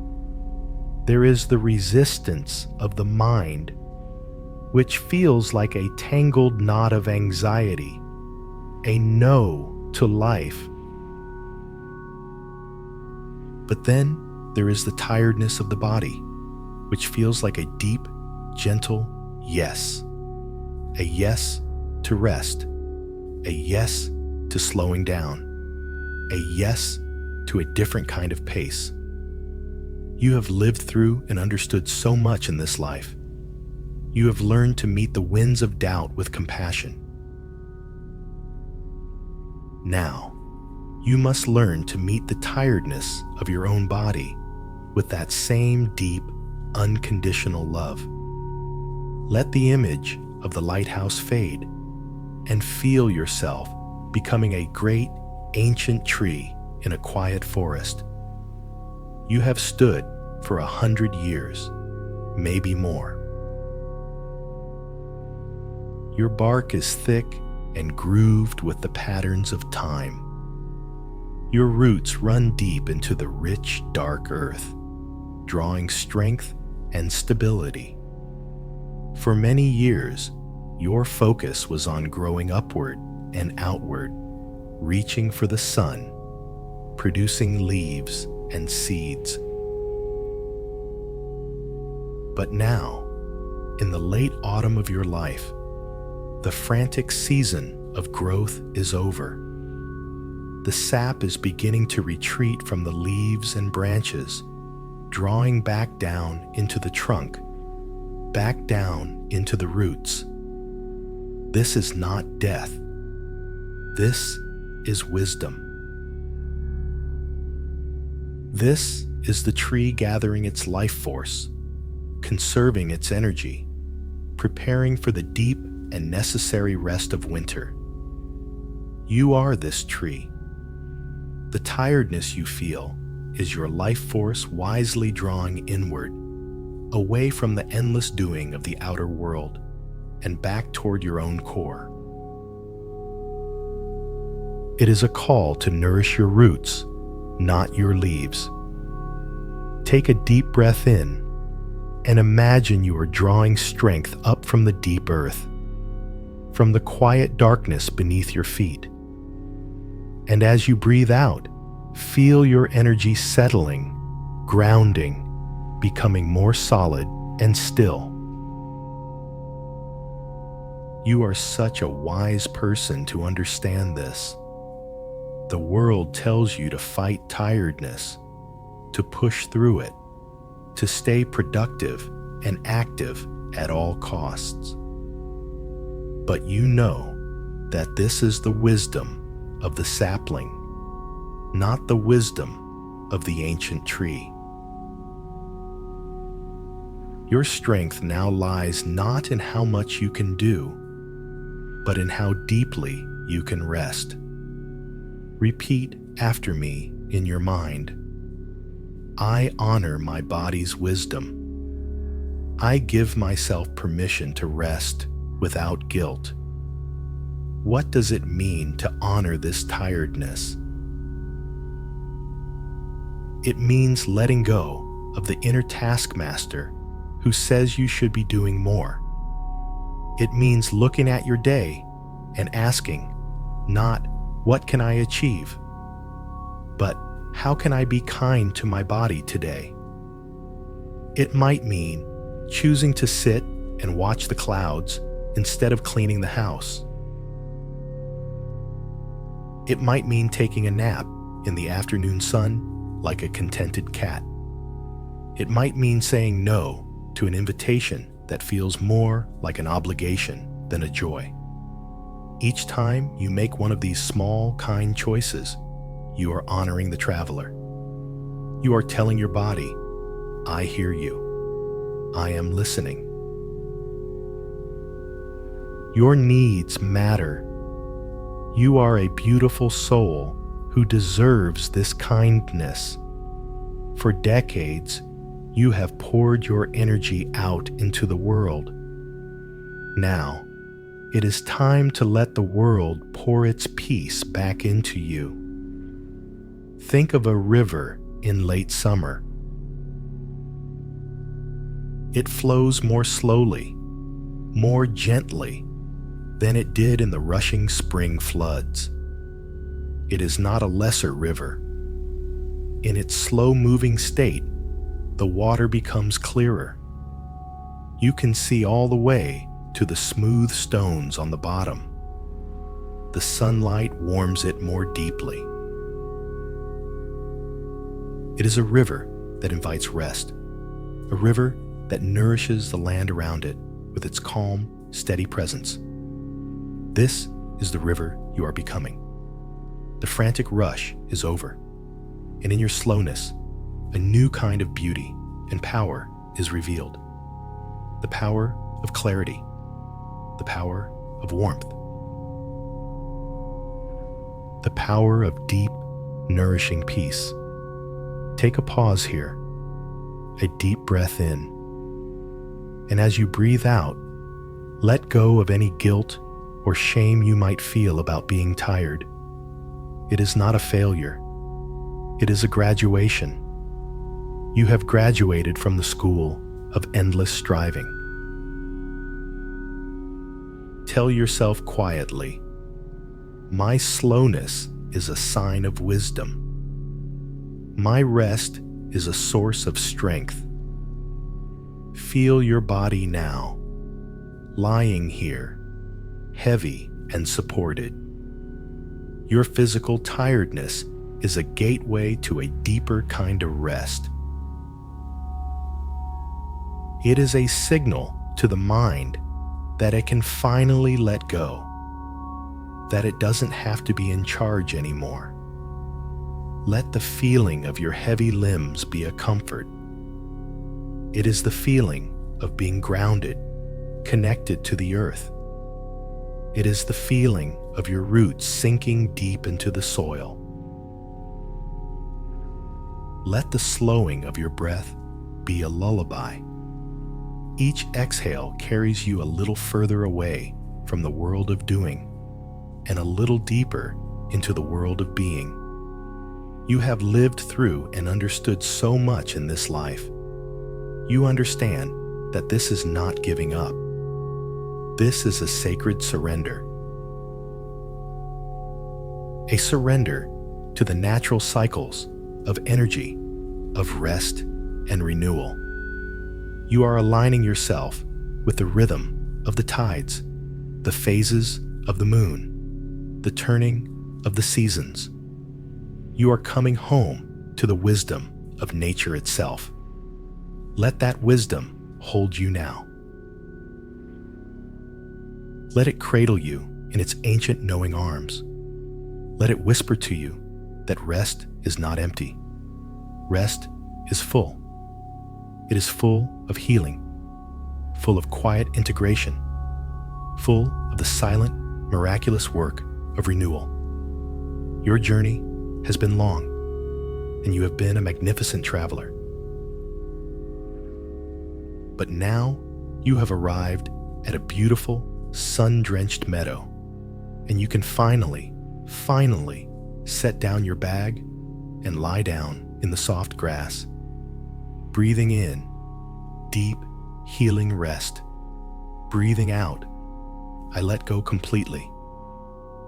There is the resistance of the mind, which feels like a tangled knot of anxiety, a no to life. But then there is the tiredness of the body, which feels like a deep, gentle yes. A yes to rest, a yes to slowing down, a yes to a different kind of pace. You have lived through and understood so much in this life. You have learned to meet the winds of doubt with compassion. Now, you must learn to meet the tiredness of your own body with that same deep, unconditional love. Let the image of the lighthouse fade and feel yourself becoming a great, ancient tree in a quiet forest. You have stood for 100 years, maybe more. Your bark is thick and grooved with the patterns of time. Your roots run deep into the rich, dark earth, drawing strength and stability. For many years, your focus was on growing upward and outward, reaching for the sun, producing leaves and seeds. But now, in the late autumn of your life, the frantic season of growth is over. The sap is beginning to retreat from the leaves and branches, drawing back down into the trunk, back down into the roots. This is not death. This is wisdom. This is the tree gathering its life force, conserving its energy, preparing for the deep and necessary rest of winter. You are this tree. The tiredness you feel is your life force wisely drawing inward, away from the endless doing of the outer world, and back toward your own core. It is a call to nourish your roots, not your leaves. Take a deep breath in and imagine you are drawing strength up from the deep earth. from the quiet darkness beneath your feet. And as you breathe out, feel your energy settling, grounding, becoming more solid and still. You are such a wise person to understand this. The world tells you to fight tiredness, to push through it, to stay productive and active at all costs. But you know that this is the wisdom of the sapling, not the wisdom of the ancient tree. Your strength now lies not in how much you can do, but in how deeply you can rest. Repeat after me in your mind. I honor my body's wisdom. I give myself permission to rest without guilt. What does it mean to honor this tiredness? It means letting go of the inner taskmaster who says you should be doing more. It means looking at your day and asking, not, what can I achieve? But how can I be kind to my body today? It might mean choosing to sit and watch the clouds instead of cleaning the house. It might mean taking a nap in the afternoon sun like a contented cat. It might mean saying no to an invitation that feels more like an obligation than a joy. Each time you make one of these small, kind choices, you are honoring the traveler. You are telling your body, I hear you. I am listening. Your needs matter. You are a beautiful soul who deserves this kindness. For decades, you have poured your energy out into the world. Now, it is time to let the world pour its peace back into you. Think of a river in late summer. It flows more slowly, more gently than it did in the rushing spring floods. It is not a lesser river. In its slow-moving state, the water becomes clearer. You can see all the way to the smooth stones on the bottom. The sunlight warms it more deeply. It is a river that invites rest, a river that nourishes the land around it with its calm, steady presence. This is the river you are becoming. The frantic rush is over, and in your slowness, a new kind of beauty and power is revealed. The power of clarity, the power of warmth, the power of deep, nourishing peace. Take a pause here, a deep breath in, and as you breathe out, let go of any guilt or shame you might feel about being tired. It is not a failure. It is a graduation. You have graduated from the school of endless striving. Tell yourself quietly, my slowness is a sign of wisdom. My rest is a source of strength. Feel your body now, lying here, heavy and supported. Your physical tiredness is a gateway to a deeper kind of rest. It is a signal to the mind that it can finally let go, that it doesn't have to be in charge anymore. Let the feeling of your heavy limbs be a comfort. It is the feeling of being grounded, connected to the earth. It is the feeling of your roots sinking deep into the soil. Let the slowing of your breath be a lullaby. Each exhale carries you a little further away from the world of doing and a little deeper into the world of being. You have lived through and understood so much in this life. You understand that this is not giving up. This is a sacred surrender. A surrender to the natural cycles of energy, of rest and renewal. You are aligning yourself with the rhythm of the tides, the phases of the moon, the turning of the seasons. You are coming home to the wisdom of nature itself. Let that wisdom hold you now. Let it cradle you in its ancient knowing arms. Let it whisper to you that rest is not empty. Rest is full. It is full of healing, full of quiet integration, full of the silent, miraculous work of renewal. Your journey has been long, and you have been a magnificent traveler. But now you have arrived at a beautiful, sun-drenched meadow, and you can finally set down your bag and lie down in the soft grass, breathing in deep, healing rest. Breathing out, I let go completely.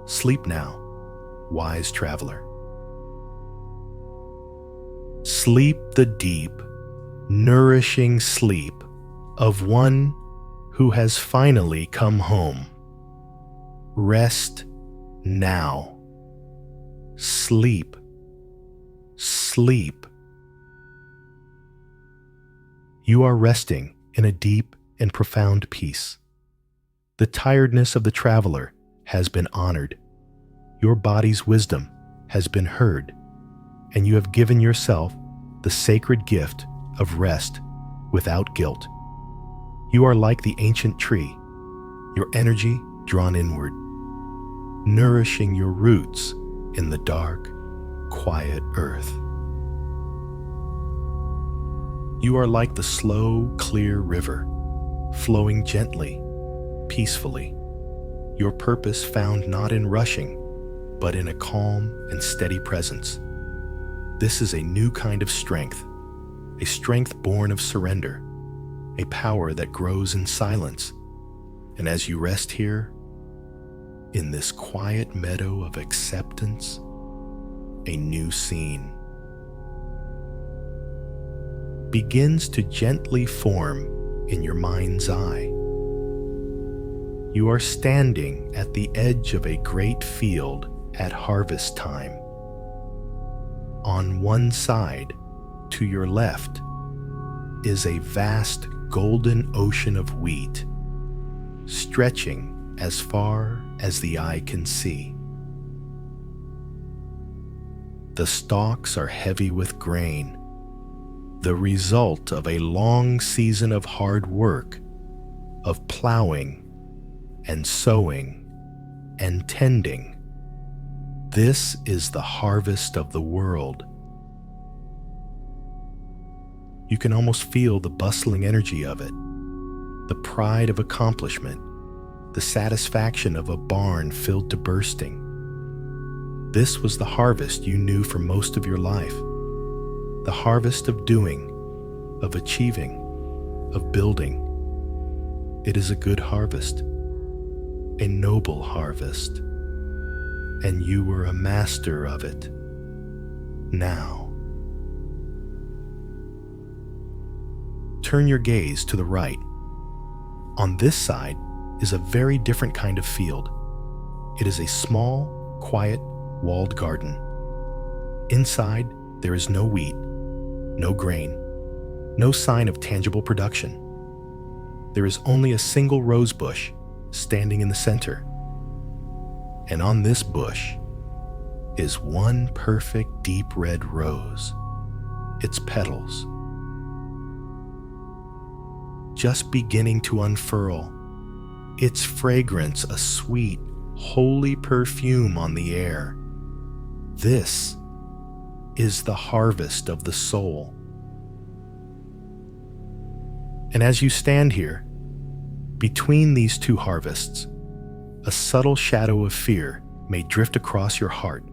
Sleep now, wise traveler. Sleep the deep, nourishing sleep of one who has finally come home. Rest now. Sleep. Sleep. You are resting in a deep and profound peace. The tiredness of the traveler has been honored. Your body's wisdom has been heard, and you have given yourself the sacred gift of rest without guilt. You are like the ancient tree, your energy drawn inward, nourishing your roots in the dark, quiet earth. You are like the slow, clear river, flowing gently, peacefully. Your purpose found not in rushing, but in a calm and steady presence. This is a new kind of strength, a strength born of surrender, a power that grows in silence. And as you rest here, in this quiet meadow of acceptance, a new scene begins to gently form in your mind's eye. You are standing at the edge of a great field at harvest time. On one side, to your left, is a vast golden ocean of wheat, stretching as far as the eye can see. The stalks are heavy with grain, the result of a long season of hard work, of plowing and sowing and tending. This is the harvest of the world. You can almost feel the bustling energy of it, the pride of accomplishment, the satisfaction of a barn filled to bursting. This was the harvest you knew for most of your life, the harvest of doing, of achieving, of building. It is a good harvest, a noble harvest, and you were a master of it. Now, turn your gaze to the right. On this side is a very different kind of field. It is a small, quiet, walled garden. Inside, there is no wheat, no grain, no sign of tangible production. There is only a single rose bush standing in the center. And on this bush is one perfect deep red rose, its petals just beginning to unfurl, its fragrance a sweet, holy perfume on the air. This is the harvest of the soul. And as you stand here, between these two harvests, a subtle shadow of fear may drift across your heart.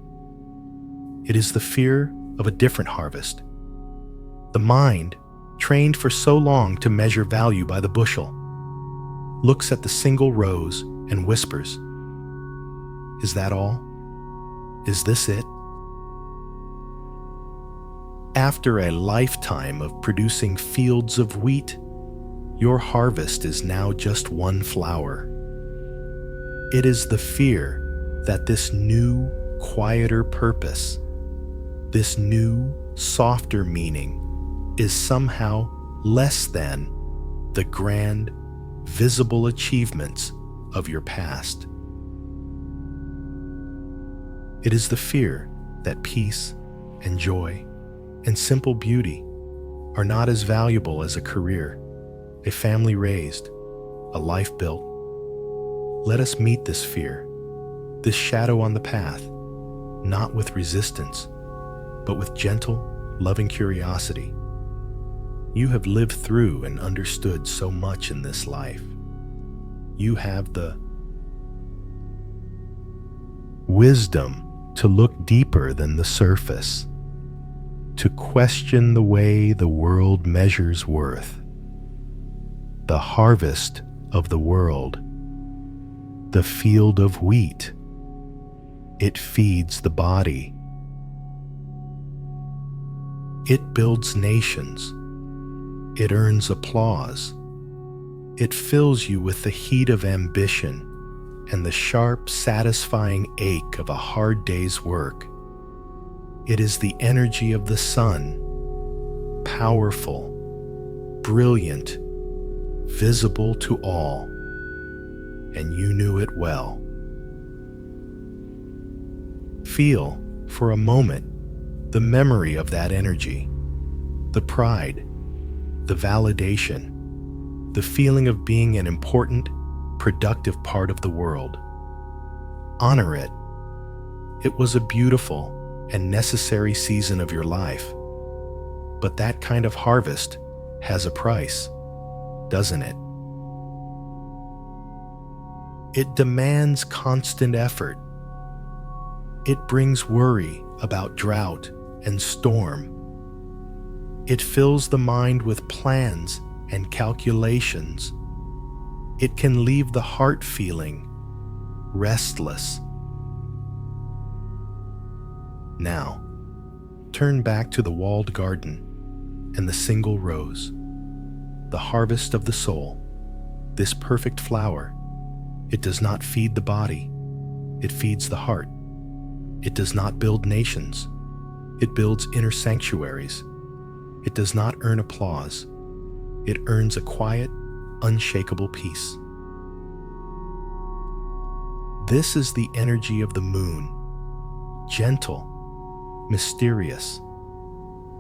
It is the fear of a different harvest. The mind, trained for so long to measure value by the bushel, looks at the single rose and whispers, "Is that all? Is this it?" After a lifetime of producing fields of wheat, your harvest is now just one flower. It is the fear that this new, quieter purpose, this new, softer meaning, is somehow less than the grand, visible achievements of your past. It is the fear that peace and joy and simple beauty are not as valuable as a career, a family raised, a life built. Let us meet this fear, this shadow on the path, not with resistance, but with gentle, loving curiosity. You have lived through and understood so much in this life. You have the wisdom to look deeper than the surface, to question the way the world measures worth. The harvest of the world, the field of wheat, it feeds the body. It builds nations. It earns applause. It fills you with the heat of ambition and the sharp, satisfying ache of a hard day's work. It is the energy of the sun, powerful, brilliant, visible to all, and you knew it well. Feel, for a moment, the memory of that energy, the pride, the validation, the feeling of being an important, productive part of the world. Honor it. It was a beautiful and necessary season of your life. But that kind of harvest has a price, doesn't it? It demands constant effort. It brings worry about drought and storm. It fills the mind with plans and calculations. It can leave the heart feeling restless. Now, turn back to the walled garden and the single rose, the harvest of the soul, this perfect flower. It does not feed the body, it feeds the heart. It does not build nations, it builds inner sanctuaries. It does not earn applause, it earns a quiet, unshakable peace. This is the energy of the moon, gentle, mysterious.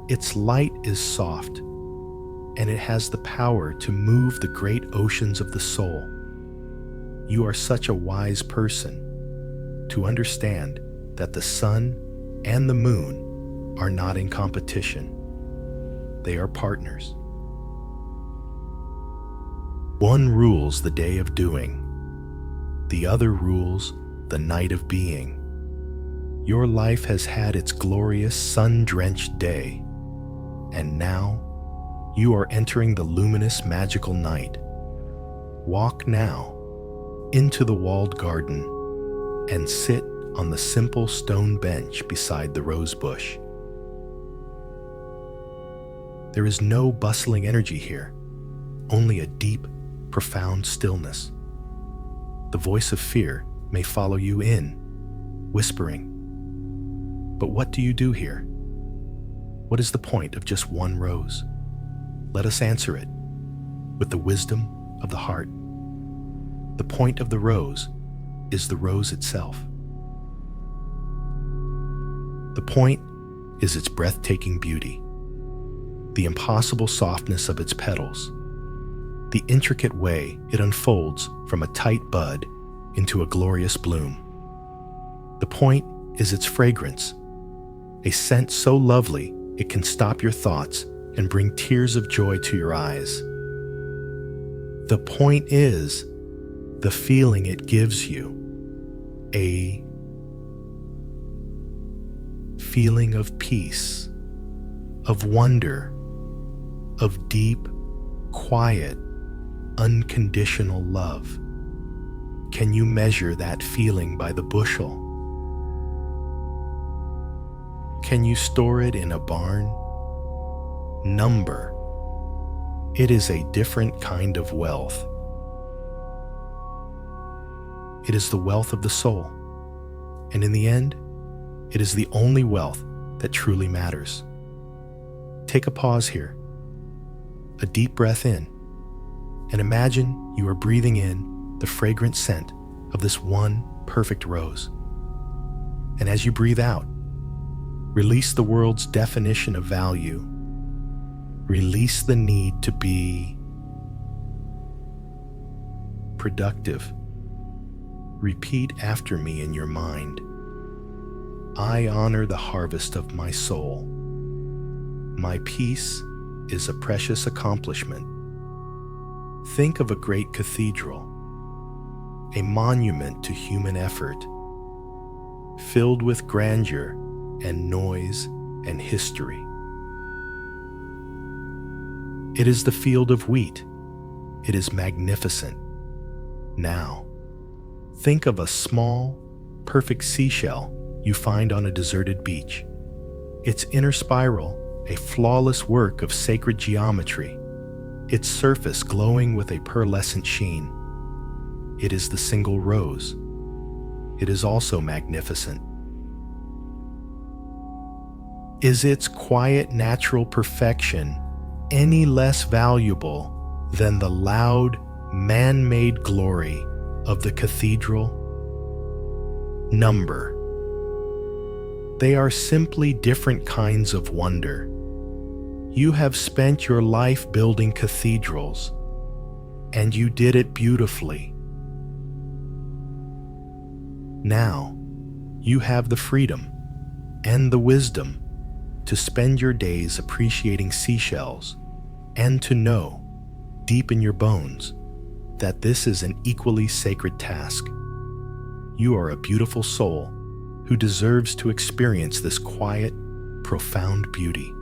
Its light is soft, and it has the power to move the great oceans of the soul. You are such a wise person to understand that the sun and the moon are not in competition. They are partners. One rules the day of doing, the other rules the night of being. Your life has had its glorious sun-drenched day, and now you are entering the luminous magical night. Walk now into the walled garden and sit on the simple stone bench beside the rose bush. There is no bustling energy here, only a deep, profound stillness. The voice of fear may follow you in, whispering, "But what do you do here? What is the point of just one rose?" Let us answer it with the wisdom of the heart. The point of the rose is the rose itself. The point is its breathtaking beauty, the impossible softness of its petals, the intricate way it unfolds from a tight bud into a glorious bloom. The point is its fragrance, a scent so lovely it can stop your thoughts and bring tears of joy to your eyes. The point is the feeling it gives you, a feeling of peace, of wonder, of deep, quiet, unconditional love. Can you measure that feeling by the bushel? Can you store it in a barn? Number. It is a different kind of wealth. It is the wealth of the soul. And in the end, it is the only wealth that truly matters. Take a pause here, a deep breath in, and imagine you are breathing in the fragrant scent of this one perfect rose. And as you breathe out, release the world's definition of value. Release the need to be productive. Repeat after me in your mind. I honor the harvest of my soul. My peace is a precious accomplishment. Think of a great cathedral, a monument to human effort, filled with grandeur and noise and history. It is the field of wheat. It is magnificent. Now, think of a small, perfect seashell you find on a deserted beach. Its inner spiral, a flawless work of sacred geometry, its surface glowing with a pearlescent sheen. It is the single rose. It is also magnificent. Is its quiet, natural perfection any less valuable than the loud, man-made glory of the cathedral? Number. They are simply different kinds of wonder. You have spent your life building cathedrals, and you did it beautifully. Now, you have the freedom and the wisdom to spend your days appreciating seashells and to know, deep in your bones, that this is an equally sacred task. You are a beautiful soul who deserves to experience this quiet, profound beauty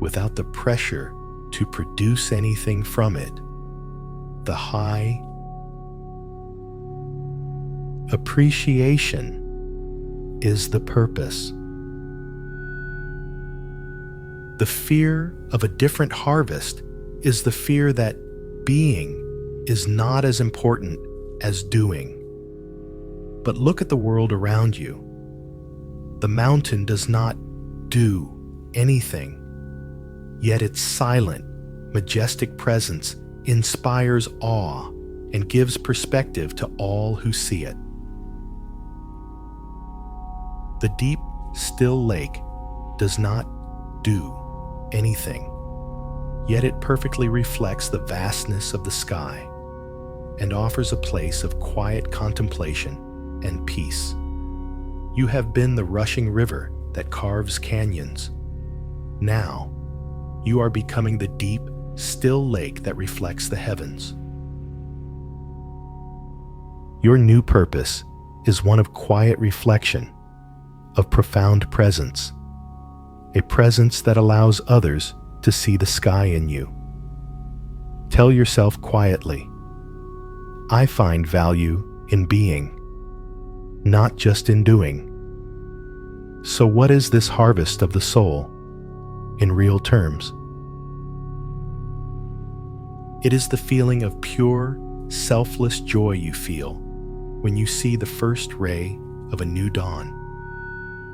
without the pressure to produce anything from it. The high appreciation is the purpose. The fear of a different harvest is the fear that being is not as important as doing. But look at the world around you. The mountain does not do anything, yet its silent, majestic presence inspires awe and gives perspective to all who see it. The deep, still lake does not do anything, yet it perfectly reflects the vastness of the sky and offers a place of quiet contemplation and peace. You have been the rushing river that carves canyons. Now, you are becoming the deep, still lake that reflects the heavens. Your new purpose is one of quiet reflection, of profound presence, a presence that allows others to see the sky in you. Tell yourself quietly, I find value in being, not just in doing. So what is this harvest of the soul in real terms? It is the feeling of pure, selfless joy you feel when you see the first ray of a new dawn.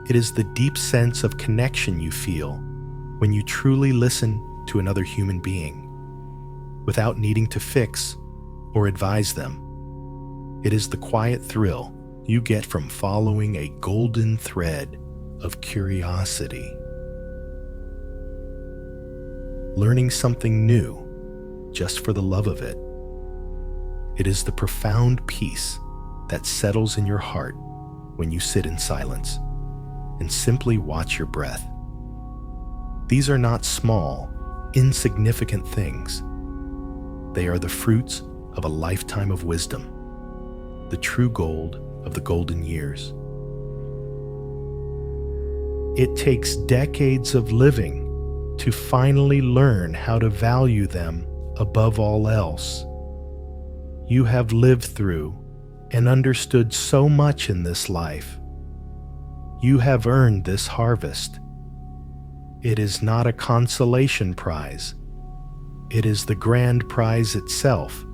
It is the deep sense of connection you feel when you truly listen to another human being without needing to fix or advise them. It is the quiet thrill you get from following a golden thread of curiosity. Learning something new just for the love of it. It is the profound peace that settles in your heart when you sit in silence and simply watch your breath. These are not small, insignificant things. They are the fruits of a lifetime of wisdom, the true gold of the golden years. It takes decades of living to finally learn how to value them above all else. You have lived through and understood so much in this life. You have earned this harvest. It is not a consolation prize. It is the grand prize itself.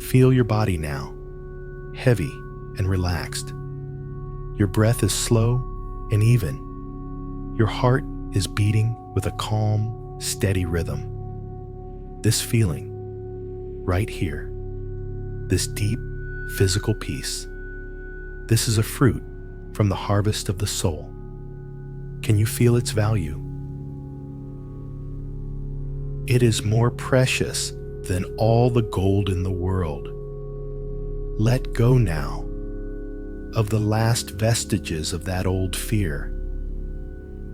Feel your body now, heavy and relaxed. Your breath is slow and even. Your heart is beating with a calm, steady rhythm. This feeling, right here, this deep physical peace, this is a fruit from the harvest of the soul. Can you feel its value? It is more precious than all the gold in the world. Let go now of the last vestiges of that old fear.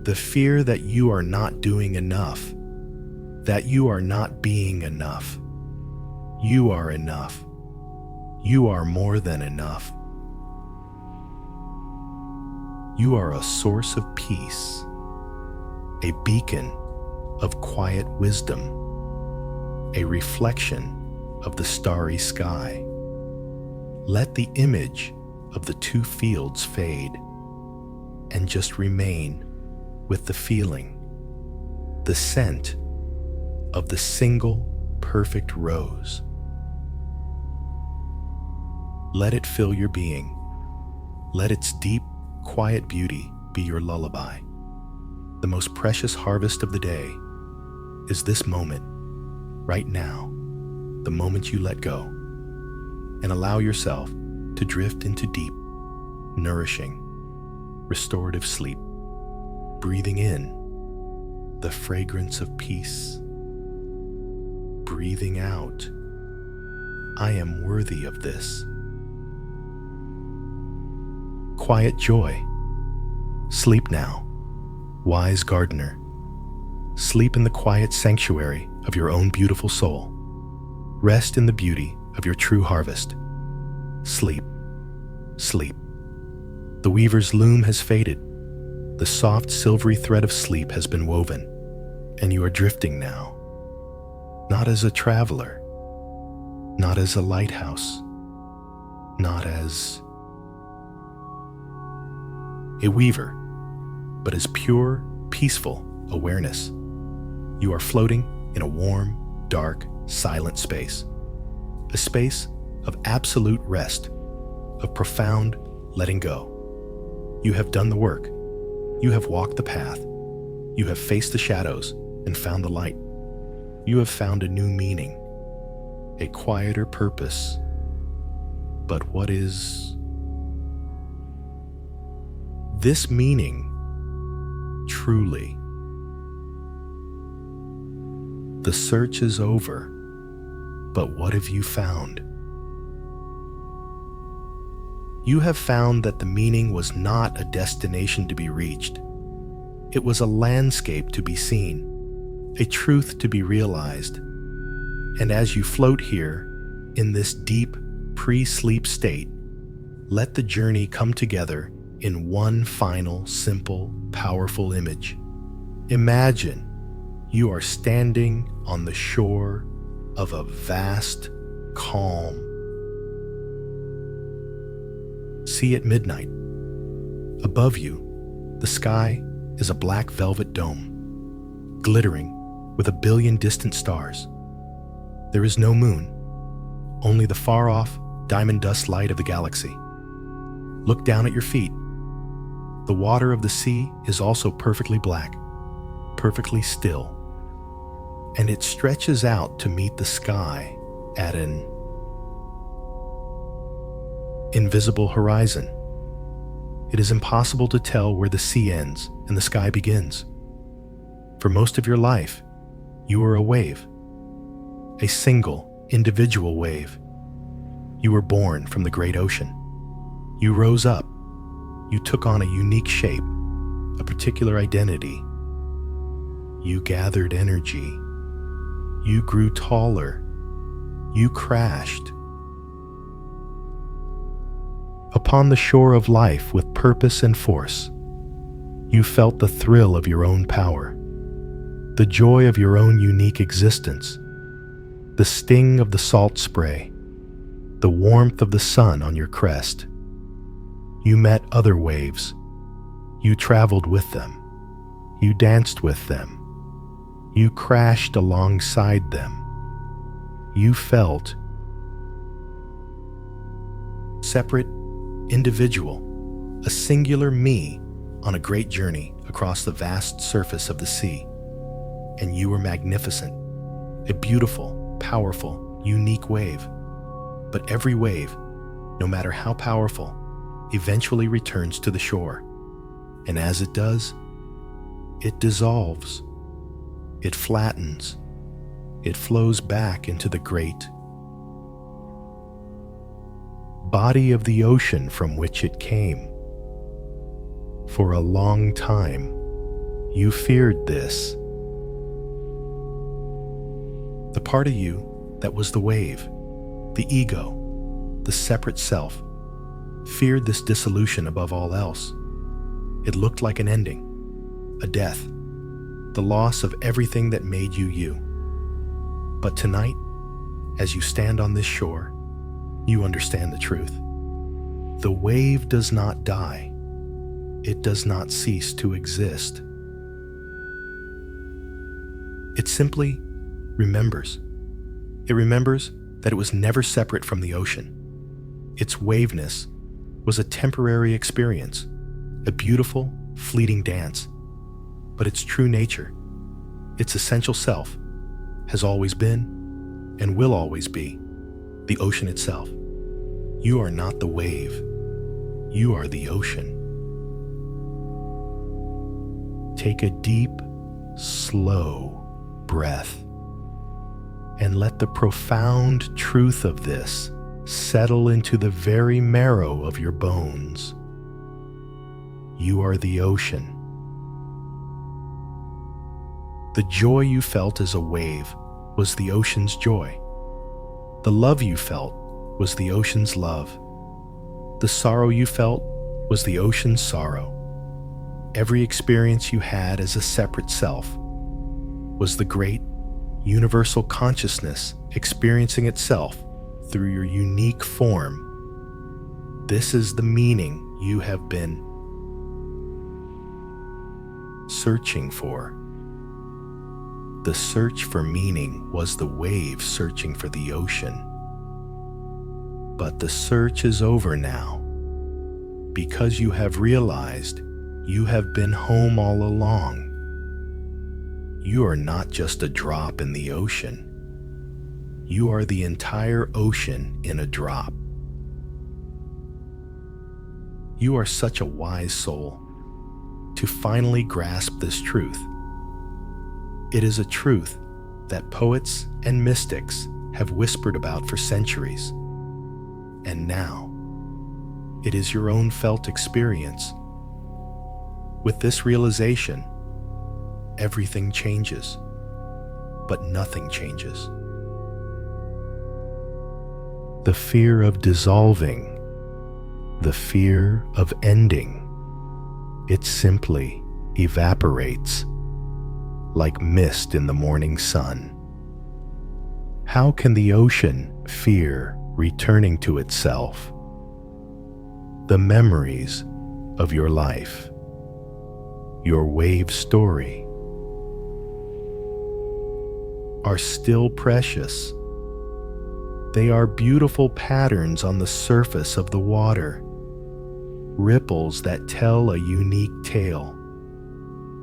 The fear that you are not doing enough, that you are not being enough. You are enough. You are more than enough. You are a source of peace, a beacon of quiet wisdom, a reflection of the starry sky. Let the image of the two fields fade and just remain with the feeling, the scent of the single perfect rose. Let it fill your being. Let its deep, quiet beauty be your lullaby. The most precious harvest of the day is this moment, right now, the moment you let go and allow yourself to drift into deep, nourishing, restorative sleep, breathing in the fragrance of peace, breathing out, I am worthy of this. Quiet joy. Sleep now, wise gardener. Sleep in the quiet sanctuary of your own beautiful soul. Rest in the beauty of your true harvest. Sleep, sleep. The weaver's loom has faded. The soft silvery thread of sleep has been woven, and you are drifting now. Not as a traveler, not as a lighthouse, not as a weaver, but as pure, peaceful awareness. You are floating in a warm, dark, silent space. A space of absolute rest, of profound letting go. You have done the work. You have walked the path. You have faced the shadows and found the light. You have found a new meaning, a quieter purpose. But what is this meaning truly? The search is over, but what have you found? You have found that the meaning was not a destination to be reached. It was a landscape to be seen, a truth to be realized. And as you float here in this deep pre-sleep state, let the journey come together in one final, simple, powerful image. Imagine you are standing on the shore of a vast calm. See at midnight. Above you, the sky is a black velvet dome, glittering with 1 billion distant stars. There is no moon, only the far-off diamond dust light of the galaxy. Look down at your feet. The water of the sea is also perfectly black, perfectly still, and it stretches out to meet the sky at an invisible horizon. It is impossible to tell where the sea ends and the sky begins. For most of your life, you were a wave, a single, individual wave. You were born from the great ocean. You rose up. You took on a unique shape, a particular identity. You gathered energy. You grew taller. You crashed upon the shore of life with purpose and force. You felt the thrill of your own power, the joy of your own unique existence. the sting of the salt spray, the warmth of the sun on your crest. You met other waves. You traveled with them. You danced with them. You crashed alongside them. You felt separate, individual, a singular me on a great journey across the vast surface of the sea. And you were magnificent, a beautiful, powerful, unique wave. But every wave, no matter how powerful, eventually returns to the shore. And as it does, it dissolves. It flattens. It flows back into the great body of the ocean from which it came. For a long time, you feared this. The part of you that was the wave, the ego, the separate self, feared this dissolution above all else. It looked like an ending, a death, the loss of everything that made you you. But tonight, as you stand on this shore, you understand the truth. The wave does not die. It does not cease to exist. It simply remembers. It remembers that it was never separate from the ocean. Its waveness was a temporary experience, a beautiful, fleeting dance. But its true nature, its essential self, has always been and will always be the ocean itself. You are not the wave. You are the ocean. Take a deep, slow breath and let the profound truth of this settle into the very marrow of your bones. You are the ocean. The joy you felt as a wave was the ocean's joy. The love you felt was the ocean's love. The sorrow you felt was the ocean's sorrow. Every experience you had as a separate self was the great universal consciousness experiencing itself through your unique form. This is the meaning you have been searching for. The search for meaning was the wave searching for the ocean. But the search is over now, because you have realized you have been home all along. You are not just a drop in the ocean. You are the entire ocean in a drop. You are such a wise soul to finally grasp this truth. It is a truth that poets and mystics have whispered about for centuries. And now, it is your own felt experience. With this realization, everything changes, but nothing changes. The fear of dissolving, the fear of ending, it simply evaporates like mist in the morning sun. How can the ocean fear returning to itself? The memories of your life, your wave story, are still precious. They are beautiful patterns on the surface of the water, ripples that tell a unique tale,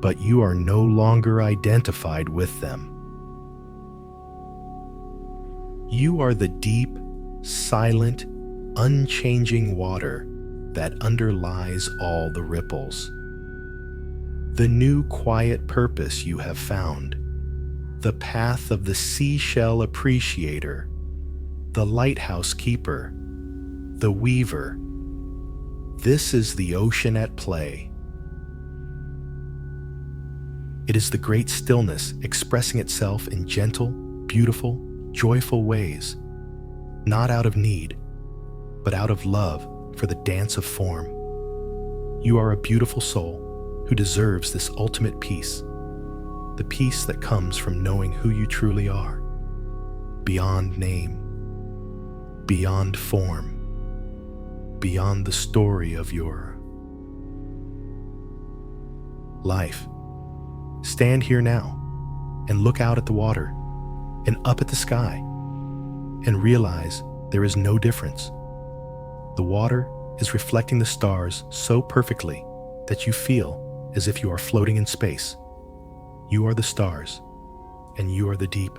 but you are no longer identified with them. You are the deep, silent, unchanging water that underlies all the ripples. The new quiet purpose you have found, the path of the seashell appreciator, the lighthouse keeper, the weaver. This is the ocean at play. It is the great stillness expressing itself in gentle, beautiful, joyful ways, not out of need, but out of love for the dance of form. You are a beautiful soul who deserves this ultimate peace, the peace that comes from knowing who you truly are. beyond name, beyond form, beyond the story of your life. Stand here now and look out at the water and up at the sky and realize there is no difference. The water is reflecting the stars so perfectly that you feel as if you are floating in space. You are the stars, and you are the deep.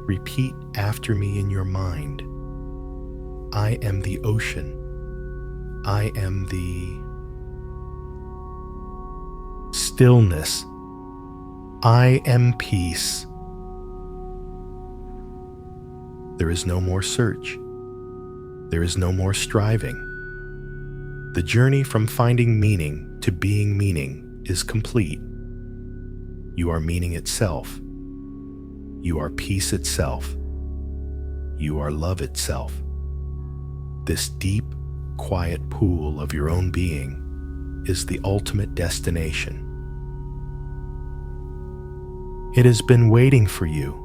Repeat after me in your mind. I am the ocean. I am the stillness. I am peace. There is no more search. There is no more striving. The journey from finding meaning to being meaning is complete. You are meaning itself. You are peace itself. You are love itself. This deep, quiet pool of your own being is the ultimate destination. It has been waiting for you,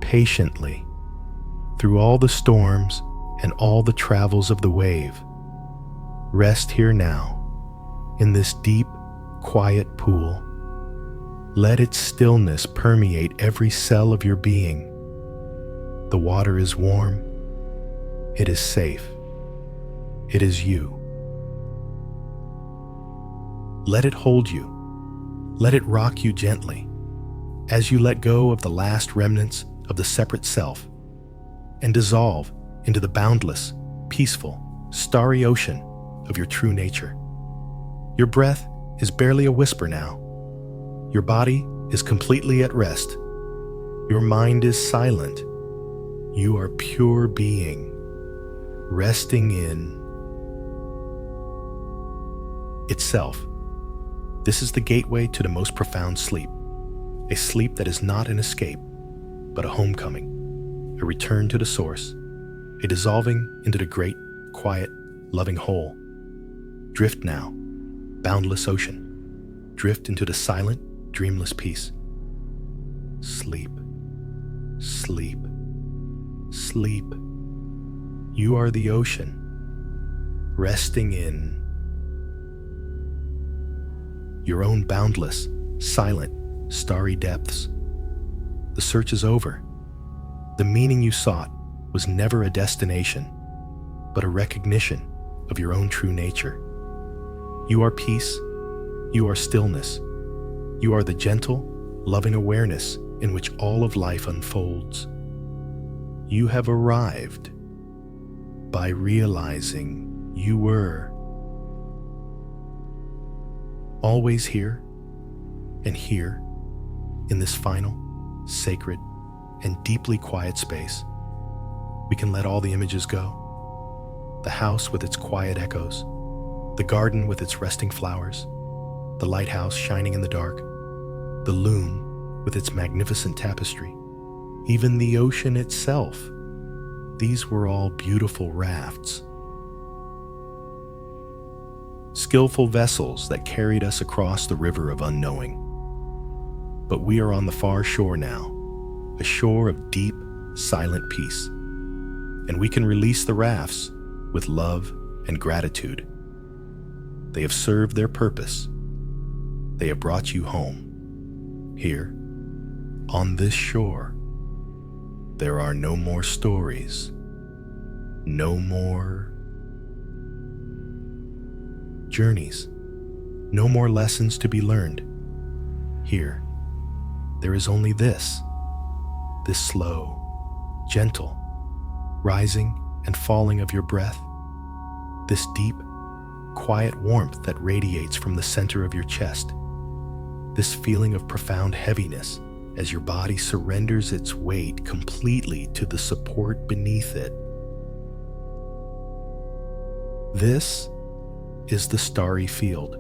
patiently, through all the storms and all the travels of the wave. Rest here now, in this deep, quiet pool. Let its stillness permeate every cell of your being. The water is warm. It is safe. It is you. Let it hold you. Let it rock you gently as you let go of the last remnants of the separate self and dissolve into the boundless, peaceful, starry ocean of your true nature. Your breath is barely a whisper now. Your body is completely at rest. Your mind is silent. You are pure being, resting in itself. This is the gateway to the most profound sleep, a sleep that is not an escape, but a homecoming, a return to the source, a dissolving into the great, quiet, loving whole. Drift now, boundless ocean. Drift into the silent, dreamless peace. Sleep, sleep, sleep. You are the ocean, resting in your own boundless, silent, starry depths. The search is over. The meaning you sought was never a destination, but a recognition of your own true nature. You are peace. You are stillness. You are the gentle, loving awareness in which all of life unfolds. You have arrived by realizing you were always here and here in this final, sacred, and deeply quiet space. We can let all the images go. The house with its quiet echoes, the garden with its resting flowers, the lighthouse shining in the dark, the loom with its magnificent tapestry, even the ocean itself. These were all beautiful rafts, skillful vessels that carried us across the river of unknowing. But we are on the far shore now, a shore of deep, silent peace, and we can release the rafts with love and gratitude. They have served their purpose. They have brought you home. Here, on this shore, there are no more stories, no more journeys, no more lessons to be learned. Here, there is only this slow, gentle, rising and falling of your breath, this deep, quiet warmth that radiates from the center of your chest, this feeling of profound heaviness as your body surrenders its weight completely to the support beneath it. This is the starry field.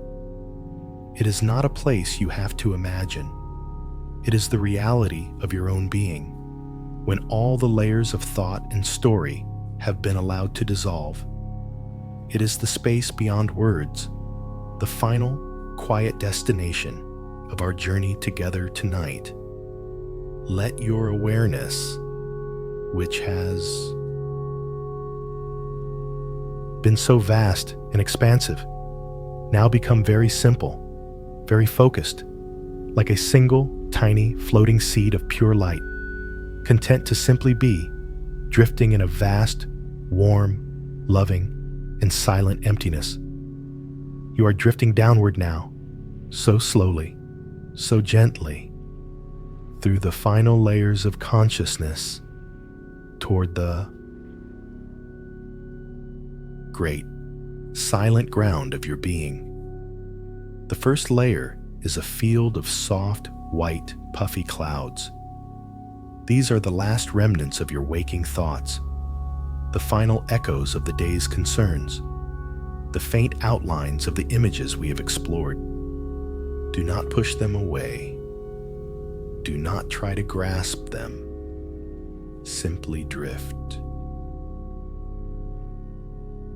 It is not a place you have to imagine. It is the reality of your own being, when all the layers of thought and story have been allowed to dissolve. It is the space beyond words, the final, quiet destination of our journey together tonight. Let your awareness which has been so vast and expansive, now become very simple, very focused, like a single, tiny, floating seed of pure light, content to simply be, drifting in a vast, warm, loving, and silent emptiness. You are drifting downward now, so slowly, so gently, through the final layers of consciousness toward the great, silent ground of your being. The first layer is a field of soft, white, puffy clouds. These are the last remnants of your waking thoughts, the final echoes of the day's concerns, the faint outlines of the images we have explored. Do not push them away. Do not try to grasp them. Simply drift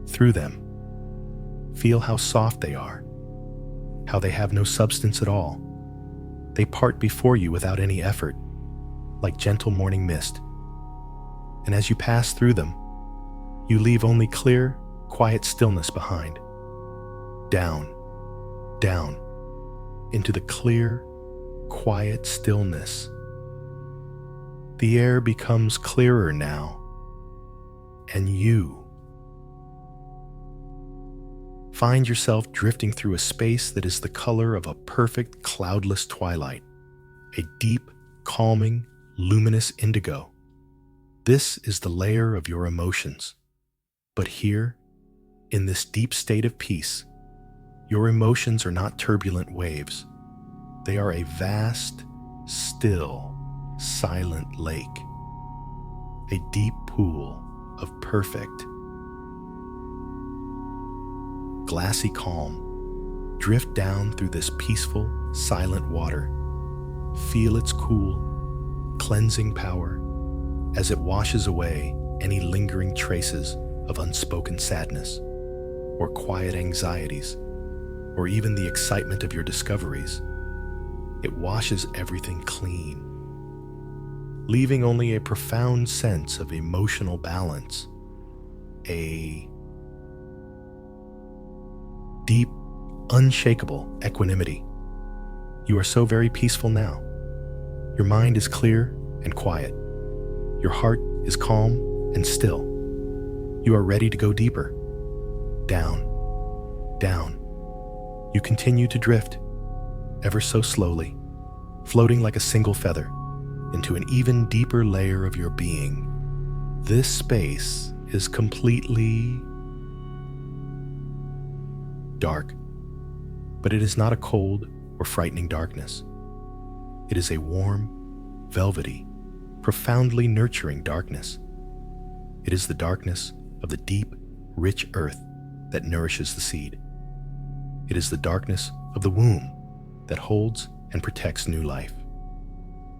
through them. Feel how soft they are, how they have no substance at all. They part before you without any effort, like gentle morning mist. And as you pass through them, you leave only clear, quiet stillness behind. Down, down, into the clear, quiet stillness. The air becomes clearer now, and you find yourself drifting through a space that is the color of a perfect cloudless twilight, a deep, calming, luminous indigo. This is the layer of your emotions. But here, in this deep state of peace, your emotions are not turbulent waves. They are a vast, still, silent lake, a deep pool of perfect, glassy calm. Drift down through this peaceful, silent water. Feel its cool, cleansing power as it washes away any lingering traces of unspoken sadness, or quiet anxieties, or even the excitement of your discoveries. It washes everything clean, leaving only a profound sense of emotional balance, a deep, unshakable equanimity. You are so very peaceful now. Your mind is clear and quiet. Your heart is calm and still. You are ready to go deeper. Down, down. You continue to drift, ever so slowly, floating like a single feather into an even deeper layer of your being. This space is completely dark, but it is not a cold or frightening darkness. It is a warm, velvety, profoundly nurturing darkness. It is the darkness of the deep, rich earth that nourishes the seed. It is the darkness of the womb that holds and protects new life.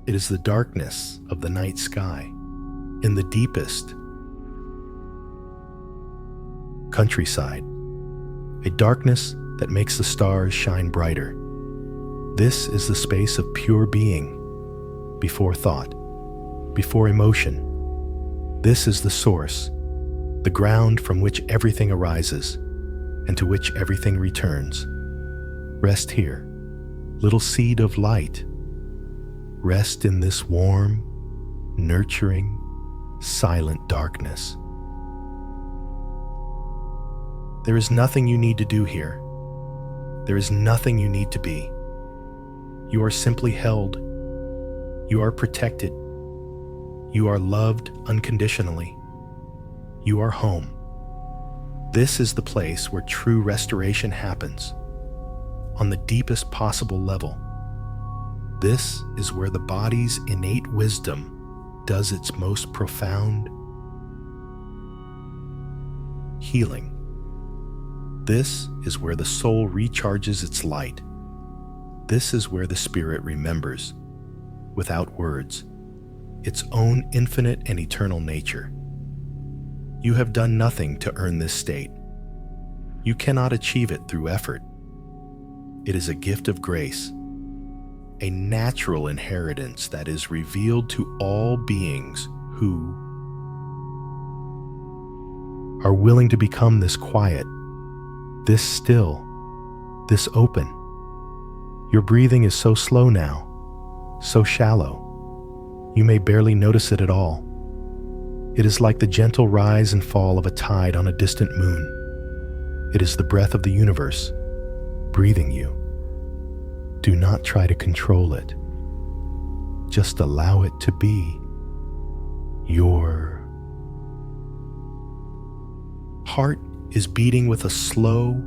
It is the darkness of the night sky in the deepest countryside, a darkness that makes the stars shine brighter. This is the space of pure being, before thought, before emotion. This is the source, the ground from which everything arises and to which everything returns. Rest here, little seed of light. Rest in this warm, nurturing, silent darkness. There is nothing you need to do here. There is nothing you need to be. You are simply held. You are protected. You are loved unconditionally. You are home. This is the place where true restoration happens, on the deepest possible level. This is where the body's innate wisdom does its most profound healing. This is where the soul recharges its light. This is where the spirit remembers, without words, its own infinite and eternal nature. You have done nothing to earn this state. You cannot achieve it through effort. It is a gift of grace, a natural inheritance that is revealed to all beings who are willing to become this quiet, this still, this open. Your breathing is so slow now, so shallow. You may barely notice it at all. It is like the gentle rise and fall of a tide on a distant moon. It is the breath of the universe, breathing you. Do not try to control it. Just allow it to be. Your heart is beating with a slow,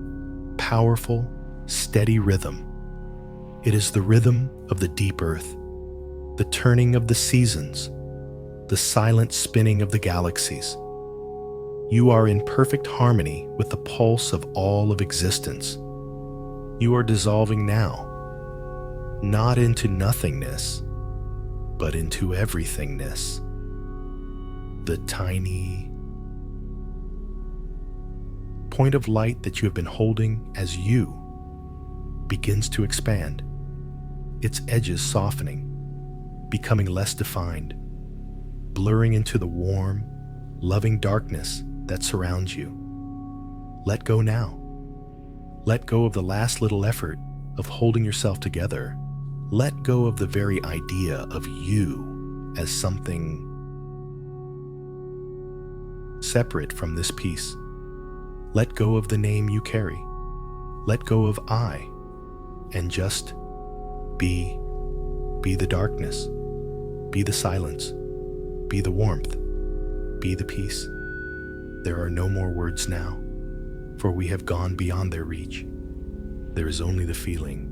powerful, steady rhythm. It is the rhythm of the deep earth, the turning of the seasons, the silent spinning of the galaxies. You are in perfect harmony with the pulse of all of existence. You are dissolving now, not into nothingness, but into everythingness. The tiny point of light that you have been holding as you begins to expand, its edges softening, becoming less defined, blurring into the warm, loving darkness that surrounds you. Let go now. Let go of the last little effort of holding yourself together. Let go of the very idea of you as something separate from this piece. Let go of the name you carry. Let go of I, and just be. Be the darkness. Be the silence. Be the warmth. Be the peace. There are no more words now, for we have gone beyond their reach. There is only the feeling,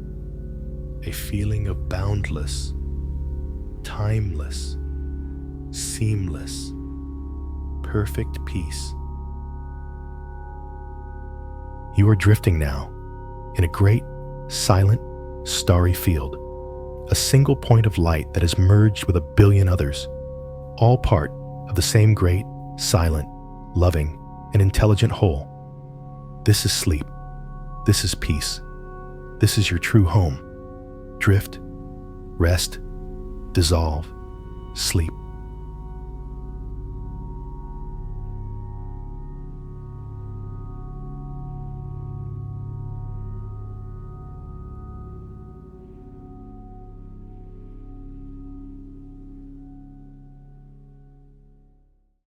a feeling of boundless, timeless, seamless, perfect peace. You are drifting now in a great, silent, starry field, a single point of light that has merged with a billion others, all part of the same great, silent, loving, and intelligent whole. This is sleep. This is peace. This is your true home. Drift, rest, dissolve, sleep.